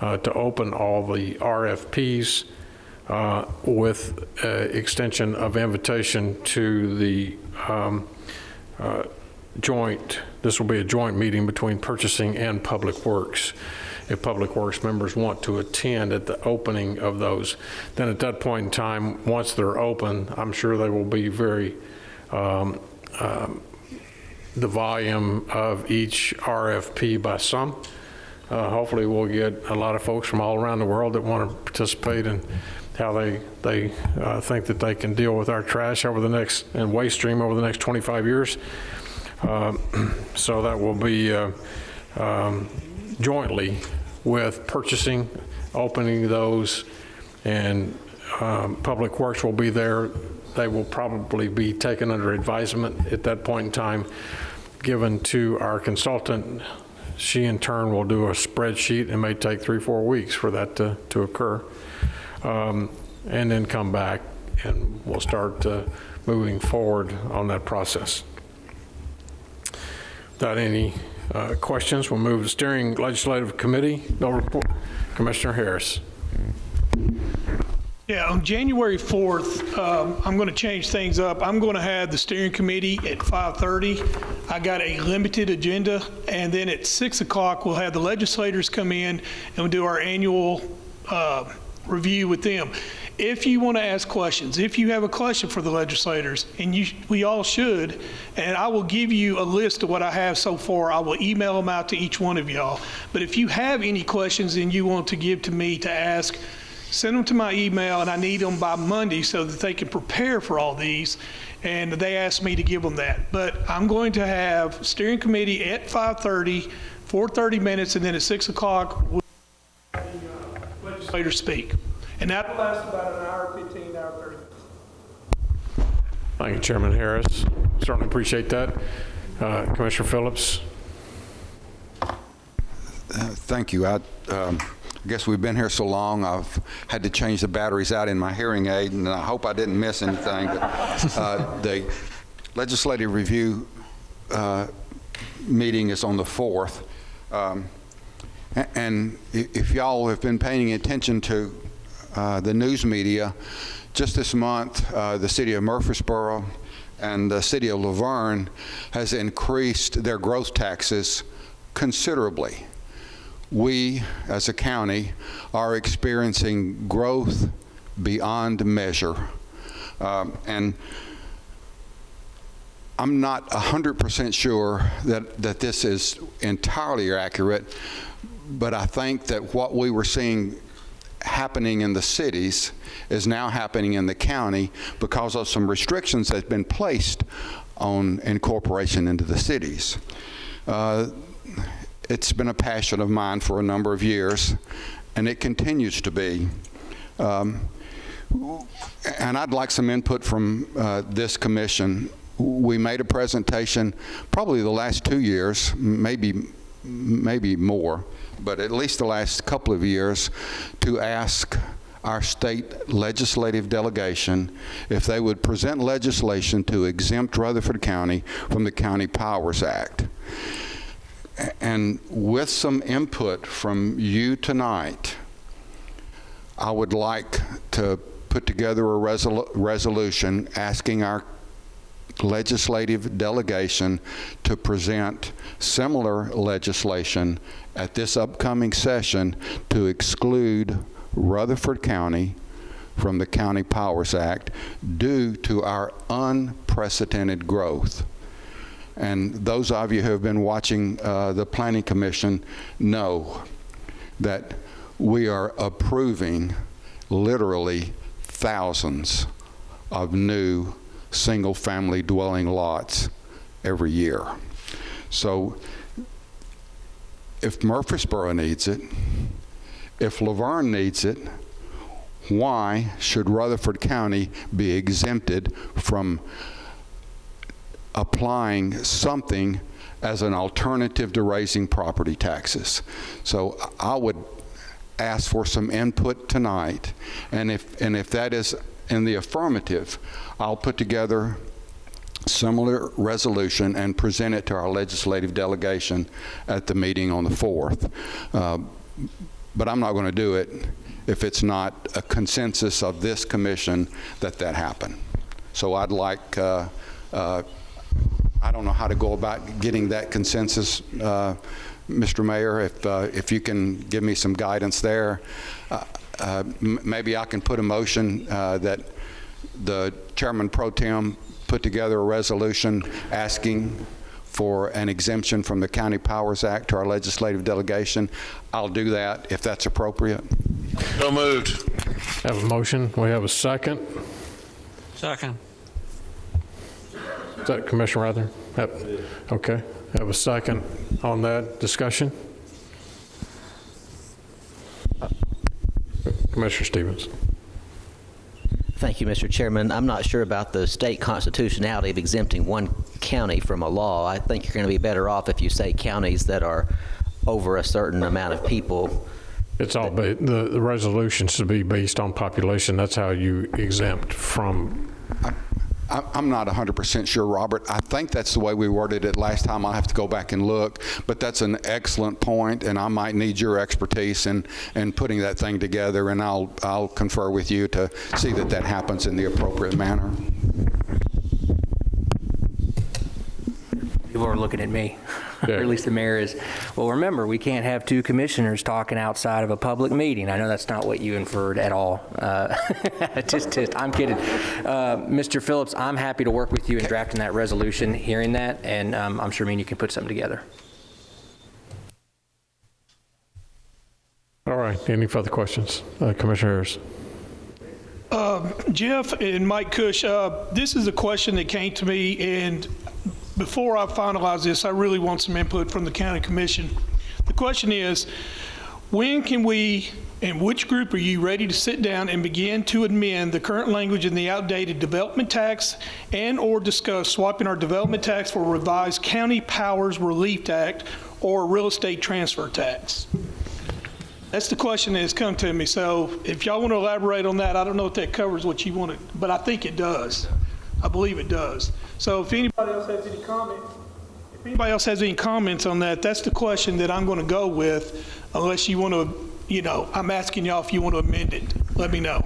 to open all the RFPs with extension of invitation to the joint, this will be a joint meeting between purchasing and Public Works. If Public Works members want to attend at the opening of those, then at that point in time, once they're open, I'm sure they will be very, the volume of each RFP by some. Hopefully we'll get a lot of folks from all around the world that want to participate in how they think that they can deal with our trash over the next, and waste stream over the next 25 years. So that will be jointly with purchasing, opening those, and Public Works will be there. They will probably be taken under advisement at that point in time, given to our consultant she in turn will do a spreadsheet. It may take 3-4 weeks for that to occur. And then come back and we'll start moving forward on that process. Without any questions, we'll move to Steering Legislative Committee. Bill report. Commissioner Harris. Yeah, on January 4th, I'm going to change things up. I'm going to have the steering committee at 5:30. I got a limited agenda, and then at 6 o'clock, we'll have the legislators come in and we'll do our annual review with them. If you want to ask questions, if you have a question for the legislators, and we all should, and I will give you a list of what I have so far. I will email them out to each one of y'all. But if you have any questions and you want to give to me to ask, send them to my email, and I need them by Monday so that they can prepare for all these. And they asked me to give them that. But I'm going to have steering committee at 5:30 for 30 minutes, and then at 6 o'clock, we'll have the legislators speak. And that will last about an hour, 15, hour, 30 minutes. Thank you, Chairman Harris. Certainly appreciate that. Commissioner Phillips. Thank you. I guess we've been here so long, I've had to change the batteries out in my hearing aid, and I hope I didn't miss anything. But, the legislative review meeting is on the 4th. And if y'all have been paying attention to the news media, just this month, the city of Murfreesboro and the city of Laverne has increased their growth taxes considerably. We, as a county, are experiencing growth beyond measure. And I'm not 100% sure that this is entirely accurate, but I think that what we were seeing happening in the cities is now happening in the county because of some restrictions that have been placed on incorporation into the cities. It's been a passion of mine for a number of years, and it continues to be. And I'd like some input from this commission. We made a presentation probably the last 2 years, maybe more, but at least the last couple of years, to ask our state legislative delegation if they would present legislation to exempt Rutherford County from the County Powers Act. And with some input from you tonight, I would like to put together a resolution asking our legislative delegation to present similar legislation at this upcoming session to exclude Rutherford County from the County Powers Act due to our unprecedented growth. And those of you who have been watching the Planning Commission know that we are approving literally thousands of new single-family dwelling lots every year. So if Murfreesboro needs it, if Laverne needs it, why should Rutherford County be exempted from applying something as an alternative to raising property taxes? So I would ask for some input tonight, and if that is in the affirmative, I'll put together similar resolution and present it to our legislative delegation at the meeting on the 4th. But I'm not going to do it if it's not a consensus of this commission that happen. So I'd like, I don't know how to go about getting that consensus, Mr. Mayor, if you can give me some guidance there. Maybe I can put a motion that the Chairman Pro Tem put together a resolution asking for an exemption from the County Powers Act to our legislative delegation. I'll do that if that's appropriate. So moved. Have a motion. We have a second. Second. Is that Commissioner Rather? Okay. Have a second on that discussion. Commissioner Stevens. Thank you, Mr. Chairman. I'm not sure about the state constitutionality of exempting one county from a law. I think you're going to be better off if you say counties that are over a certain amount of people. It's all, the resolution should be based on population. That's how you exempt from. I'm not 100% sure, Robert. I think that's the way we worded it last time. I'll have to go back and look, but that's an excellent point, and I might need your expertise in putting that thing together, and I'll confer with you to see that that happens in the appropriate manner. People are looking at me, or at least the mayor is. Well, remember, we can't have two commissioners talking outside of a public meeting. I know that's not what you inferred at all. Just, I'm kidding. Mr. Phillips, I'm happy to work with you in drafting that resolution, hearing that, and I'm sure me and you can put something together. All right, any further questions? Commissioner Harris. Jeff and Mike Cush, this is a question that came to me, and before I finalize this, I really want some input from the county commission. The question is, when can we, and which group are you ready to sit down and begin to amend the current language in the outdated development tax and or discuss swapping our development tax for a revised County Powers Relief Act or real estate transfer tax? That's the question that has come to me. So if y'all want to elaborate on that, I don't know if that covers what you wanted, but I think it does. I believe it does. So if anybody else has any comments on that, that's the question that I'm going to go with, unless you want to, I'm asking y'all if you want to amend it. Let me know.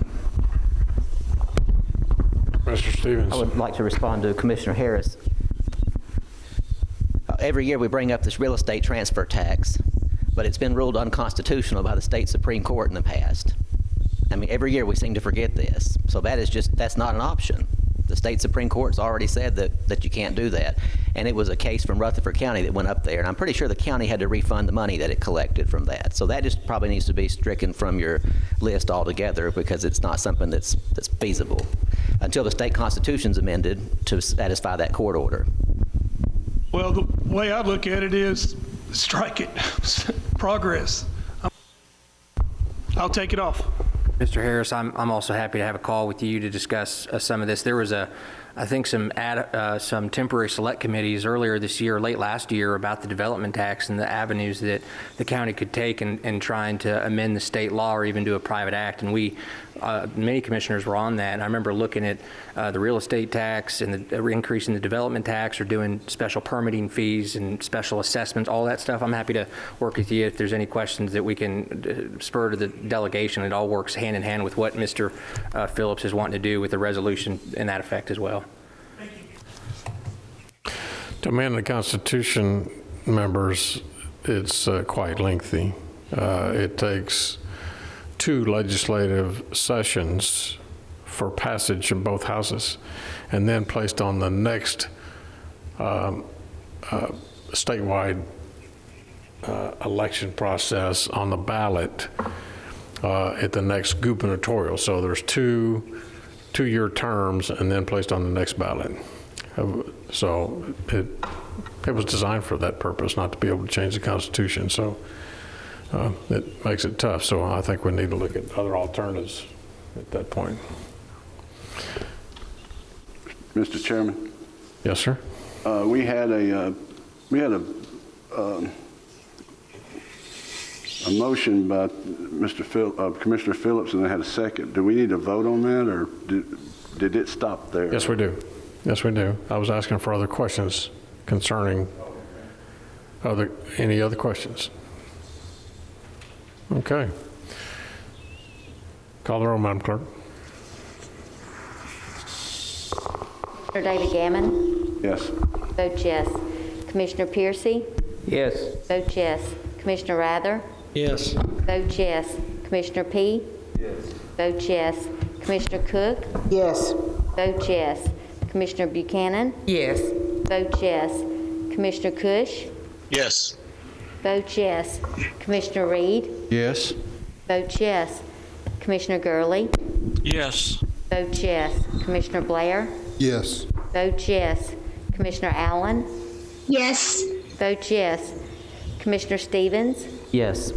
Mr. Stevens. I would like to respond to Commissioner Harris. Every year we bring up this real estate transfer tax, but it's been ruled unconstitutional by the state Supreme Court in the past. I mean, every year we seem to forget this. So that's not an option. The state Supreme Court's already said that you can't do that. And it was a case from Rutherford County that went up there. And I'm pretty sure the county had to refund the money that it collected from that. So that just probably needs to be stricken from your list altogether, because it's not something that's feasible until the state constitution's amended to satisfy that court order. Well, the way I look at it is strike it. Progress. I'll take it off. Mr. Harris, I'm also happy to have a call with you to discuss some of this. There was I think some temporary select committees earlier this year, late last year, about the development tax and the avenues that the county could take in trying to amend the state law or even do a private act. And many commissioners were on that. And I remember looking at the real estate tax and the increase in the development tax, or doing special permitting fees and special assessments, all that stuff. I'm happy to work with you if there's any questions that we can spur to the delegation. It all works hand in hand with what Mr. Phillips is wanting to do with the resolution in that effect as well. To amend the Constitution, members, it's quite lengthy. It takes 2 legislative sessions for passage in both houses, and then placed on the next statewide election process on the ballot at the next gubernatorial. So there's two-year terms, and then placed on the next ballot. So it was designed for that purpose, not to be able to change the Constitution. So it makes it tough. So I think we need to look at other alternatives at that point. Mr. Chairman. Yes, sir. We had a motion by Commissioner Phillips, and I had a second. Do we need to vote on that, or did it stop there? Yes, we do. Yes, we do. I was asking for other questions concerning any other questions. Okay. Call the roll, Madam Clerk. Commissioner David Gammon? Yes. Vote yes. Commissioner Piercy? Yes. Vote yes. Commissioner Rather? Yes. Vote yes. Commissioner P? Yes. Vote yes. Commissioner Cook? Yes. Vote yes. Commissioner Buchanan? Yes. Vote yes. Commissioner Cush? Yes. Vote yes. Commissioner Reed? Yes. Vote yes. Commissioner Gurley? Yes. Vote yes. Commissioner Blair? Yes. Vote yes. Commissioner Allen? Yes. Vote yes. Commissioner Stevens? Yes.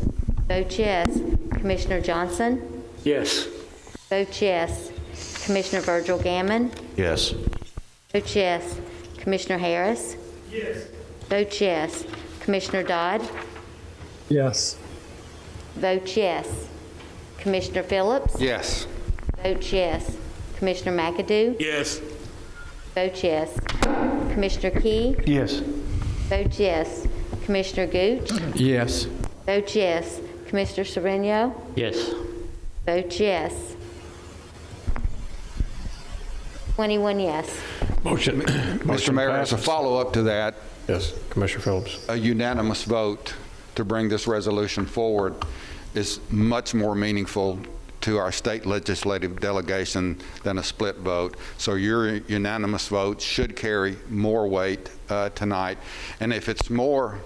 Vote yes. Commissioner Johnson? Yes. Vote yes. Commissioner Virgil Gammon? Yes. Vote yes. Commissioner Harris? Yes. Vote yes. Commissioner Dodd? Yes. Vote yes. Commissioner Phillips? Yes. Vote yes. Commissioner McAdoo? Yes. Vote yes. Commissioner Key? Yes. Vote yes. Commissioner Gooch? Yes. Vote yes. Commissioner Sereno? Yes. Vote yes. 21 yes. Motion. Mr. Mayor, as a follow-up to that, Yes, Commissioner Phillips. a unanimous vote to bring this resolution forward is much more meaningful to our state legislative delegation than a split vote. So your unanimous vote should carry more weight tonight. And if it's more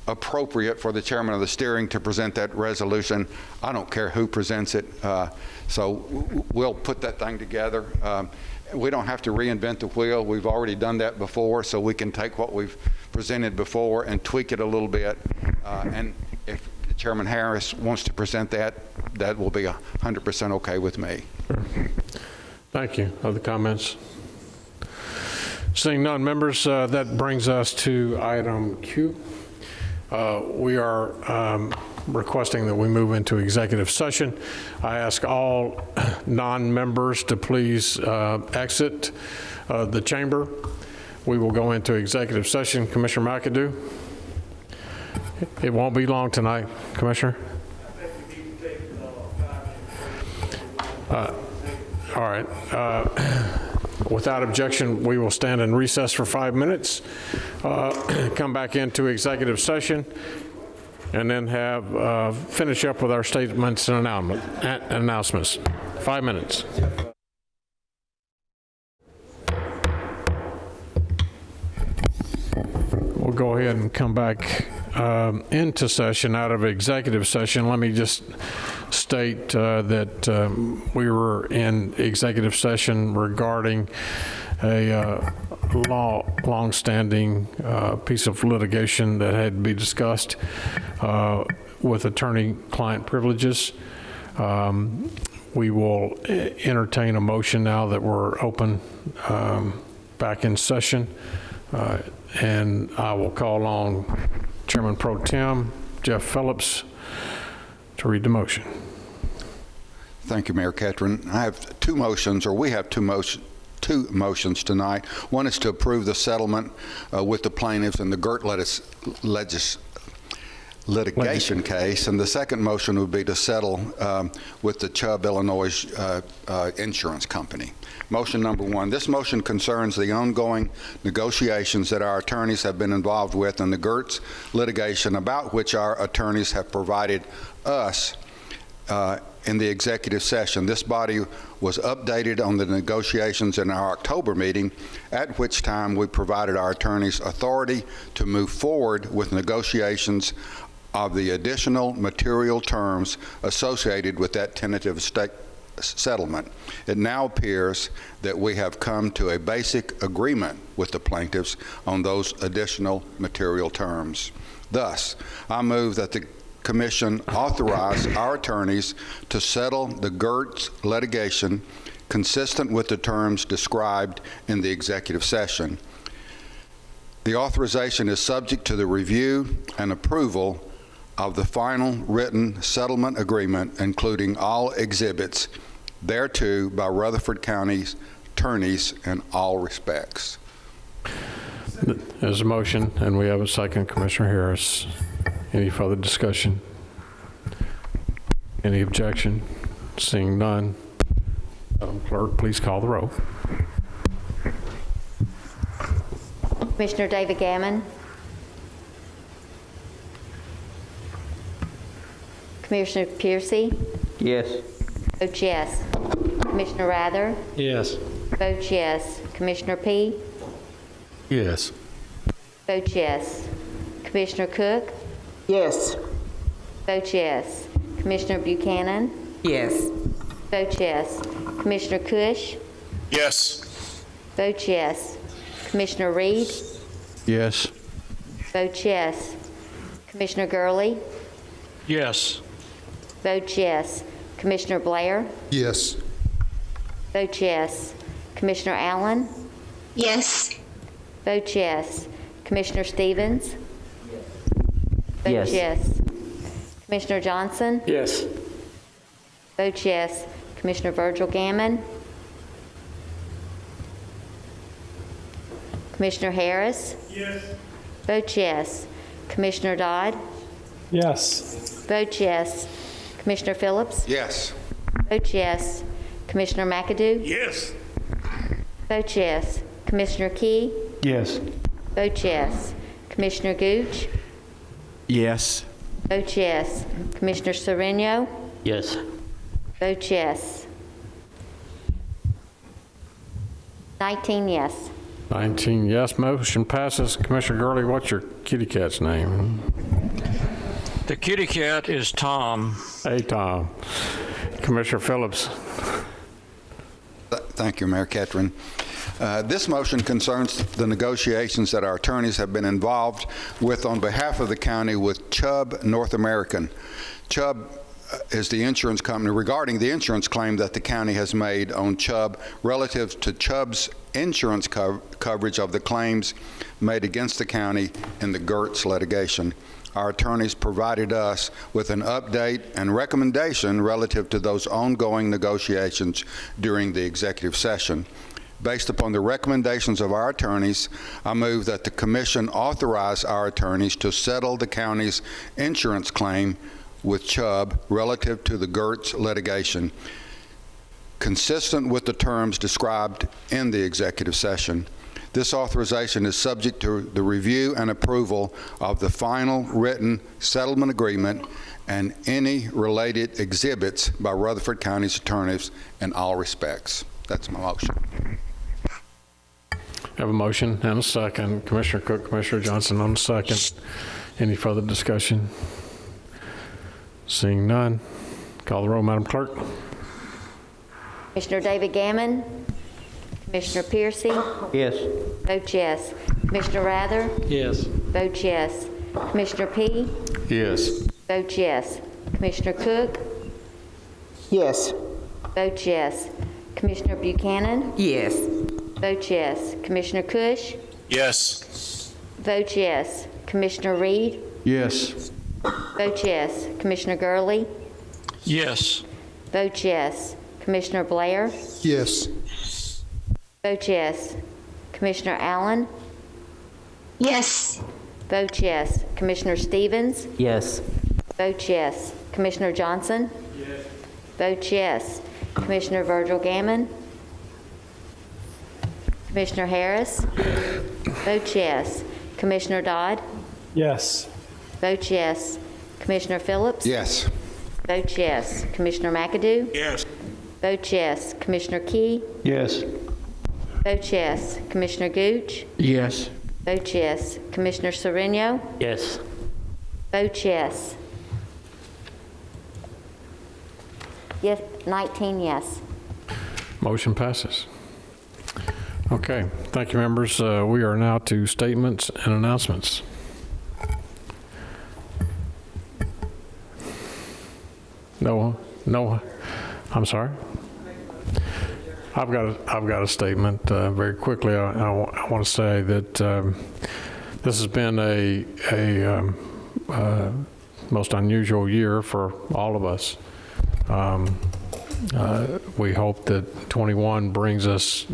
appropriate for the chairman of the steering to present that resolution, I don't care who presents it. So we'll put that thing together. We don't have to reinvent the wheel. We've already done that before, so we can take what we've presented before and tweak it a little bit. And if Chairman Harris wants to present that, that will be 100% okay with me. Thank you. Other comments? Seeing none, members, that brings us to item Q. We are requesting that we move into executive session. I ask all non-members to please exit the chamber. We will go into executive session. Commissioner McAdoo? It won't be long tonight, Commissioner. All right. Without objection, we will stand in recess for 5 minutes, come back into executive session, and then have finish up with our statements and announcements. 5 minutes. We'll go ahead and come back into session out of executive session. Let me just state that we were in executive session regarding a long-standing piece of litigation that had to be discussed with attorney-client privileges. We will entertain a motion now that we're open back in session, and I will call on Chairman Pro Tem Jeff Phillips to read the motion. Thank you, Mayor Ketron. I have two motions, or we have two motions tonight. One is to approve the settlement with the plaintiffs in the Gert litigation case, and the second motion would be to settle with the Chubb, Illinois insurance company. Motion number one. This motion concerns the ongoing negotiations that our attorneys have been involved with in the Gertz litigation, about which our attorneys have provided us in the executive session. This body was updated on the negotiations in our October meeting, at which time we provided our attorneys authority to move forward with negotiations of the additional material terms associated with that tentative settlement. It now appears that we have come to a basic agreement with the plaintiffs on those additional material terms. Thus, I move that the Commission authorize our attorneys to settle the Gertz litigation consistent with the terms described in the executive session. The authorization is subject to the review and approval of the final written settlement agreement, including all exhibits thereto by Rutherford County's attorneys in all respects. There's a motion, and we have a second. Commissioner Harris. Any further discussion? Any objection? Seeing none, Madam Clerk, please call the roll. Commissioner David Gammon? Commissioner Piercy? Yes. Vote yes. Commissioner Rather? Yes. Vote yes. Commissioner P? Yes. Vote yes. Commissioner Cook? Yes. Vote yes. Commissioner Buchanan? Yes. Vote yes. Commissioner Cush? Yes. Vote yes. Commissioner Reed? Yes. Vote yes. Commissioner Gurley? Yes. Vote yes. Commissioner Blair? Yes. Vote yes. Commissioner Allen? Yes. Vote yes. Commissioner Stevens? Votes Yes. yes. Commissioner Johnson? Yes. Votes yes. Commissioner Virgil Gammon? Commissioner Harris? Yes. Votes yes. Commissioner Dodd? Yes. Votes yes. Commissioner Phillips? Yes. Votes yes. Commissioner McAdoo? Yes. Votes yes. Commissioner Key? Yes. Votes yes. Commissioner Gooch? Yes. Votes yes. Commissioner Sereno? Yes. Votes yes. 19 yes. 19 yes, motion passes. Commissioner Gurley, what's your kitty cat's name? The kitty cat is Tom. Hey, Tom. Commissioner Phillips. Thank you, Mayor Ketron. This motion concerns the negotiations that our attorneys have been involved with on behalf of the county with Chubb North American. Chubb is the insurance company regarding the insurance claim that the county has made on Chubb relative to Chubb's insurance coverage of the claims made against the county in the Gertz litigation. Our attorneys provided us with an update and recommendation relative to those ongoing negotiations during the executive session. Based upon the recommendations of our attorneys, I move that the commission authorize our attorneys to settle the county's insurance claim with Chubb relative to the Gertz litigation, consistent with the terms described in the executive session. This authorization is subject to the review and approval of the final written settlement agreement and any related exhibits by Rutherford County's attorneys in all respects. That's my motion. Have a motion and a second. Commissioner Cook, Commissioner Johnson on the second. Any further discussion? Seeing none, call the roll, Madam Clerk. Commissioner David Gammon? Commissioner Piercy? Yes. Votes yes. Commissioner Rather? Yes. Votes yes. Commissioner P? Yes. Votes yes. Commissioner Cook? Yes. Votes yes. Commissioner Buchanan? Yes. Votes yes. Commissioner Cush? Yes. Votes yes. Commissioner Reed? Yes. Votes yes. Commissioner Gurley? Yes. Votes yes. Commissioner Blair? Yes. Votes yes. Commissioner Allen? Yes. Votes yes. Commissioner Stevens? Yes. Votes yes. Commissioner Johnson? Yes. Votes yes. Commissioner Virgil Gammon? Commissioner Harris? Votes yes. Commissioner Dodd? Yes. Votes yes. Commissioner Phillips? Yes. Votes yes. Commissioner McAdoo? Yes. Votes yes. Commissioner Key? Yes. Votes yes. Commissioner Gooch? Yes. Votes yes. Commissioner Sereno? Yes. Votes yes. Yes, 19 yes. Motion passes. Okay, thank you, members. We are now to statements and announcements. No, I'm sorry. I've got a statement very quickly. I want to say that this has been a most unusual year for all of us. We hope that 21 brings us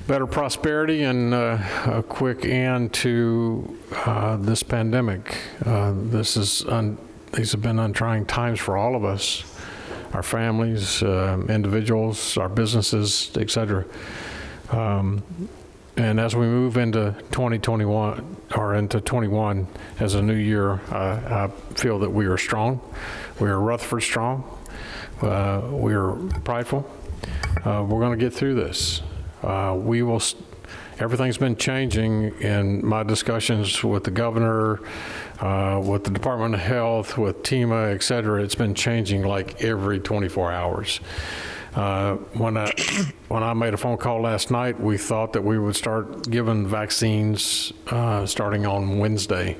better prosperity and a quick end to this pandemic. These have been untrying times for all of us, our families, individuals, our businesses, etc. And as we move into 2021 or into 21 as a new year, I feel that we are strong. We are Rutherford strong. We are prideful. We're going to get through this. We will. Everything's been changing in my discussions with the governor, with the Department of Health, with TEMA, et cetera. It's been changing like every 24 hours. When I made a phone call last night, we thought that we would start giving vaccines starting on Wednesday.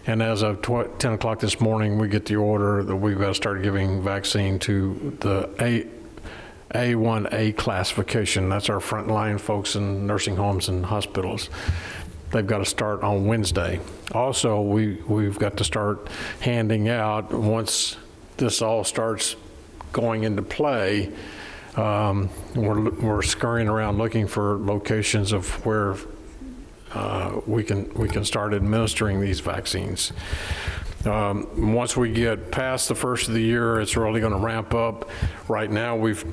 And as of 10 o'clock this morning, we get the order that we've got to start giving vaccine to the A1A classification. That's our frontline folks in nursing homes and hospitals. they've got to start on Wednesday. Also, we've got to start handing out, once this all starts going into play, we're scurrying around looking for locations of where we can start administering these vaccines. Once we get past the first of the year, it's really going to ramp up. Right now, we've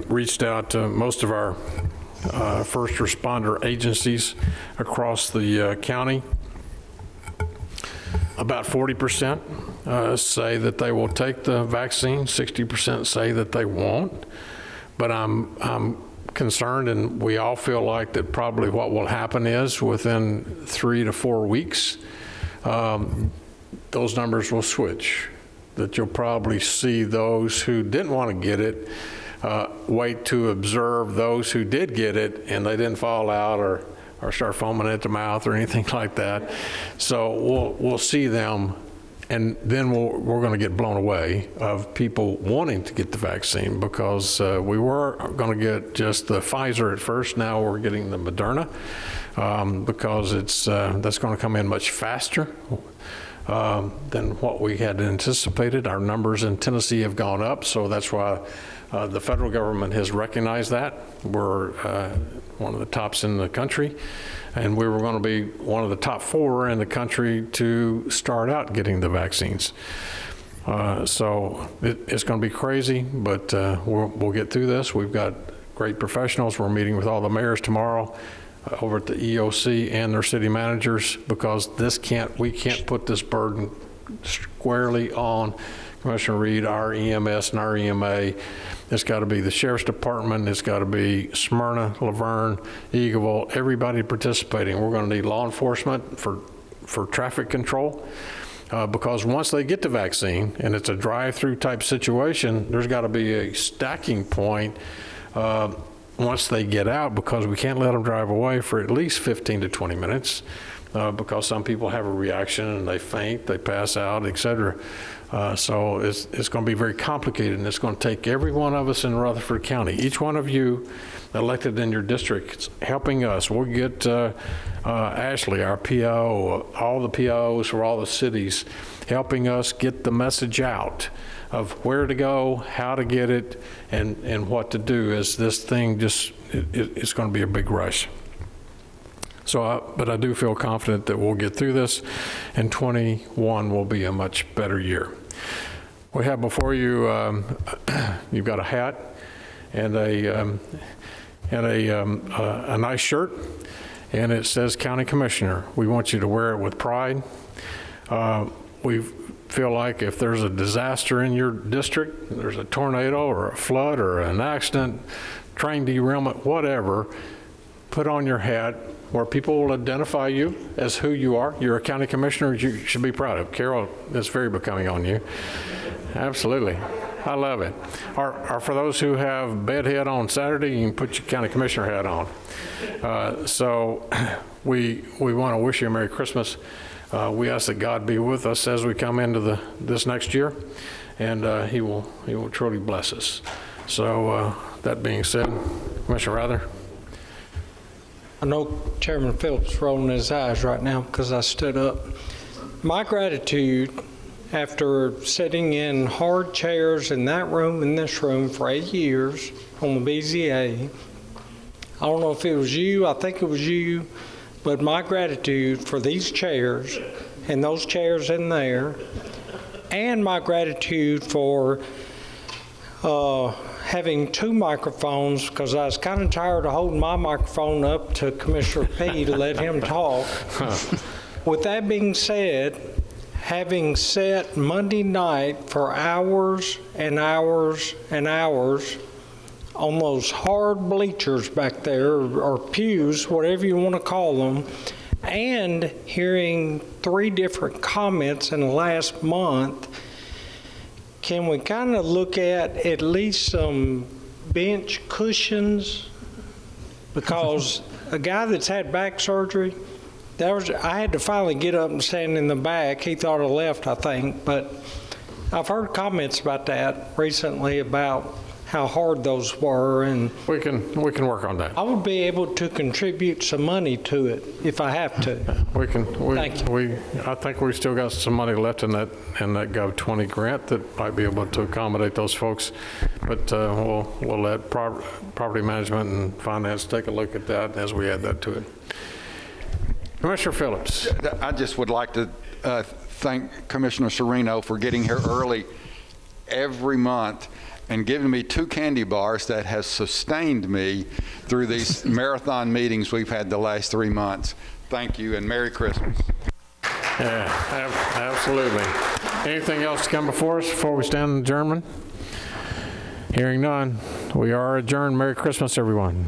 reached out to most of our first responder agencies across the county. About 40% say that they will take the vaccine. 60% say that they won't. But I'm concerned, and we all feel like that probably what will happen is within 3 to 4 weeks, those numbers will switch. That you'll probably see those who didn't want to get it wait to observe those who did get it and they didn't fall out or start foaming at the mouth or anything like that. So we'll see them, and then we're going to get blown away of people wanting to get the vaccine, because we were going to get just the Pfizer at first. Now we're getting the Moderna because that's going to come in much faster than what we had anticipated. Our numbers in Tennessee have gone up, so that's why the federal government has recognized that. We're one of the tops in the country, and we were going to be one of the top 4 in the country to start out getting the vaccines. So it's going to be crazy, but we'll get through this. We've got great professionals. We're meeting with all the mayors tomorrow over at the EOC and their city managers, because we can't put this burden squarely on Commissioner Reed, our EMS and our EMA. It's got to be the Sheriff's Department. It's got to be Smyrna, Laverne, Eagleville, everybody participating. We're going to need law enforcement for traffic control, because once they get the vaccine and it's a drive-through type situation, there's got to be a stacking point once they get out, because we can't let them drive away for at least 15 to 20 minutes because some people have a reaction and they faint, they pass out, etc. So it's going to be very complicated, and it's going to take every one of us in Rutherford County, each one of you elected in your district, helping us. We'll get Ashley, our PO, all the POs for all the cities, helping us get the message out of where to go, how to get it, and what to do, as this thing it's going to be a big rush. So, but I do feel confident that we'll get through this, and 21 will be a much better year. We have before you, you've got a hat and a nice shirt, and it says County Commissioner. We want you to wear it with pride. We feel like if there's a disaster in your district, there's a tornado or a flood or an accident, train derailment, whatever, put on your hat where people will identify you as who you are. You're a county commissioner you should be proud of. Carol, it's very becoming on you. Absolutely. I love it. Or for those who have bedhead on Saturday, you can put your county commissioner hat on. So we want to wish you a Merry Christmas. We ask that God be with us as we come into this next year, and He will truly bless us. So that being said, Commissioner Rather. I know Chairman Phillips rolling his eyes right now because I stood up. My gratitude, after sitting in hard chairs in that room and this room for 8 years on the BZA, I don't know if it was you, I think it was you, but my gratitude for these chairs and those chairs in there, and my gratitude for having 2 microphones, because I was kind of tired of holding my microphone up to Commissioner P to let him talk. With that being said, having sat Monday night for hours and hours and hours on those hard bleachers back there, or pews, whatever you want to call them, and hearing 3 different comments in the last month, can we kind of look at least some bench cushions? Because a guy that's had back surgery, I had to finally get up and stand in the back. He thought I left, I think, but I've heard comments about that recently about how hard those were, and We can work on that. I would be able to contribute some money to it if I have to. Thank you. I think we still got some money left in that Gov 20 grant that might be able to accommodate those folks. But we'll let property management and finance take a look at that as we add that to it. Commissioner Phillips. I just would like to thank Commissioner Serino for getting here early every month and giving me 2 candy bars that has sustained me through these marathon meetings we've had the last 3 months. Thank you, and Merry Christmas. Yeah, absolutely. Anything else to come before us before we stand in adjournment? Hearing none, we are adjourned. Merry Christmas, everyone.